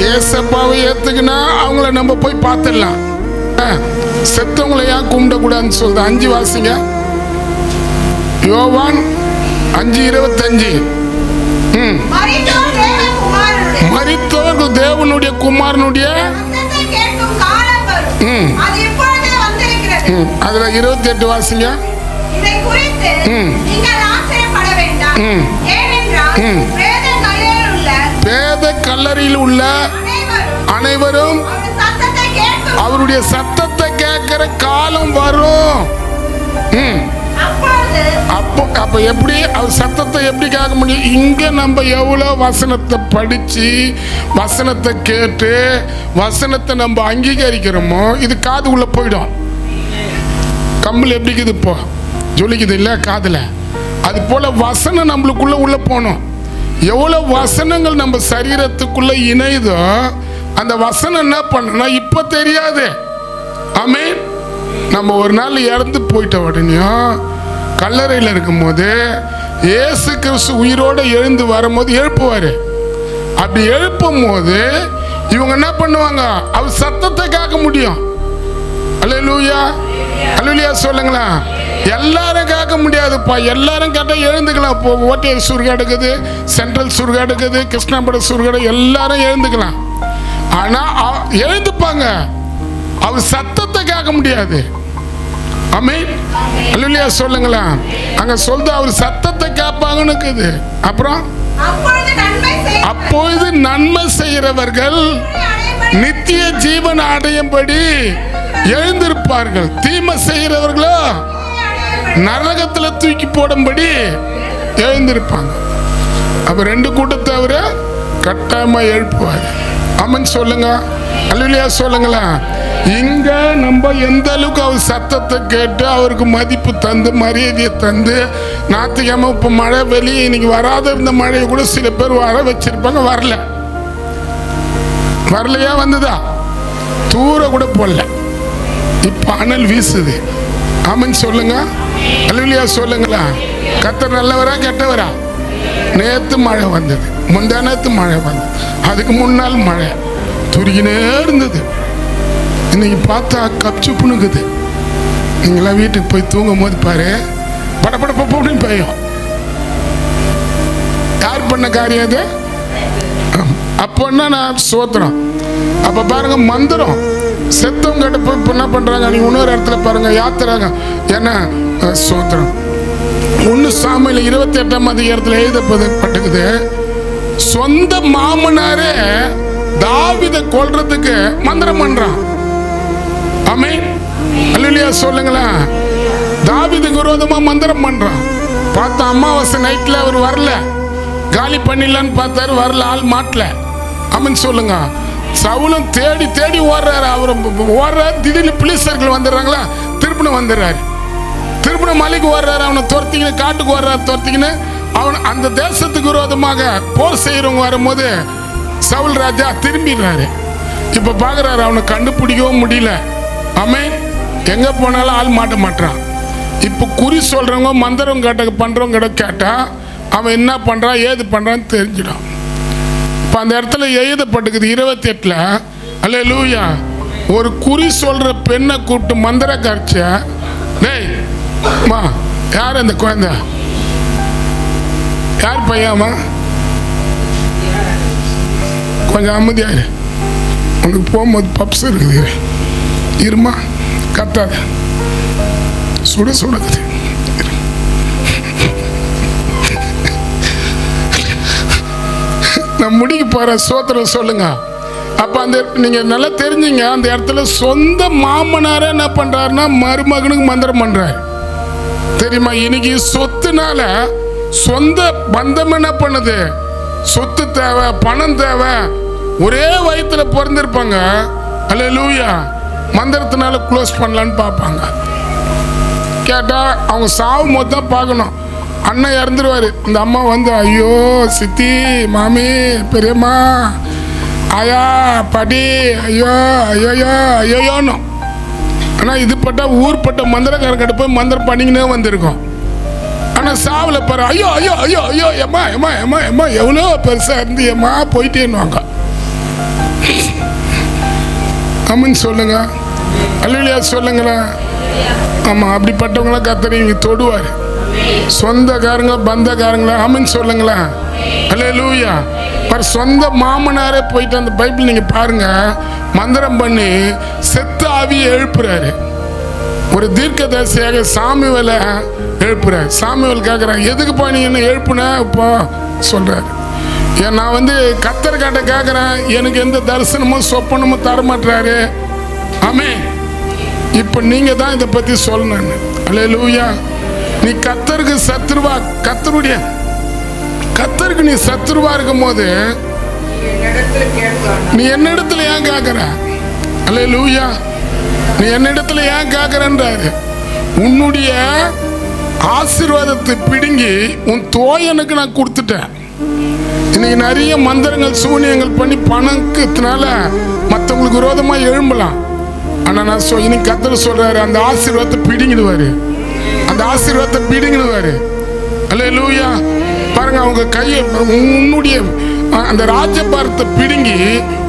ஏசப்பாவை ஏத்துக்குன்னா அவங்கள நம்ம போய் பார்த்துடலாம். செத்தவங்களை ஏன் கும்பிடக்கூடாதுன்னு சொல்லுது? 5 வாசிங்க. யோவான் 5:25. மரித்தவர்கள் தேவனுடைய குமாரனுடைய அதுல 28 வாசிங்க. பேத கல்லறையில் உள்ள அனைவரும் அவருடைய சத்தத்தை கேட்கிற காலம் வரும். அப்ப எப்படி அவர் சத்தத்தை எப்படி கேட்க முடியும்? இங்க நம்ம எவ்வளவு வசனத்தை படிச்சு வசனத்தை கேட்டு வசனத்தை நம்ம அங்கீகரிக்கிறோமோ இது காது உள்ள போயிடும். கம்பல் எப்படி இருக்குது இப்போ ஜொலிக்குது இல்ல காதுல, அது போல வசனம் நம்மளுக்குள்ள உள்ள போனோம். எவ்வளவு வசனங்கள் நம்ம சரீரத்துக்குள்ள இணைதோ அந்த வசனம் என்ன பண்ணா இப்ப தெரியாது. ஆமென். நம்ம ஒரு நாள் இறந்து போயிட்ட உடனேயும் கல்லறையில் இருக்கும் போது இயேசு கிறிஸ்து உயிரோடு எழுந்து வரும்போது எழுப்புவாரு. அப்படி எழுப்பும் போது இவங்க என்ன பண்ணுவாங்க? அவர் சத்தத்தை கேட்க முடியும். அல்லேலூயா அல்லேலூயா சொல்லுங்களா. எல்லாரும் கேட்க முடியாதுப்பா. எல்லாரும் கேட்டா எழுந்துக்கலாம். இப்போ ஓட்டியர் சுருகாடு இருக்குது, சென்ட்ரல் சுருகாடு இருக்குது, கிருஷ்ணாபுரம் சுருகாடு, எல்லாரும் எழுந்துக்கலாம். ஆனா எழுந்துப்பாங்க, அவர் சத்தத்தை கேட்க முடியாது. ஆமென். அல்லேலூயா சொல்லுங்களா. அங்க சொல்றது அவர் சத்தத்தை கேட்பாங்கன்னு இருக்குது. அப்புறம் அப்பொழுது நன்மை செய்கிறவர்கள் நித்திய ஜீவன் அடையும்படி எழுந்திருப்பார்கள். தீமை செய்கிறவர்களோ நரகத்துல தூக்கி போடும்படி எழுந்திருப்பாங்க. அப்ப 2 கூட்டத்தை அவரு கட்டாயமா எழுப்புவார். ஆமென் சொல்லுங்க. அல்லேலூயா சொல்லுங்களா. இங்க நம்ம எந்த அளவுக்கு அவர் சத்தத்தை கேட்டு அவருக்கு மதிப்பு தந்து மரியாதையை தந்து, ஞாயிற்றுக்கிழமை இப்போ மழை வெளியே இன்னைக்கு வராத இருந்த மழையை கூட சில பேர் வர வச்சிருப்பாங்க. வரலையா? வந்ததா? தூர கூட போடல. இப்ப அனல் வீசுது. ஆமென் சொல்லுங்க. அல்லேலூயா சொல்லுங்களா. கர்த்தர் நல்லவரா கெட்டவரா? நேத்து மழை வந்தது, முந்தானத்து மழை வந்தது, அதுக்கு முன்னால் மழை துருகினே இருந்தது. இன்னைக்கு பார்த்தா கப்சுப்புனுக்குது. நீங்களாம் வீட்டுக்கு போய் தூங்கும் போது பாரு, படப்படப்பன்னு பெய்யும். யார் பண்ண காரியம் அது? அப்போன்னா நான் சோத்திரம். அப்ப பாருங்க மந்திரம் செத்தவங்க கிட்ட போய் என்ன பண்றாங்க? நீங்க இன்னொரு இடத்துல பாருங்க யாத்திராங்க. ஏன்னா சோத்திரம் 1 சாமுவேல் 28ஆம் அதிகாரத்தில் எழுதப்பட்டுக்குது. சொந்த மாமனாரே தாவீதை கொல்றதுக்கு மந்திரம் பண்றான். ஆமென். அல்லேலூயா சொல்லுங்களா. தாவீதுக்கு விரோதமா மந்திரம் பண்றான். பார்த்தா அமாவாசை நைட்ல அவர் வரல, காலி பண்ணிடலான்னு பார்த்தாரு, வரல, ஆள் மாட்டல. ஆமென் சொல்லுங்க. சவுலும் தேடி தேடி ஓடுறாரு. அவர் ஓடுறாரு, திடீர்னு பிலிஸ்தர்கள் வந்துடுறாங்களா, திருப்பணம் வந்துடுறாரு. திருப்பணம் மலைக்கு ஓடுறாரு, அவனை துரத்திக்கின்னு காட்டுக்கு ஓடுறாரு. துரத்திக்கின்னு அவன் அந்த தேசத்துக்கு விரோதமாக போர் செய்யறவங்க வரும்போது சவுல் ராஜா திரும்பிடுறாரு. இப்ப பாக்குறாரு, அவனை கண்டுபிடிக்கவும் முடியல. ஆமென். எங்க போனாலும் ஆள் மாட்ட மாட்டான். இப்ப குறி சொல்றவங்க மந்திரம் பண்றவங்க கிட்ட கேட்டா அவன் என்ன பண்றான் ஏது பண்றான்னு தெரிஞ்சிடும். இப்ப அந்த இடத்துல எழுதப்பட்டுக்குது 28ல. அல்லேலூயா. ஒரு குறி சொல்ற பெண்ணை கூப்பிட்டு மந்திர காட்ச, டேய் மா யார் அந்த குழந்தை, யார் பையன்மா, கொஞ்சம் அமைதியாரு, உனக்கு போகும்போது பப்ஸ் இருக்குது, இருமா கத்தாத, சுட சுடக்குது. நான் முடிக்க போற சோத்திரம் சொல்லுங்க. அப்ப அந்த நீங்க நல்லா தெரிஞ்சுங்க, அந்த இடத்துல சொந்த மாமனார என்ன பண்றாருன்னா மருமகனுக்கு மந்திரம் பண்றாரு. தெரியுமா? இன்னைக்கு சொத்துனால சொந்த பந்தம் என்ன பண்ணுது? சொத்து தேவை, பணம் தேவை, ஒரே வயிற்றுல பிறந்திருப்பாங்க. அல்லேலூயா. மந்திரத்தினால க்ளோஸ் பண்ணலான்னு பார்ப்பாங்க. கேட்டா அவங்க சாவும் போது தான் பார்க்கணும். அண்ணன் இறந்துருவாரு, இந்த அம்மா வந்து ஐயோ சித்தி மாமி பெரியம்மா ஆயா பாட்டி ஐயோ ஐயோயோ ஐயோயோன்னு. ஆனால் இது பட்ட ஊர்பட்ட மந்திரக்காரர்கிட்ட போய் மந்திரம் பண்ணிக்கினே வந்திருக்கோம். ஆனால் சாவில் பாரு ஐயோ ஐயோ ஐயோ ஐயோ எம்மா எம்மா எம்மா எம்மா எவ்வளோ பெருசாக இருந்து எம்மா போயிட்டேன்னுவாங்க. அம்மன் சொல்லுங்க. அல்லேலூயா சொல்லுங்களேன். ஆமாம், அப்படிப்பட்டவங்களாம் கர்த்தர் இங்கே தொடுவார். சொந்தக்காரங்க பந்தக்காரங்களா ஆமென் சொல்லுங்களேன். அல்லேலூயா. பர் சொந்த மாமனாரே போயிட்டு அந்த பைபிள் நீங்கள் பாருங்க, மந்திரம் பண்ணி செத்த ஆவியை எழுப்புறாரு. ஒரு தீர்க்கதரிசியாக சாமுவேலை எழுப்புறாரு. சாமுவேல் கேட்குறான், எதுக்குப்பா நீ என்ன எழுப்புன இப்போ சொல்கிறாரு. ஏன் நான் வந்து கர்த்தர் கிட்ட கேட்குறேன், எனக்கு எந்த தரிசனமும் சொப்பனமும் தரமாட்டுறாரு. ஆமென். இப்போ நீங்கள் தான் இதை பற்றி சொல்லணும். அல்லேலூயா. நீ கர்த்தருக்கு சத்துருவா, கர்த்தருக்கு நீ சத்துருவா இருக்கும் போது நீ என்னிடத்துல ஏன் கேட்குற? அல்லேலூயா. நீ என்னிடத்துல ஏன் கேட்குறன்றாரு. உன்னுடைய ஆசீர்வாதத்தை பிடுங்கி உன் தோயனுக்கு நான் கொடுத்துட்டேன். இன்னைக்கு நிறைய மந்திரங்கள் சூனியங்கள் பண்ணி பணத்தினால மற்றவங்களுக்கு விரோதமாக எழும்பலாம். ஆனால் நான் இன்னைக்கு கர்த்தர் சொல்றாரு, அந்த ஆசீர்வாதத்தை பிடிங்கிடுவாரு. அந்த ஆசீர்வாதத்தை பிடிங்கிடுவாரு. அல்லேலூயா. பாருங்க, அவங்க கையை உன்னுடைய அந்த ராஜபாரத்தை பிடுங்கி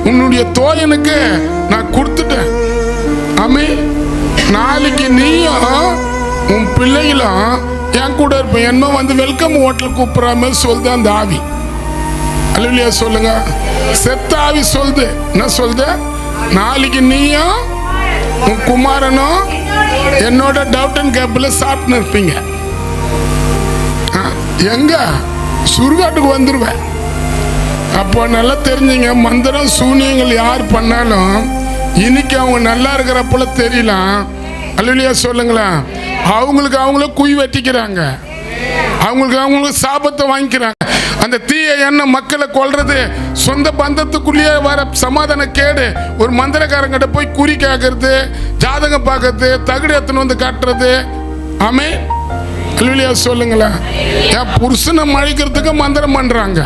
உன்னுடைய தோயனுக்கு நான் கொடுத்துட்டேன். ஆமென். நாளைக்கு நீயும் உன் பிள்ளைகளும் என் கூட இருப்பேன். என்ன வந்து வெல்கம் ஹோட்டல் கூப்பிடாம சொல்லுது அந்த ஆவி. அல்லேலூயா சொல்லுங்க. செத்த ஆவி சொல்லுது. என்ன சொல்லுது? நாளைக்கு நீயும் உன் குமாரனும் என்னோட டவுட் அண்ட் கேப்பில் சாப்பிட்டு இருப்பீங்க. எங்க சுடுகாட்டுக்கு வந்துடுவேன். அப்போ நல்லா தெரிஞ்சுங்க, மந்திரம் சூனியங்கள் யார் பண்ணாலும் இன்னைக்கு அவங்க நல்லா இருக்கிறப்பல தெரியலாம். அல்லேலூயா சொல்லுங்களேன். அவங்களுக்கு அவங்கள குய் வெட்டிக்கிறாங்க, அவங்களுக்கு சாபத்தை வாங்கிக்கிறாங்க. அந்த தீய எண்ணம் மக்களை கொல்றது, சொந்த பந்தத்துக்குள்ளேயே வர சமாதான கேடு. ஒரு மந்திரக்காரங்கிட்ட போய் குறி கேட்கறது, ஜாதகம் பார்க்கறது, தகுடு எத்தனை வந்து காட்டுறது. ஆமென். அல்லேலூயா சொல்லுங்களேன். என் புருஷனை மழிக்கிறதுக்கு மந்திரம் பண்றாங்க.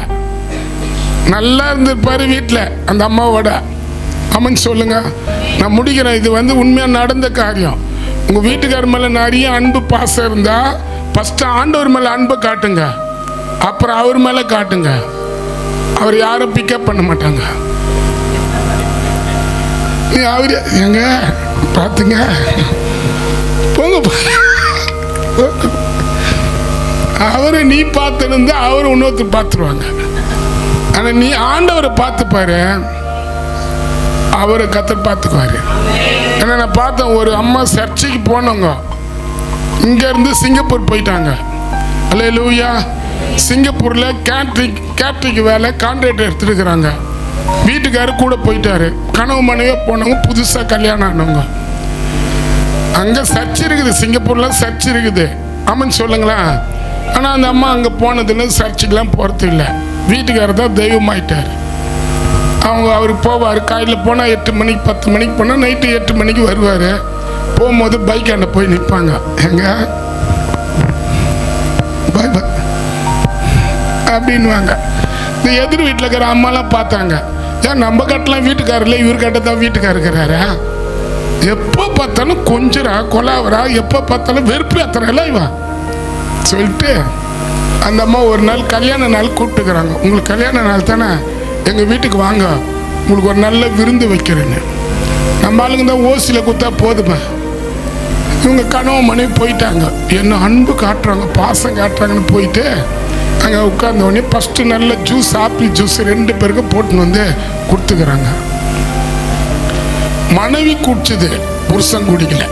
நல்லா இருந்திருப்பாரு வீட்டில் அந்த அம்மாவோட. ஆமென் சொல்லுங்க. நான் முடிக்கிறேன். இது வந்து உண்மையாக நடந்த காரியம். உங்கள் வீட்டுக்காரர் மேலே நிறைய அன்பு பாசம் இருந்தால் ஃபஸ்ட்டு ஆண்டவர் மேலே அன்பை காட்டுங்க, அப்புறம் அவர் மேலே காட்டுங்க. அவர் யாரும் பிக்கப் பண்ண மாட்டாங்க. அவர் எங்க பார்த்துங்க போங்க. அவரை நீ பார்த்துருந்து அவரை இன்னொருத்தர் பார்த்துருவாங்க. ஆனால் நீ ஆண்டவரை பார்த்துப்பாரு, அவரை கர்த்தர் பார்த்துக்குவாரு. ஏன்னா நான் பார்த்தேன், ஒரு அம்மா சர்ச்சைக்கு போனவங்க இங்கேருந்து சிங்கப்பூர் போயிட்டாங்க. அல்லேலூயா. சிங்கப்பூரில் கேட்ரிங் வேலை கான்ட்ராக்ட் எடுத்துருக்குறாங்க. வீட்டுக்காரர் கூட போயிட்டாரு. கனவு மனைவியாக போனவங்க, புதுசாக கல்யாணம் ஆனவங்க. அங்கே சர்ச் இருக்குது, சிங்கப்பூரில் சர்ச் இருக்குது. ஆமான்னு சொல்லுங்களேன். ஆனால் அந்த அம்மா அங்கே போனதுன்னு சர்ச்சுக்கெலாம் போகிறது இல்லை. வீட்டுக்காரர் தான் தெய்வமாயிட்டார். அவருக்கு போவார். காலையில் போனால் 8 மணிக்கு 10 மணிக்கு போனால் நைட்டு 8 மணிக்கு வருவார். போகும்போது பைக்காண்ட போய் நிற்பாங்க. எங்க பாய் பாய் அப்படின்வாங்க. இந்த எதிர் வீட்டில் இருக்கிற அம்மாலாம் பார்த்தாங்க, ஏன் நம்ம கட்டலாம் வீட்டுக்காரில், இவர் கட்ட தான் வீட்டுக்காரர் இருக்கிறாரா? எப்போ பார்த்தாலும் கொஞ்சரா கொலாவரா, எப்போ பார்த்தாலும் வெறுப்பு ஏத்துறா இவா சொல்லிட்டு அந்த அம்மா ஒரு நாள் கல்யாண நாள் கூப்பிட்டுக்கிறாங்க. உங்களுக்கு கல்யாண நாள் தானே, எங்கள் வீட்டுக்கு வாங்க, உங்களுக்கு ஒரு நல்ல விருந்து வைக்கிறேன்னு. நம்ம ஆளுங்க தான் ஓசியில் கொடுத்தா போதுமே. இவங்க கனவு மனைவி போயிட்டாங்க. என்ன அன்பு காட்டுறாங்க, பாசம் காட்டுறாங்கன்னு போயிட்டு அங்கே உட்கார்ந்த உடனே ஃபஸ்ட்டு நல்ல ஜூஸ், ஆப்பிள் ஜூஸ் 2 பேருக்கும் போட்டுன்னு வந்து கொடுத்துக்கிறாங்க. மனைவி குடிச்சது, புருஷன் குடிக்கல.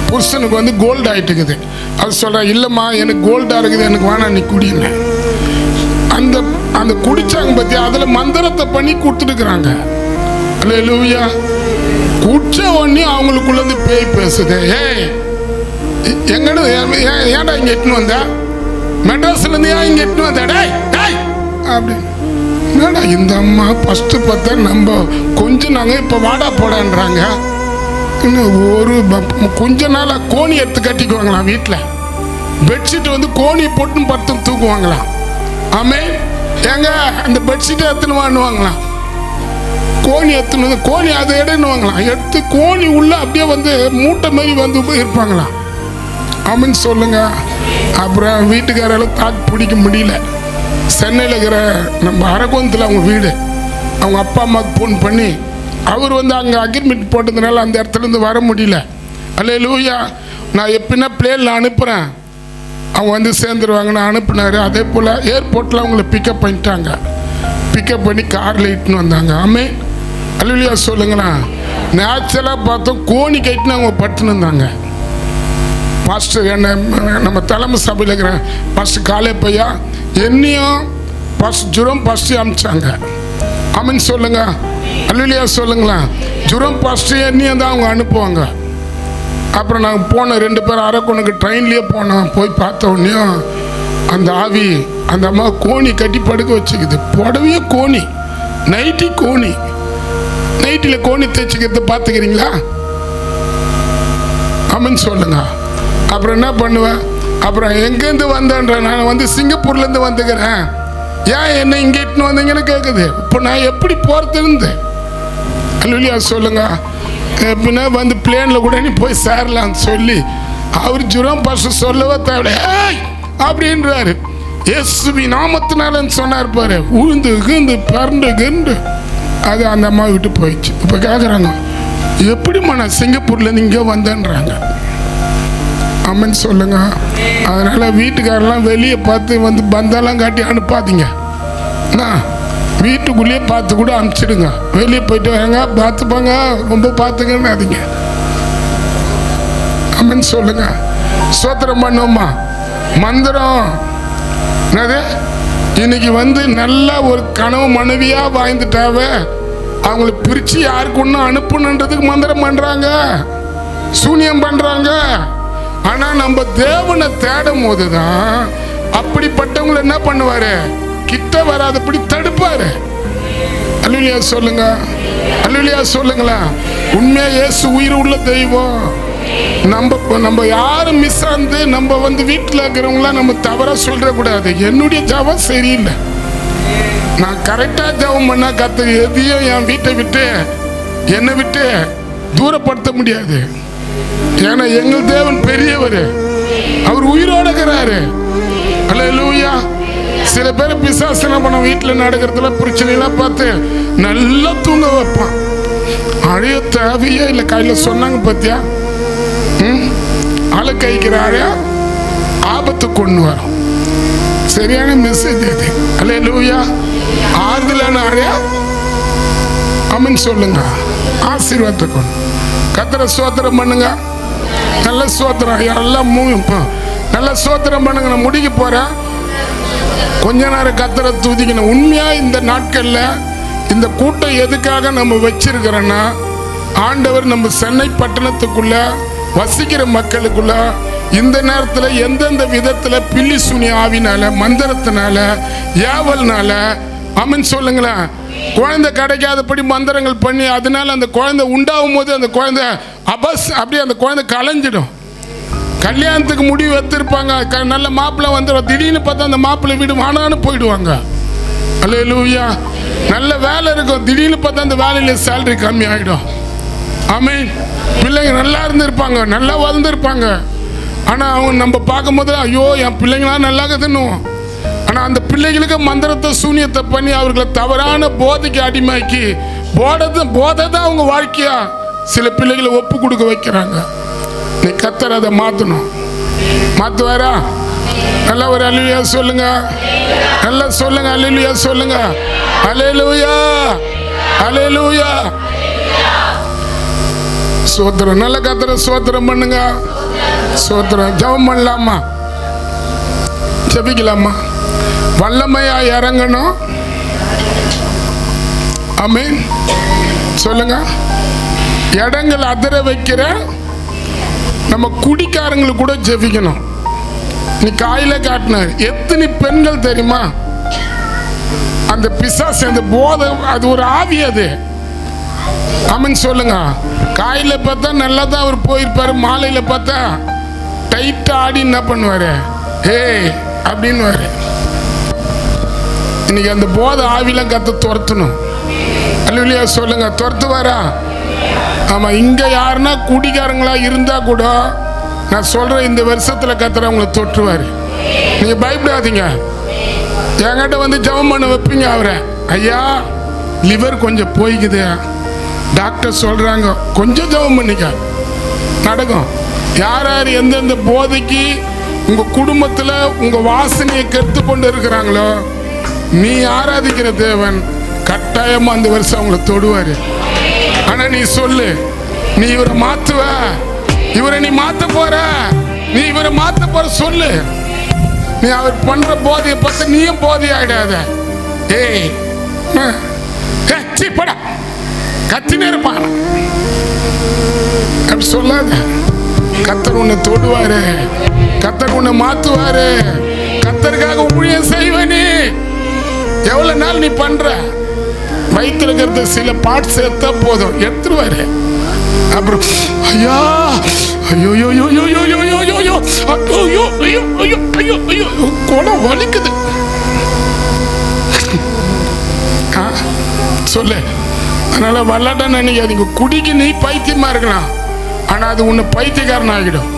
புருஷனுக்கு வந்து கோல்டு ஆகிட்டுக்குது. அது சொல்கிறேன், இல்லைம்மா எனக்கு கோல்டாக இருக்குது, எனக்கு வேணாம் நீ குடின்னு. அந்த குடிச்சாங்க பற்றி அதில் மந்திரத்தை பண்ணி கொடுத்துட்டுக்கிறாங்க. அல்லேலூயா. குடிச்ச உடனே அவங்களுக்குள்ளேருந்து பேய் பேசுது. ஏய் எங்கன்னு ஏன்டா இங்கே எட்டுன்னு வந்தா, மெட்ராஸ்லேருந்து ஏன் இங்கே எட்டுன்னு வந்தா டேய் டேய் அப்படின்னு. என்னடா இந்த அம்மா ஃபஸ்ட்டு பார்த்தா நம்ம கொஞ்சம் நாங்கள் இப்போ வாடா போடான்றாங்க. இன்னும் ஒரு கொஞ்ச நாளாக கோணி எடுத்து கட்டிக்குவாங்களாம் வீட்டில். பெட்ஷீட் வந்து கோணி போட்டுன்னு படுத்து தூக்குவாங்களாம். ஆமே ஏங்க அந்த பெட்ஷீட்டை எடுத்துன்னு வாங்குவாங்களாம். கோணி எடுத்துன்னு வந்து கோணி அதை எடுன்னுவாங்களாம். எடுத்து கோணி உள்ள அப்படியே வந்து மூட்டை மாதிரி வந்து இருப்பாங்களாம். ஆமின்னு சொல்லுங்க. அப்புறம் வீட்டுக்காரால தாக்கு பிடிக்க முடியல. சென்னையில் இருக்கிற நம்ம அரகோணத்தில் அவங்க வீடு, அவங்க அப்பா அம்மாவுக்கு ஃபோன் பண்ணி அவர் வந்து அங்கே அக்ரிமெண்ட் போட்டதுனால அந்த இடத்துலேருந்து வர முடியல. அல்லேலூயா. நான் எப்படின்னா பிளேனில் அனுப்புகிறேன், அவங்க வந்து சேர்ந்துருவாங்கன்னு அனுப்புனாரு. அதே போல் ஏர்போர்ட்டில் அவங்கள பிக்கப் பண்ணிட்டாங்க. பிக்கப் பண்ணி காரில் இட்டுன்னு வந்தாங்க. ஆமே அல்லேலூயா சொல்லுங்களா. நேச்சுரலாக பார்த்தோம் கோணி கைட்டுன்னு அவங்க பட்டுன்னு இருந்தாங்க. பாஸ்டர் என்ன நம்ம தலைமை சபையில் இருக்கிற பாஸ்டர் காலே பையா என்னையும் பாஸ்டர் ஜுரம் பாஸ்டர் அனுப்பிச்சாங்க. ஆமீன் சொல்லுங்க. அல்லேலூயா சொல்லுங்களா. ஜுரம் பாஸ்டர் என்னையும் தான் அவங்க அனுப்புவாங்க. அப்புறம் நாங்கள் போனோம் 2 பேரும் அரக்கோணுக்கு ட்ரெயின்லேயே போனோம். போய் பார்த்த உடனேயும் அந்த ஆவி அந்த அம்மா கோணி கட்டி படுக்க வச்சுக்குது. புடவையே கோணி, நைட்டி கோணி, நைட்டில் கோணி தைச்சிக்கிறது பார்த்துக்கிறீங்களா? ஆமீன் சொல்லுங்க. அப்புறம் என்ன பண்ணுவேன்? அப்புறம் எங்கேருந்து வந்தேன்ற, நான் வந்து சிங்கப்பூர்லேருந்து வந்துக்கிறேன், ஏன் என்ன இங்கே இட்டுன்னு வந்தீங்கன்னு கேட்குது. இப்போ நான் எப்படி போகிறதுன்னு அல்லேலூயா சொல்லுங்க. எப்படின்னா வந்து பிளேனில் கூட நீ போய் சேரலான்னு சொல்லி அவர் ஜுரம் பாஸ்டர் சொல்லவே தேவை அப்படின்றாரு. இயேசுவி நாமத்தினாலன்னு சொன்னார் பாரு. உழுந்து கிந்து பரண்டு கிண்டு அது அந்த அம்மா விட்டு போயிடுச்சு. இப்போ கேட்குறாங்க, எப்படிம்மா நான் சிங்கப்பூர்லேருந்து இங்கே வந்தேன்றாங்க. ஆமீன் சொல்லுங்க. அதனால் வீட்டுக்காரெல்லாம் வெளியே பார்த்து வந்து பந்தெல்லாம் காட்டி அனுப்பாதீங்க. வீட்டுக்குள்ளேயே பார்த்து கூட அனுப்பிச்சிடுங்க. வெளியே போயிட்டு வரங்க பார்த்துப்பாங்க, ரொம்ப பார்த்துக்கன்னாதீங்க. ஆமீன் சொல்லுங்க. ஸ்தோத்திரம் பண்ணுவோமா. மந்திரம் என்னது? இன்னைக்கு வந்து நல்ல ஒரு கனவு மனைவியாக வாழ்ந்துட்டாவே அவங்கள பிரித்து யாருக்கு ஒன்றும் அனுப்பணுன்றதுக்கு மந்திரம் பண்ணுறாங்க, சூனியம் பண்ணுறாங்க. ஆனால் நம்ம தேவனை தேடும் போது தான் அப்படிப்பட்டவங்களை என்ன பண்ணுவார்? கிட்ட வராதபடி தடுப்பாரு. அல்லேலூயா சொல்லுங்க. அல்லேலூயா சொல்லுங்களா. உண்மையா இயேசு உயிர் உள்ள தெய்வம். நம்ம யாரும் மிஸ் ஆந்து நம்ம வந்து வீட்டில் இருக்கிறவங்களாம் நம்ம தவறாக சொல்லிடக்கூடாது. என்னுடைய ஜபம் சரியில்லை, நான் கரெக்டாக ஜபம் பண்ணா கத்த எதையும் என் வீட்டை விட்டு என்னை விட்டு தூரப்படுத்த முடியாது. ஏன்னா எங்கள் தேவன் பெரியவர், அவர் உயிரோடு இருக்கிறாரு. அல்லேலூயா. சில பேர் பிசாசன பண்ண வீட்டில் நடக்கிறதுல பிரச்சனைலாம் பார்த்து நல்லா தூங்க வைப்பான். அழைய தேவையே இல்லை. கையில் சொன்னாங்க பார்த்தியா, ஆளை கைக்கிறாரையா ஆபத்து கொண்டு வரும். சரியான மெசேஜ் அது. அல்லேலூயா. ஆறுதலான ஆழையா ஆமீன் சொல்லுங்க. ஆசீர்வாதத்தை கொண்டு கர்த்தரை ஸ்தோத்திரம் பண்ணுங்க. நல்ல ஸ்தோத்திரம். எல்லாம் நல்ல ஸ்தோத்திரம் பண்ணுங்க. நான் முடிக்க போறேன். கொஞ்ச நேரம் கர்த்தரை துதிக்கணும். உண்மையா இந்த நாட்கள்ல இந்த கூட்டம் எதுக்காக நம்ம வச்சிருக்கிறோன்னா, ஆண்டவர் நம்ம சென்னை பட்டணத்துக்குள்ள வசிக்கிற மக்களுக்குள்ள இந்த நேரத்தில் எந்தெந்த விதத்தில் பில்லி சுனி ஆவினால, மந்திரத்தினால, ஏவல்னால, ஆமீன் சொல்லுங்களேன், குழந்தை கிடைக்காதபடி மந்திரங்கள் பண்ணி அதனால அந்த குழந்தை உண்டாகும் போது அந்த குழந்தை அப்படியே அந்த குழந்தை கலைஞ்சிடும். கல்யாணத்துக்கு முடிவு எடுத்திருப்பாங்க, நல்ல மாப்பிள்ளை வந்துடும், திடீர்னு பார்த்தா அந்த மாப்பிள்ளை வீடு வானான்னு போயிடுவாங்க. அல்லேலூயா. நல்ல வேலை இருக்கும், திடீர்னு பார்த்தா அந்த வேலையில சேலரி கம்மி ஆகிடும். ஆமீன். பிள்ளைங்க நல்லா இருந்திருப்பாங்க, நல்லா வளர்ந்துருப்பாங்க. ஆனால் அவங்க நம்ம பார்க்கும்போது ஐயோ என் பிள்ளைங்களாம் நல்லா இருக்குதுன்னு. ஆனால் அந்த பிள்ளைகளுக்கு மந்திரத்தை சூனியத்தை பண்ணி அவர்களை தவறான போதைக்கு அடிமையாக்கி போதை தான் அவங்க வாழ்க்கையா சில பிள்ளைகளை ஒப்பு கொடுக்க வைக்கிறாங்க. நீ கர்த்தர் அதை மாற்றணும். மாற்றுவாரா? நல்லா ஒரு அல்லேலூயா சொல்லுங்க. நல்லா சொல்லுங்க. அல்லேலூயா சொல்லுங்க. அல்லேலூயா. அல்லேலூயா. சோத்திரம். நல்ல கர்த்தரை சோத்திரம் பண்ணுங்க. சோத்திரம். ஜெபம் பண்ணலாமா? ஜெபிக்கலாமா? வல்லமையா இறங்கணும். ஆமென் சொல்லுங்க. இடங்கள் அதிர வைக்கிற நம்ம குடிக்காரங்களுக்கு கூட ஜெபிக்கணும். நீ காயில காட்டினார் எத்தனை பெண்கள் தெரியுமா? அந்த பிசாசு அந்த போதை அது ஒரு ஆவி அது. ஆமென் சொல்லுங்க. காயில பார்த்தா நல்லா தான் அவர் போயிருப்பாரு, மாலையில பார்த்தா டைட்டா ஆடி என்ன பண்ணுவாரு, ஏய் அப்படின்னு. இன்னைக்கு அந்த போதை ஆவிலாம் கத்த துரத்தணும். அல்லேலூயா சொல்லுங்க. துரத்துவாரா? ஆமா. இங்க யாருன்னா குடிக்காரங்களா இருந்தா கூட நான் சொல்றேன், இந்த வருஷத்துல கத்துற அவங்களை தொற்றுவாரு. நீங்க பயப்படாதீங்க. என்கிட்ட வந்து ஜெபம் பண்ண வைப்பீங்க அவரை. ஐயா லிவர் கொஞ்சம் போய்க்குது, டாக்டர் சொல்றாங்க கொஞ்சம் ஜெபம் பண்ணிக்க, நடக்கும். யார் யார் எந்தெந்த போதைக்கு உங்க குடும்பத்துல உங்க வாசனையை கெடுத்து கொண்டு இருக்கிறாங்களோ, நீ ஆராதிக்கிற தேவன் கட்டாயமா அந்த வருஷம் அவங்களை தொடுவாரு. ஆனா நீ சொல்லு, நீ இவரை மாத்துவ, இவரை நீ மாத்த போற, நீ இவரை மாத்த போற சொல்லு. நீ அவர் பண்ற போதையை பார்த்து நீயும் போதை ஆயிடாத. ஏய் பட கத்தினே இருப்பான் அப்படி சொல்லாத. கத்தர் உன்னை தொடுவாரு, கத்தர் உன்னை மாத்துவாரு. கத்தருக்காக ஊழியம் செய்வனே. எவ்வளவு நாள் நீ பண்ற? வயிற்றுல இருக்கிறது சில பார்ட்ஸ் எடுத்தா போதும், எடுத்துருவாரு. அப்புறம் ஐயா ஐயோ ஐயோ ஐயோ ஐயோ ஐயோ ஐயோ ஐயோ ஐயோ ஐயோ ஐயோ ஐயோ ஐயோ கொலை வலிக்குது. சொல்லு. அதனால வல்லாட்ட நினைக்காதீங்க. குடிக்கு நீ பைத்தியமா இருக்கலாம், ஆனா அது உன்னை பைத்தியக்காரன் ஆகிடும்.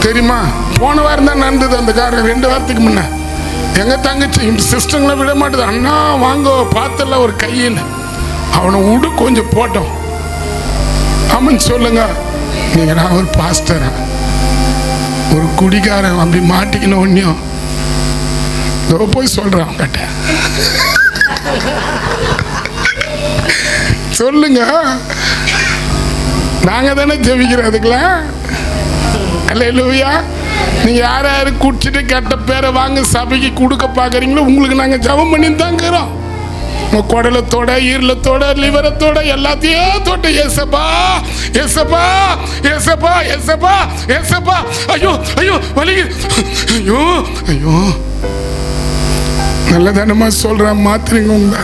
தெரியுமா? போன வாரம் தான் நடந்தது அந்த காரணம். 2 வாரத்துக்கு முன்ன எங்க தங்கச்சி சிஸ்டங்களை விட மாட்டேது. அண்ணா வாங்க பார்த்தல ஒரு கையின்னு, அவனை விடு கொஞ்சம் போட்டோம். ஆமன் சொல்லுங்க. நீங்க நான் ஒரு பாஸ்டரா, ஒரு குடிகாரன் அப்படி மாட்டிக்கணும் ஒன்னியும் போய் சொல்றான் கேட்ட சொல்லுங்க. நாங்க தானே ஜெபிக்கிறோம் அதுக்கெல்லாம். அல்லேலூயா. நீங்க யார் யாரு குடிச்சிட்டு கெட்ட பேரை வாங்க சபைக்கு கொடுக்க பாக்குறீங்களோ, உங்களுக்கு நாங்க ஜெபம் பண்ணி தாங்கிறோம். உங்க குடலத்தோட, ஈரலத்தோட, லிவரத்தோட எல்லாத்தையும் தொட்டு ஏசப்பா ஏசப்பா ஏசப்பா ஏசப்பா ஏசப்பா ஐயோ ஐயோ வலிக்கு ஐயோ ஐயோ நல்லதானமா சொல்றேன். மாத்திரங்க உங்க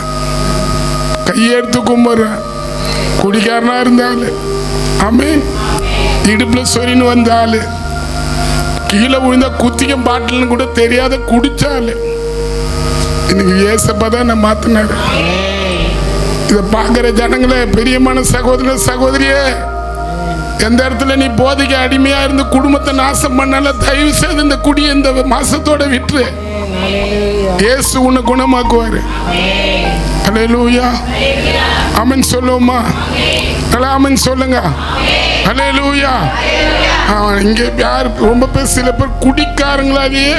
கையெடுத்து கும்பிடுறேன். குடிக்காரனா இருந்தாலும் ஆமீன். இடுப்புல சொரின்னு வந்த ஆளு, கீழே விழுந்தா குத்திக்க பாட்டில்னு கூட தெரியாத குடிச்சாலு, இன்னைக்கு ஏசப்பா தான் நான் மாத்தினாரு. இதை பார்க்கிற ஜனங்களே, பெரியமான சகோதர சகோதரியே, எந்த இடத்துல நீ போதைக்கு அடிமையா இருந்து குடும்பத்தை நாசம் பண்ணால தயவு செய்து இந்த குடியை இந்த மாசத்தோட விட்டுரு. இயேசு உன்னை குணமாக்குவாரு. அல்லேலூயா. ஆமென் சொல்லுவோமா? ஆமென் சொல்லுங்க. அல்லேலூயா. இங்க யார் ரொம்ப பேர், சில பேர் குடிக்காரங்களாலேயே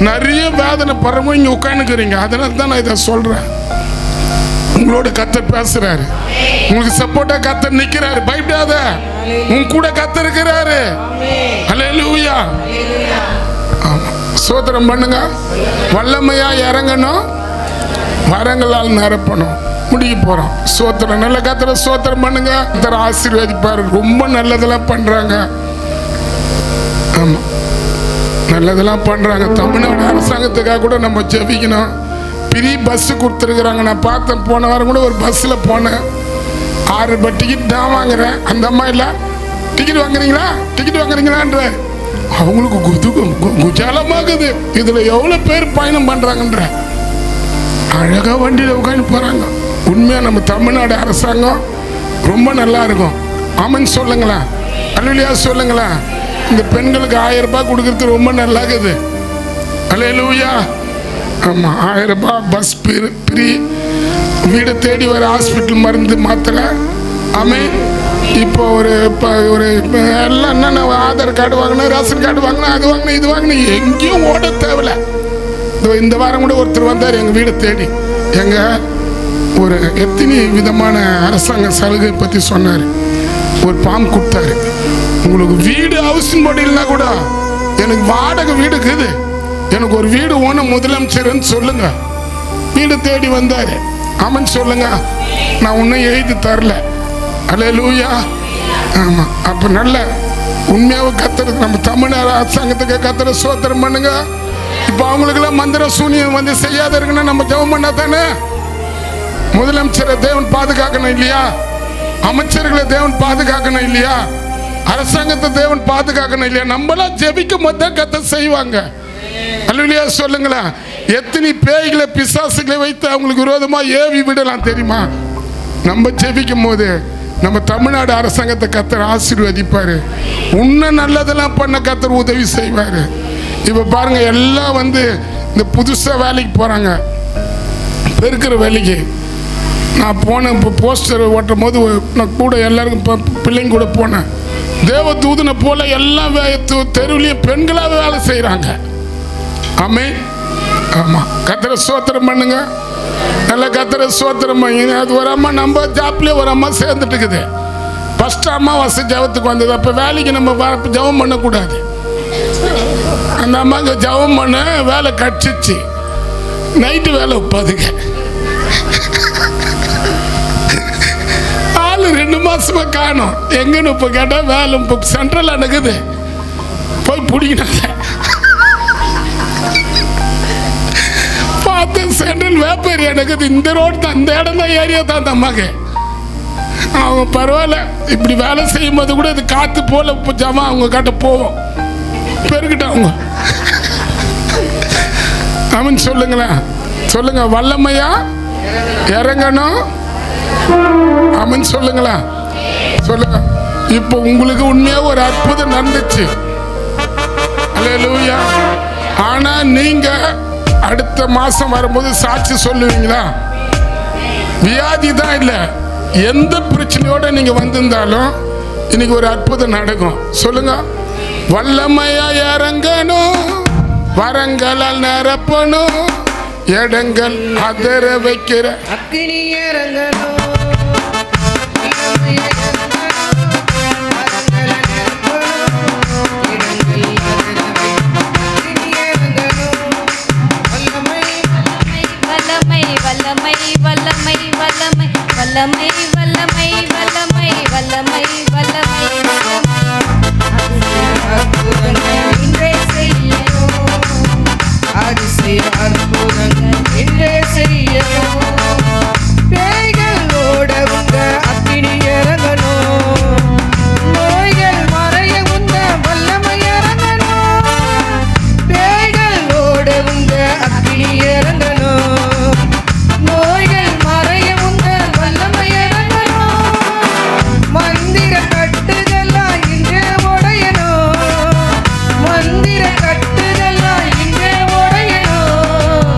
நிறைய வேதனை பரவும் இங்க உட்காந்துக்கிறீங்க. அதனால தான் நான் இதை சொல்றேன். உங்களோட கர்த்தர் பேசுறாரு, உங்களுக்கு சப்போர்ட்டா கர்த்தர் நிக்கிறாரு. பயப்படாத, உன் கூட கர்த்தர் இருக்கிறாரு. அல்லேலூயா. ஆமா, சோதரம் பண்ணுங்க. வல்லமையா இறங்கணும், வரங்களால் நிரப்பணும். முடிக்க போறோம். சோத்திரம். நல்ல கர்த்தரை சோத்திரம் பண்ணுங்க. கர்த்தர் ஆசீர்வதிப்பாரு. ரொம்ப நல்லதெல்லாம் பண்றாங்க. ஆமா, நல்லதெல்லாம் பண்றாங்க. தமிழ்நாடு அரசாங்கத்துக்காக கூட நம்ம ஜெபிக்கணும். பெரிய பஸ் கொடுத்துருக்குறாங்க. நான் பார்த்தேன், போன வாரம் கூட ஒரு பஸ்ஸில் போனேன். 6 ரூபாய் டிக்கெட் நான் வாங்குறேன். அந்த அம்மா இல்லை, டிக்கெட் வாங்குறீங்களா டிக்கெட் வாங்குறீங்களான்ற அவங்களுக்கு குஜாலமாகுது. இதுல எவ்வளவு பேர் பயணம் பண்றாங்கன்ற அழகா வண்டியில உட்காந்து போறாங்க. உண்மையா நம்ம தமிழ்நாடு அரசாங்கம் ரொம்ப நல்லா இருக்கும். ஆமன் சொல்லுங்களா? அல்லேலூயா சொல்லுங்களா? இந்த பெண்களுக்கு 1000 ரூபாய் கொடுக்கறது ரொம்ப நல்லா இருக்குது. அல்லேலூயா. ஆமா, 1000 ரூபாய் பஸ் ஃப்ரீ, வீடு தேடி வர ஹாஸ்பிட்டல் மருந்து மாத்திரை. ஆமென். இப்போ ஒரு எல்லாம் என்னென்ன ஆதார் கார்டு வாங்கினா, ரேஷன் கார்டு வாங்கினா, அது வாங்கினா, இது வாங்கினா, எங்கேயும் ஓட தேவையில்ல. இந்த வாரம் கூட ஒருத்தர் வந்தார் எங்கள் வீடை தேடி. எங்க ஒரு எத்தனை விதமான அரசாங்க சலுகை பற்றி சொன்னார். ஒரு ஃபார்ம் கொடுத்தாரு. உங்களுக்கு வீடு ஹவுசிங் போர்டு இல்லைனா கூட எனக்கு வாடகை வீடு இருக்குது, எனக்கு ஒரு வீடு ஓன முதலமைச்சர்ன்னு சொல்லுங்க. வீடு தேடி வந்தார். ஆமன் சொல்லுங்க. நான் ஒன்றும் எழுதி தரல. அல்லேலூயா. ஆமா, அப்ப நல்ல உண்மையாக கத்தர் நம்ம தமிழ்நாடு அரசாங்கத்துக்கு கத்தரை சோத்திரம் பண்ணுங்க. இப்ப அவங்களுக்கெல்லாம் மந்திர சூனியம் வந்து செய்யாத இருக்குன்னா நம்ம ஜெபம் பண்ணா தானே. முதலமைச்சரை தேவன் பாதுகாக்கணும் இல்லையா? அமைச்சர்களை தேவன் பாதுகாக்கணும் இல்லையா? அரசாங்கத்தை தேவன் பாதுகாக்கணும் இல்லையா? நம்மளாம் ஜெபிக்கும் போது தான் கத்தர் செய்வாங்க. அல்லேலூயா சொல்லுங்களேன். எத்தனை பேய்களை பிசாசுகளை வைத்து அவங்களுக்கு விரோதமா ஏவி விடலாம் தெரியுமா? நம்ம ஜெபிக்கும் போது நம்ம தமிழ்நாடு அரசாங்கத்தை கத்தர் ஆசீர்வதிப்பாரு. இன்னும் நல்லதெல்லாம் பண்ண கத்தர் உதவி செய்வாரு. இப்ப பாருங்க, எல்லாம் வந்து இந்த புதுசா வேலைக்கு போறாங்க, பெருக்கிற வேலைக்கு. நான் போனேன். இப்போ போஸ்டர் ஓட்டும் போது நான் கூட எல்லாருக்கும் இப்போ பிள்ளைங்க கூட போனேன். தேவ தூதனை போல எல்லாம் தெருவிலையும் பெண்களாக வேலை செய்கிறாங்க. ஆமென். ஆமாம், கர்த்தரை ஸ்தோத்திரம் பண்ணுங்க. நல்லா கர்த்தரை ஸ்தோத்திரம் பண்ணுங்க. அது ஒரு அம்மா நம்ம ஜாப்லேயே ஒரு அம்மா சேர்ந்துட்டு இருக்குது. ஃபஸ்ட்டு அம்மாவாசை ஜபத்துக்கு வந்தது. அப்போ வேலைக்கு நம்ம ஜபம் பண்ணக்கூடாது. அந்த அம்மாவுக்கு ஜபம் பண்ண வேலை கட்சிச்சு. நைட்டு வேலை வைப்பாதுங்க. ஆள் 2 மாசமா காணும். எங்கன்னு இப்போ கேட்டால் வேலை இப்போ சென்ட்ரல் அணுகுது. போய் பிடிக்கினாங்க. பார்த்து சென்ட்ரல் வேப்பேரி அணுகுது. இந்த ரோடு தான், இந்த இடம் தான், ஏரியா தான் அந்த அம்மாக்கு. அவங்க பரவாயில்ல, இப்படி வேலை செய்யும் போது கூட இது காற்று போல ஜமா அவங்க கிட்ட போவோம். பெருக்கிட்ட அவங்க அவன் சொல்லுங்களேன், சொல்லுங்க. வல்லமையா இறங்கணும். அவன் சொல்லுங்களா, சொல்லுங்க. இப்போ உங்களுக்கு உண்மையா ஒரு அற்புதம் நடந்துச்சு. அல்லேலூயா. ஆனா நீங்க அடுத்த மாசம் வரும்போது சாட்சி சொல்லுவீங்களா? வியாதி தான் இல்லை, எந்த பிரச்சனையோட நீங்க வந்திருந்தாலும் இன்னைக்கு ஒரு அற்புதம் நடக்கும். சொல்லுங்க. வல்லமையா இறங்கணும், வரங்களால் நிரப்பணும், இடங்கள் அதிர வைக்கிற அக்கினி இறங்கணும். வல்லமை வல்லமை வல்லமை வல்லமை வல்லமை அற்புதங்கள் இன்றே செய்யணும். அதிசய அற்புதங்கள் இன்றே செய்யணும். பேய்கள் ஓட உங்க அக்கினி இறங்கணும். நோய்கள் மறைய உங்க வல்லமை இறங்கணும். பேய்கள் ஓட உங்க அக்கினி இறங்கணும். நோய்கள் மறைய உங்க வல்லமை இறங்கணும். மந்திர கட்டுதெல்லாம் இன்றே உடையணும். மந்திர கட்டுதெல்லாம் இன்றே உடையணும்.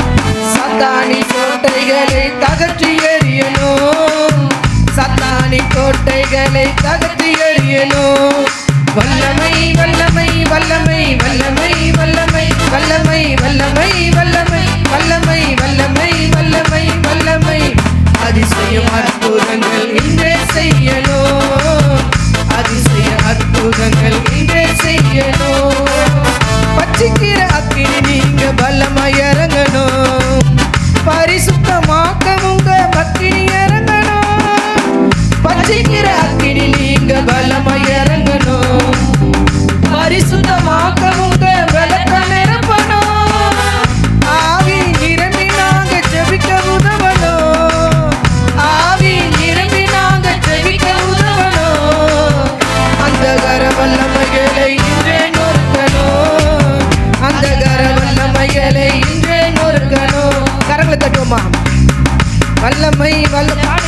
சத்தானி கோட்டைகளை தகற்றி எறியணும். சத்தானி கோட்டைகளை தகற்றி எறியணும். வல்லமை வல்லமை வல்லமை வல்லமை வல்லமை வல்லமை வல்லமை வல்லமை வல்லமை வல்லமை வல்லமை வல்லமை அதிசயம் அற்புதங்கள் இன்றே செய்யணும். அதிசய அற்புதங்கள் இன்றே செய்யணும். பச்சிக்கிற அக்கினி நீங்க பலமாய் இறங்கணும். பரிசுத்தமாக்க உங்க பக்கினி இறங்கணும். பச்சிக்கிற அக்கினி நீங்க பலமாய் இறங்கணும். பரிசுத்தமாக்க உங்க விளக்க நிரப்பணும். ஆவி நிரம்பி நாங்க ஜெபிக்க உதவணும். ஆவி நிரம்பி நாங்க ஜெபிக்க உதவணும். அந்த கர வல்லமைகளை இன்றே நொறுக்கணும். அந்த கர வல்லமைகளை இன்றே நொறுக்கணும். கரங்களை தட்டுவோமா? வல்லமை வல்லமை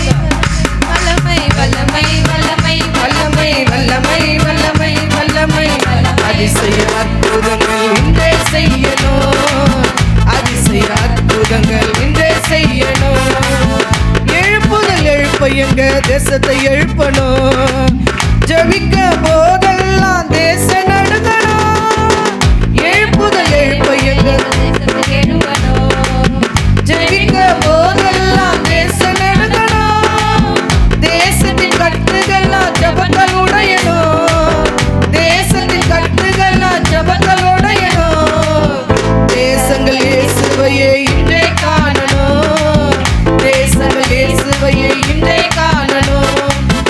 வல்லமை வல்லமை வல்லமை வல்லமை வல்லமை வல்லமை வல்லமை அதிசய அற்புதங்கள் இன்றே செய்யணும். அதிசய அற்புதங்கள் இன்றே செய்யணும். எழுப்புதல் எழுப்ப எங்க தேசத்தை எழுப்பணும். ஜெபிக்க போதெல்லாம் தேச நடுங்கணும். எழுப்புதல் எழுப்ப எங்க ஜெபிக்க போதெல்லாம் தேச நடுங்கணும். தேசத்தின் கட்டுகள்லாம் ஜபங்கள் உடையணும். தேசத்தின் கட்டுகள்லாம் ஜபங்கள் உடையணும். தேசங்கள் இயேசுவையே இன்றே காணணும். தேசங்கள் இயேசுவையே இன்றே காணணும்.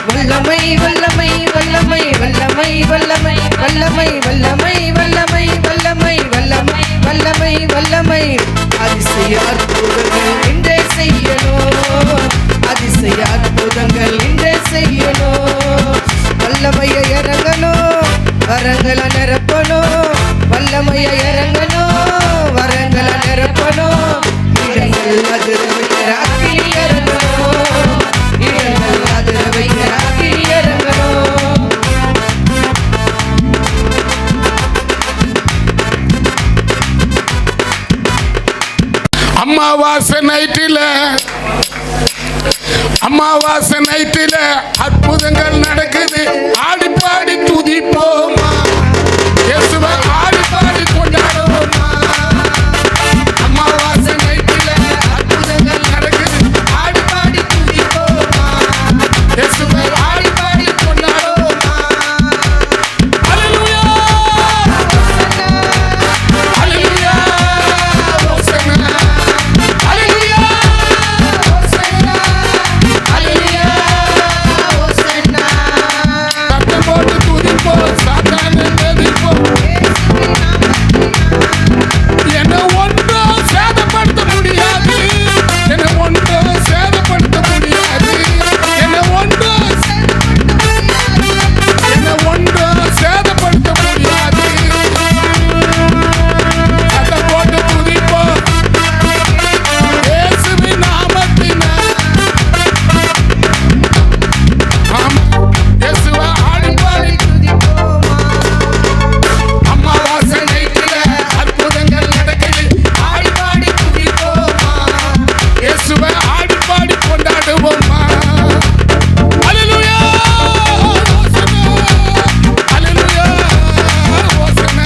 வல்லமை வல்லமை வல்லமை வல்லமை வல்லமை வல்லமை வல்லமை வல்லமை வல்லமை வல்லமை வல்லமை வல்லமை அதிசய அற்புதங்கள் இன்றே செய்யணும். அதிசய அற்புதங்கள் இன்றே செய்யணும். வல்லமைய இறங்கணும், வரங்களை நிரப்பணும். வல்லமைய இறங்கணும், வரங்களை நிரப்பணும். இடங்கள் அதிர வைக்கிற அக்கினி இறங்கணும். இடங்கள் அதிர வைக்கிற அக்கினி இறங்கணும். அமாவாசை நைட்டில் அமாவாசை நைட்டில அற்புதங்கள் நடக்குது, ஆடி பாடி துதிப்போமா, இயேசுவை ஆடி பாடி கொண்டாடுவோமா. அமாவாசை நைட்டில அற்புதங்கள் நடக்குது, ஆடி பாடி துதிப்போமா, இயேசுவை ஆடி பாடி கொண்டாடுவோமா. ஹல்லேலூயா ஹல்லேலூயா ஹோசன்னா ஹல்லேலூயா ஹோசன்னா ஹல்லேலூயா ஹோசன்னா. சத்தம் போட்டு துதிப்போம், சாத்தானை எதிர்ப்போம். என்னை ஒன்றும் சேதப்படுத்த முடியாது, என்னை ஒன்றும் சேதப்படுத்த முடியாது, என்னை ஒன்றும் சேதப்படுத்த முடியாது. சத்தம் போட்டு துதிப்போம், இயேசுவின் நாமத்தினால். ஆமா, இயேசுவை ஆடி பாடி அமாவாசை நைட்டில அற்புதங்கள் நடக்குது, ஆடி பாடி துதிப்போமா, இயேசுவை ஆடி பாடி கொண்டாடுவோமா. ஹல்லேலூயா ஹோசன்னா ஹல்லேலூயா ஹோசன்னா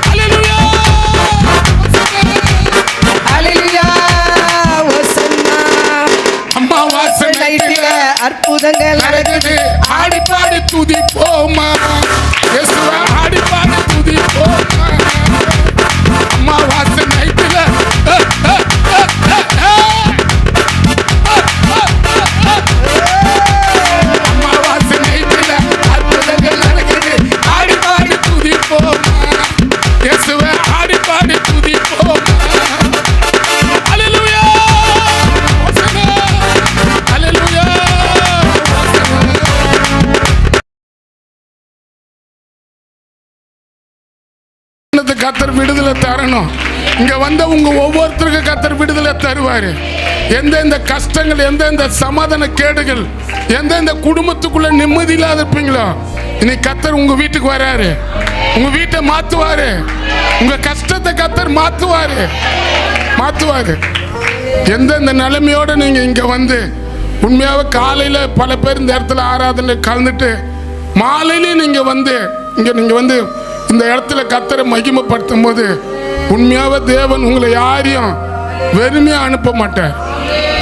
ஹல்லேலூயா ஹோசன்னா. ஹல்லேலூயா ஹோசன்னா. அமாவாசை நைட்டில அற்புதங்கள் நடக்குது, ஆடி பாடி துதிப்போமா, இயேசுவை ஆடி பாடி துதிப்போமா. அமாவாசை நைட்டில அமாவாசை நைட்டில அற்புதங்கள் நடக்குது, ஆடி பாடி துதிப்போமா, இயேசுவை ஆடி பாடி துதிப்போமா. ஹல்லேலூயா ஹோசன்னா ஹல்லேலூயா ஹோசன்னா. கத்தர் விடுதலை தரணும். இங்க வந்த உங்க ஒவ்வொருத்தருக்கும் கத்தர் விடுதலை தருவாரு. எந்தெந்த கஷ்டங்கள், எந்தெந்த சமாதான கேடுகள், எந்தெந்த குடும்பத்துக்குள்ள நிம்மதி இல்லாத இருப்பீங்களோ, இன்னைக்கு கத்தர் உங்க வீட்டுக்கு வராரு, உங்க வீட்டை மாத்துவாரு, உங்க கஷ்டத்தை கத்தர் மாத்துவாரு. எந்தெந்த நிலைமையோட நீங்க இங்க வந்து உண்மையாவே காலையில பல பேர் இந்த இடத்துல ஆராதனை கலந்துட்டு மாலையில நீங்க வந்து இந்த இடத்துல கத்தரை மகிமைப்படுத்தும் போது உண்மையாவே தேவன் உங்களை யாரையும் வெறுமையா அனுப்ப மாட்டார்.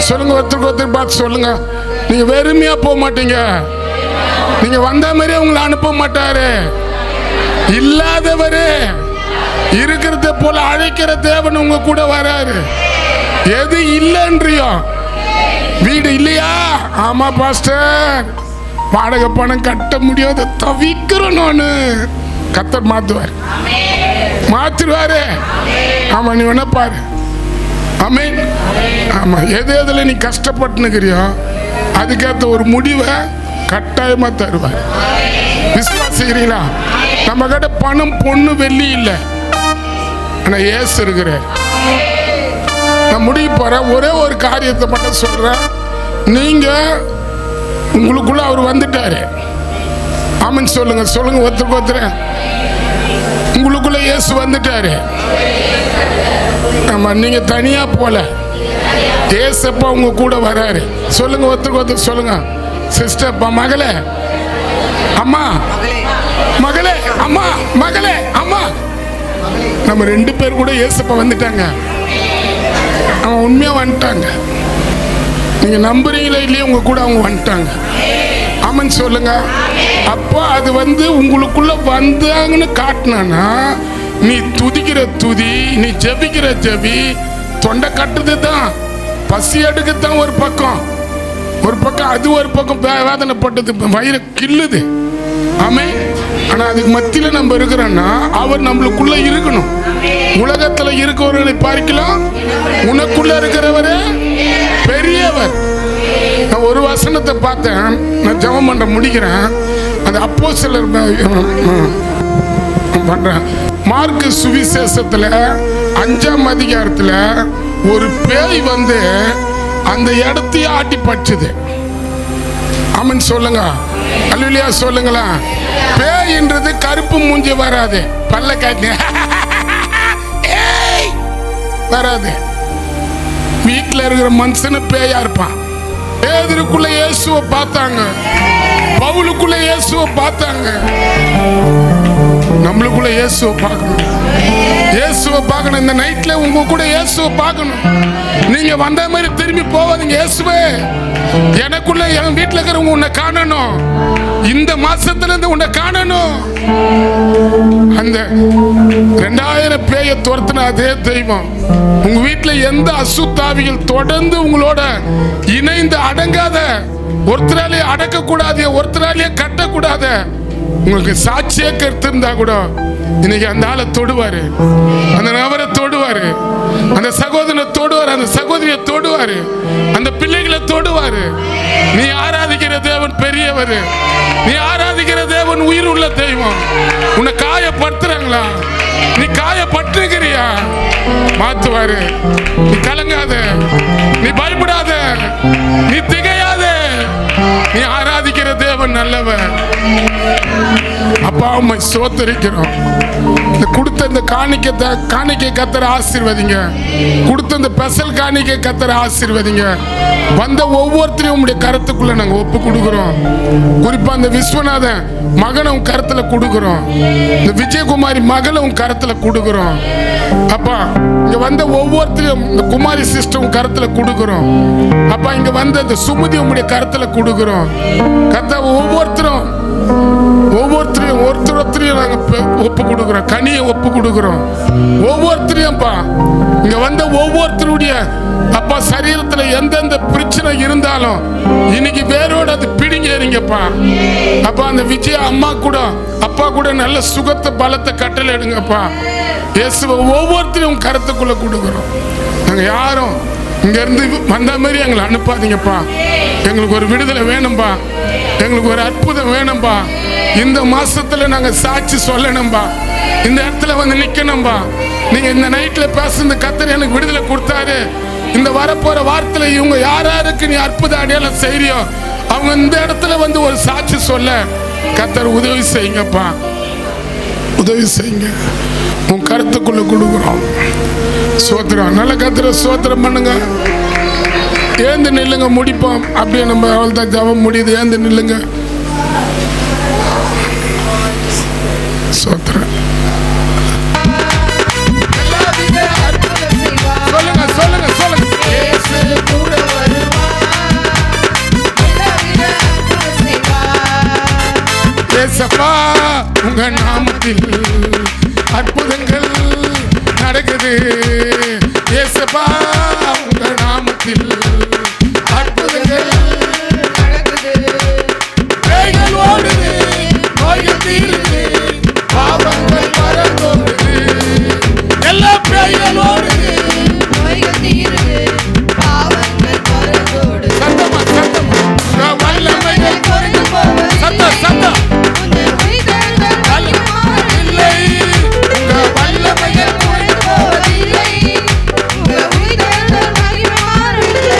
சொல்லுங்க, ஒருத்தருக்கு ஒருத்தர் பார்த்து சொல்லுங்க, நீங்க வெறுமையா போக மாட்டீங்க. நீங்க வந்த மாதிரியே உங்களை அனுப்ப மாட்டாரு. இல்லாதவரு இருக்கிறத போல அழைக்கிற தேவன் உங்க கூட வராரு. எது இல்லைன்றியோ, வீடு இல்லையா, ஆமா பாஸ்டர் வாடகை பணம் கட்ட முடியாத தவிக்கிறோம் நானு, கத்தர் மாத்துவாரு. ஆமா, நீ வேணா பாரு. ஆமென். ஆமா, எதுல நீ கஷ்டப்பட்டுக்கிறியோ அதுக்கேற்ற ஒரு முடிவை கட்டாயமா தருவார். விசுவாசிக்கிறீங்களா? நம்ம கிட்ட பணம் பொண்ணு வெள்ளி இல்லை, ஆனா ஏசு இருக்கிறார். நான் முடிய போறேன். ஒரே ஒரு காரியத்தை மட்டும் சொல்றேன். நீங்க உங்களுக்குள்ள அவர் வந்துட்டாரு. ஆமென் சொல்லுங்க, ஒருத்தருக்கு ஒருத்தர் உங்களுக்குள்ள இயேசு வந்துட்டாரு. ஆமா, நீங்க தனியா போல, ஏசப்பா உங்க கூட வராரு. சொல்லுங்க, ஒருத்தருக்கு ஒருத்தர் சொல்லுங்க. சிஸ்டர், மகளே, அம்மா, மகளே, அம்மா, மகளே, அம்மா. நம்ம ரெண்டு பேர் கூட ஏசப்பா வந்துட்டாங்க. அவன் உண்மையா வந்துட்டாங்க. நீங்க நம்புறீங்களா இல்லையா, உங்க கூட அவங்க வந்துட்டாங்க. ஆமன் சொல்லுங்க. அப்போ அது உங்களுக்குள்ள வந்தாங்கன்னு காட்டினா, நீ துதிக்கிற துதி, நீ ஜெபிக்கிற ஜெபி, தொண்டை கட்டுது தான், பசி எடுக்கத்தான் ஒரு பக்கம், அது ஒரு பக்கம் வேதனைப்பட்டது, வயிறு கில்லுது. ஆமே. ஆனா அதுக்கு மத்தியில நம்ம இருக்கிறோம்னா அவர் நம்மளுக்குள்ள இருக்கணும். உலகத்துல இருக்கிறவர்களை பார்க்கலாம், உனக்குள்ள இருக்கிறவரே பெரியவர். நான் ஒரு வசனத்தை பார்த்தேன், நான் ஜெபம் பண்ண முடிக்கிறேன். அது அப்போஸ்தலர் பண்றேன். மார்க்கு சுவிசேஷத்துல 5ஆம் அதிகாரத்துல ஒரு பேய் அந்த இடத்தையே ஆட்டி பச்சுது. ஆமென் சொல்லுங்க, அல்லேலூயா சொல்லுங்களா. பேய்ன்றது கருப்பு மூஞ்சி வராது, பல்ல காட்டி வராது. வீட்டில் இருக்கிற மனுஷனு பேயா இருப்பான். பேதுருக்குள்ள இயேசுவை பார்த்தாங்க, பவுலுக்குள்ள இயேசுவை பார்த்தாங்க. நம்மளுக்குள்ள இயேசுவை பார்க்கணும், இயேசுவை பார்க்கணும். இந்த நைட்ல உங்க கூட இயேசுவை பார்க்கணும். நீங்க வந்த மாதிரி திரும்பி போவாதீங்க. இயேசுவே, எனக்குள்ள என் வீட்டுல இருக்கிறவங்க உன்னை காணணும், இந்த மாசத்துல இருந்து உன்னை காணணும். அந்த 2000 பேயை துரத்தின அதே தெய்வம் உங்க வீட்டுல எந்த அசுத்தாவிகள் தொடர்ந்து உங்களோட இணைந்து அடங்காத, ஒருத்தராலேயே அடக்க கூடாது, ஒருத்தராலேயே கட்டக்கூடாது, உங்களுக்கு சாட்சியே கருத்திருந்தா கூட இன்னைக்கு அந்த ஆளை தொடுவாரு, அந்த நபரை தொடுவாரு, அந்த சகோதரனை தொடுவாரு, அந்த சகோதரியை தொடுவாரு, அந்த பிள்ளைகளை தொடுவாரு. நீ ஆராதிக்கிற தேவன் பெரியவர், நீ ஆராதிக்கிற தேவன் உயிர் உள்ள தெய்வம். உன்னை காயப்படுத்துறாங்களா, நீ காயப்பட்டிருக்கிறியா, மாத்துவாரு. நீ கலங்காத, நீ பயப்படாத, நீ திகையாத. நீ ஆராதிக்கிற தேவன் நல்லவர். அப்பா உம்மை ஸ்தோத்திரிக்கிறோம். இந்த கொடுத்த இந்த காணிக்கை கத்தரை ஆசீர்வதிங்க, கொடுத்த இந்த பெசல் காணிக்கை கத்தரை ஆசீர்வதிங்க. வந்த ஒவ்வொருத்தரையும் உங்களுடைய கருத்துக்குள்ள நாங்க ஒப்பு கொடுக்கிறோம். குறிப்பா இந்த விஸ்வநாதன் மகனை உன் கருத்துல கொடுக்கிறோம், இந்த விஜயகுமாரி மகளை உன் கருத்துல கொடுக்கிறோம். அப்பா இங்க வந்த ஒவ்வொருத்தரையும் இந்த குமாரி சிஸ்டம் கருத்துல கொடுக்கிறோம். அப்பா இங்க வந்த இந்த சுமதி உங்களுடைய கருத்துல கொடுக்கிறோம். கத்த ஒவ்வொருத்தரையும் ஒருத்தரையும் நாங்க ஒப்பு கொடுக்கிறோம், கனியை ஒப்பு கொடுக்கிறோம். ஒவ்வொருத்தரையும் இங்க வந்த ஒவ்வொருத்தருடைய அப்பா சரீரத்துல எந்தெந்த பிரச்சனை இருந்தாலும் இன்னைக்கு வேரோட அது பிடிங்கப்பா. அப்பா அந்த விஜய அம்மா கூட அப்பா கூட நல்ல சுகத்தை பலத்தை கட்டளை எடுங்கப்பா. இயேசுவை ஒவ்வொருத்தரையும் கருத்துக்குள்ள கொடுக்கிறோம். நாங்க யாரும் இங்க இருந்து வந்த மாதிரி எங்களை அனுப்பாதீங்கப்பா. எங்களுக்கு ஒரு விடுதலை வேணும்பா, எங்களுக்கு ஒரு அற்புதம் வேணும்பா. இந்த மாசத்துல நாங்க சாட்சி சொல்லணும்பா, இந்த இடத்துல வந்து நிக்கணும்பா. நீங்க இந்த நைட்ல பேசுறது கத்தர் எனக்கு விடுதலை கொடுத்தாரு. இந்த வரப்போற வார்த்தையில இவங்க யாராருக்கு நீ அற்புத அடையாளம் செய்யறியோ அவங்க இந்த இடத்துல வந்து ஒரு சாட்சி சொல்ல கத்தர் உதவி செய்யுங்கப்பா, உதவி செய்யுங்க. உன் கருத்துக்குள்ள கொடுக்குறோம். சோத்திரம் நல்ல கத்திர சோத்திரம் பண்ணுங்க. ஏந்து நில்லுங்க, முடிப்போம். அப்படியே நம்ம அவள் தான் ஜபம் முடியுது. ஏந்து நில்லுங்க. சோத்திரம் சொல்லுங்க சொல்லுங்க சொல்லுங்க. ஏசப்பா உங்க நாமத்தில் அற்புதங்கள் நடக்குது. ஏசப்பா உங்க நாமத்தில் அற்புதங்கள் நடக்குது. பேய்கள் ஓடுது, நோய்கள் தீருது, பாவங்கள் மறந்தோடுது. எல்லா பேய்கள் ஓடுது, நோய்கள் தீருது, பாவங்கள் மறந்தோடுது. சத்தமா சத்தமா வல்லமைகள் குறைந்து போவது சத்தம் சத்தம் உன்னை உயிர்த்தெழுதல் வல்லமையில்லை. உங்க வல்லமைகள் குறைந்து போவதில்லை. உங்கள் உயிர்த்தெழுதல் வல்லமையில்லை.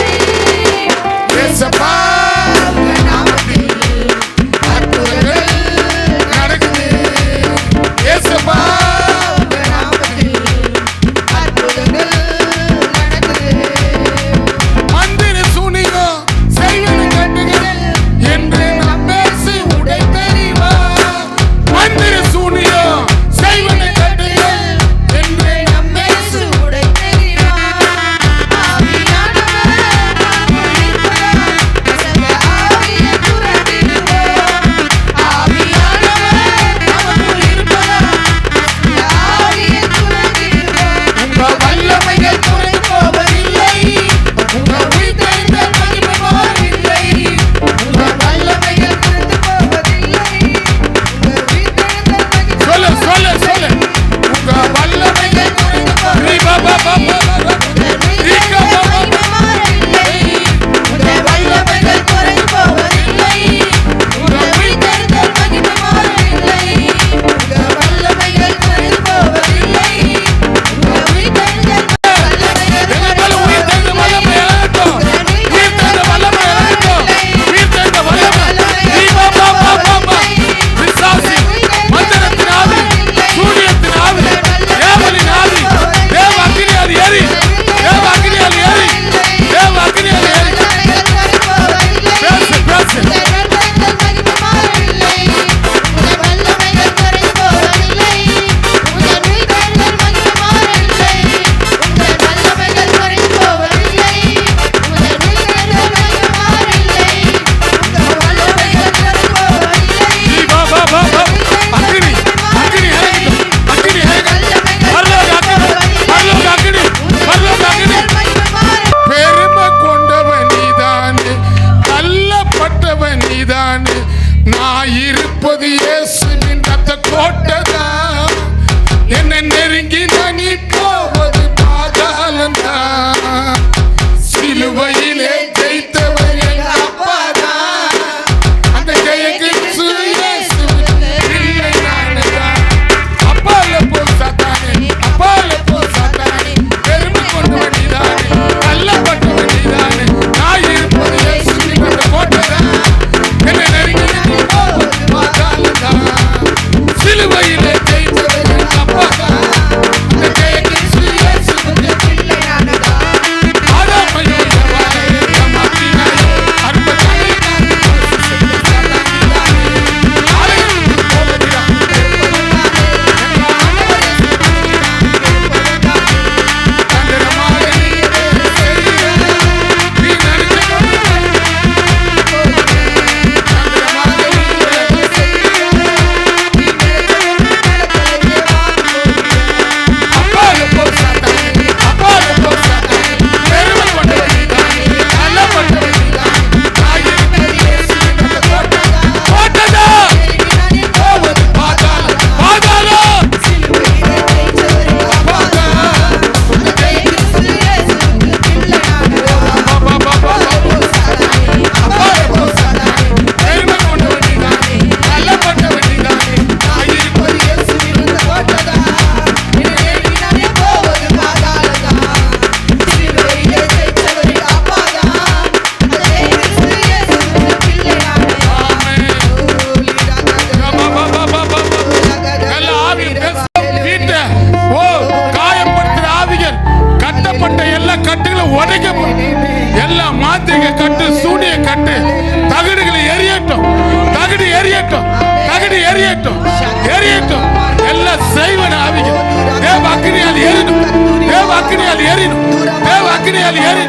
அக்னியால் ஏறி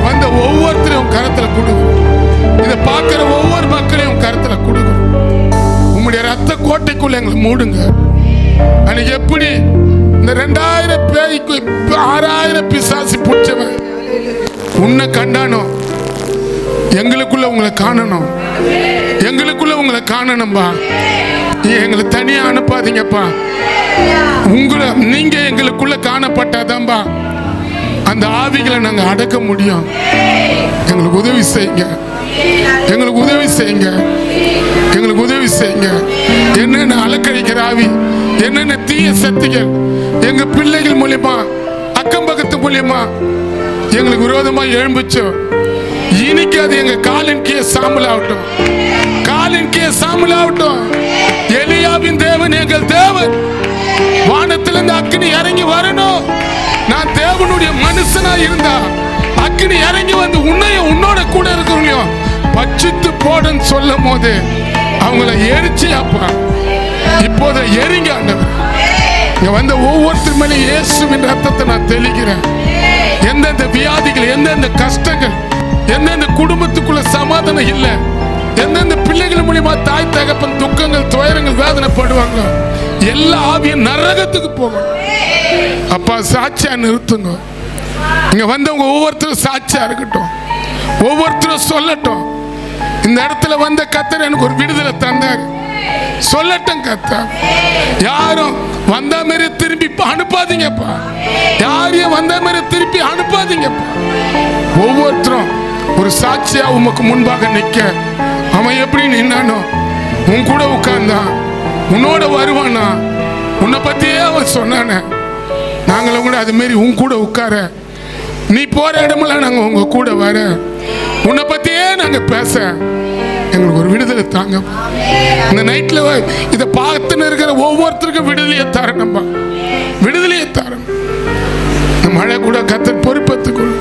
வந்த ஒவ்வொருத்தரையும் கரத்துல கொடுக்கும். இதை பார்க்கிற ஒவ்வொரு மக்களையும் கரத்துல கொடுக்கும். உங்களுடைய ரத்த கோட்டைக்குள்ள எங்களை மூடுங்க. அன்னைக்கு எப்படி இந்த 2000 பேய்க்கு 6000 பிசாசு பிடிச்சவன் உன்னை கண்டானோ, எங்களுக்குள்ள உங்களை காணணும், எங்களுக்குள்ள உங்களை காணணும்பா. எங்களை தனியா அனுப்பாதீங்கப்பா. உங்களை நீங்க எங்களுக்குள்ள காணப்பட்டாதான்பா அந்த ஆவிகளை நாங்க அடக்க முடியும். எங்களுக்கு உதவி செய்யுங்க, எங்களுக்கு உதவி செய்யுங்க, எங்களுக்கு உதவி செய்யுங்க. என்னென்ன அலக்கழிக்கிற ஆவி, என்னென்ன தீய சக்திகள் எங்க பிள்ளைகள் மூலியமா அக்கம் பக்கத்து மூலியமா எங்களுக்கு விரோதமா எழும்புச்சோ, இன்னைக்கு அது எங்க காலின் கீழே சாம்பல் ஆகட்டும், காலின் கீழே சாம்பல் ஆகட்டும். எலியாவின் தேவன் எங்கள் தேவன். வானத்திலிருந்து அக்னி இறங்கி வரணும். நான் தேவனுடைய மனுஷனா இருந்தா அக்னி இறங்கி வந்து உன்னையும் உன்னோட கூட இருக்கிறவங்களையும் பட்சித்து போடுன்னு சொல்லும் போது அவங்கள எரிச்சியாப்பா இப்போதை எரிங்க ஆண்டவர். இங்க வந்த ஒவ்வொருத்தர் மேலே இயேசுவின் ரத்தத்தை நான் தெளிக்கிறேன். எந்தெந்த வியாதிகள், எந்தெந்த கஷ்டங்கள், எந்தெந்த குடும்பத்துக்குள்ள சமாதானம் இல்லை, எந்தெந்த பிள்ளைகள் மூலியமா தாய் தகப்பன் துக்கங்கள் துயரங்கள் வேதனைப்படுவாங்க, எல்லா ஆவியும் நரகத்துக்கு போகும். அப்பா சாட்சியா நிறுத்துங்க. இங்க வந்தவங்க ஒவ்வொருத்தரும் சாட்சியா இருக்கட்டும், ஒவ்வொருத்தரும் சொல்லட்டும். இந்த இடத்துல வந்த கர்த்தர் எனக்கு ஒரு விடுதலை தந்தார், சொல்லட்டும் கர்த்தர். யாரும் வந்த மாதிரி திரும்பி அனுப்பாதீங்கப்பா, யாரையும் வந்த மாதிரி திருப்பி அனுப்பாதீங்கப்பா. ஒவ்வொருத்தரும் ஒரு சாட்சியா உமக்கு முன்பாக நிக்க. அவன் எப்படி நின்னானோ, உன் கூட உட்கார்ந்தான், உன்னோட வருவானா, உன்னை பத்தியே அவன் சொன்னானே, நாங்களும் கூட அது மாரி உன் கூட உட்கார, நீ போற இடமெல்லாம் நாங்க உங்க கூட வர, உன்னை பத்தியே நாங்க பேச எங்களுக்கு ஒரு விடுதலை தாங்க. இந்த நைட்ல இதை பார்த்துன்னு இருக்கிற ஒவ்வொருத்தருக்கும் விடுதலையை தரணும்பா, விடுதலையை தரணும். இந்த மழை கூட கர்த்தர் பொறுப்பேற்றுக்கொள்.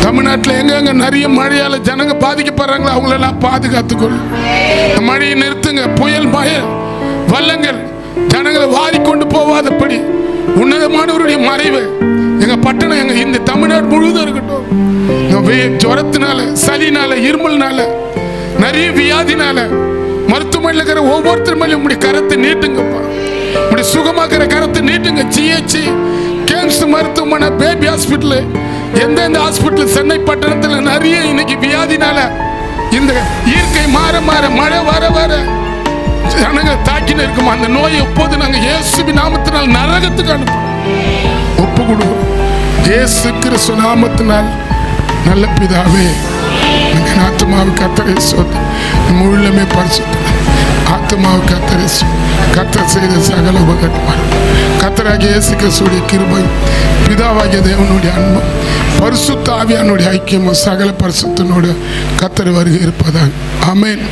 தமிழ்நாட்டில் எங்க நிறைய மழையால ஜனங்க பாதிக்கப்படுறாங்களோ அவங்களெல்லாம் பாதுகாத்துக்கொள்ளும். இந்த மழையை நிறுத்துங்க. புயல் மழை வல்லங்கள் ஜனங்களை வாரி கொண்டு போவாதபடி உன்னதமானவருடைய மறைவு எங்க பட்டணம், எங்க இந்த தமிழ்நாடு முழுவதும் இருக்கட்டும். ஜுரத்தினால, சளினால, இருமல்னால, நிறைய வியாதினால மருத்துவமனையில் இருக்கிற ஒவ்வொருத்தர் மேலும் உங்களுடைய கரத்தை நீட்டுங்கப்பா, உங்களுடைய சுகமாக்குற கரத்தை நீட்டுங்க. ஜிஹெச், கேம்ஸ் மருத்துவமனை, பேபி ஹாஸ்பிட்டல், எந்தெந்த ஹாஸ்பிட்டல் சென்னை பட்டணத்தில் நிறைய இன்னைக்கு வியாதினால இந்த இயற்கை மாற மாற மழை வர வர ஜனங்க தாக்கின்னு இருக்குமா, அந்த நோயை எப்போது நாங்கள் இயேசுவின் நாமத்தினால் நரகத்துக்கு அனுப்புவோம், ஒப்பு கொடுவோம். இயேசு கிறிஸ்து நாமத்தினால் நல்ல பிதாவே, ஆத்மாவு கர்த்தரை சோதி முழுமே பரிசுத்த ஆத்மாவு கர்த்தரை கர்த்தர் செய்த சகல உபகரணம் கர்த்தராகிய இயேசு கிறிஸ்துவின் கிருபை, பிதாவாகிய தேவனுடைய அன்பு, பரிசுத்த ஆவியானுடைய ஐக்கியமும் சகல பரிசுத்தனோடு கர்த்தர் வருகை இருப்பதாக. ஆமென்.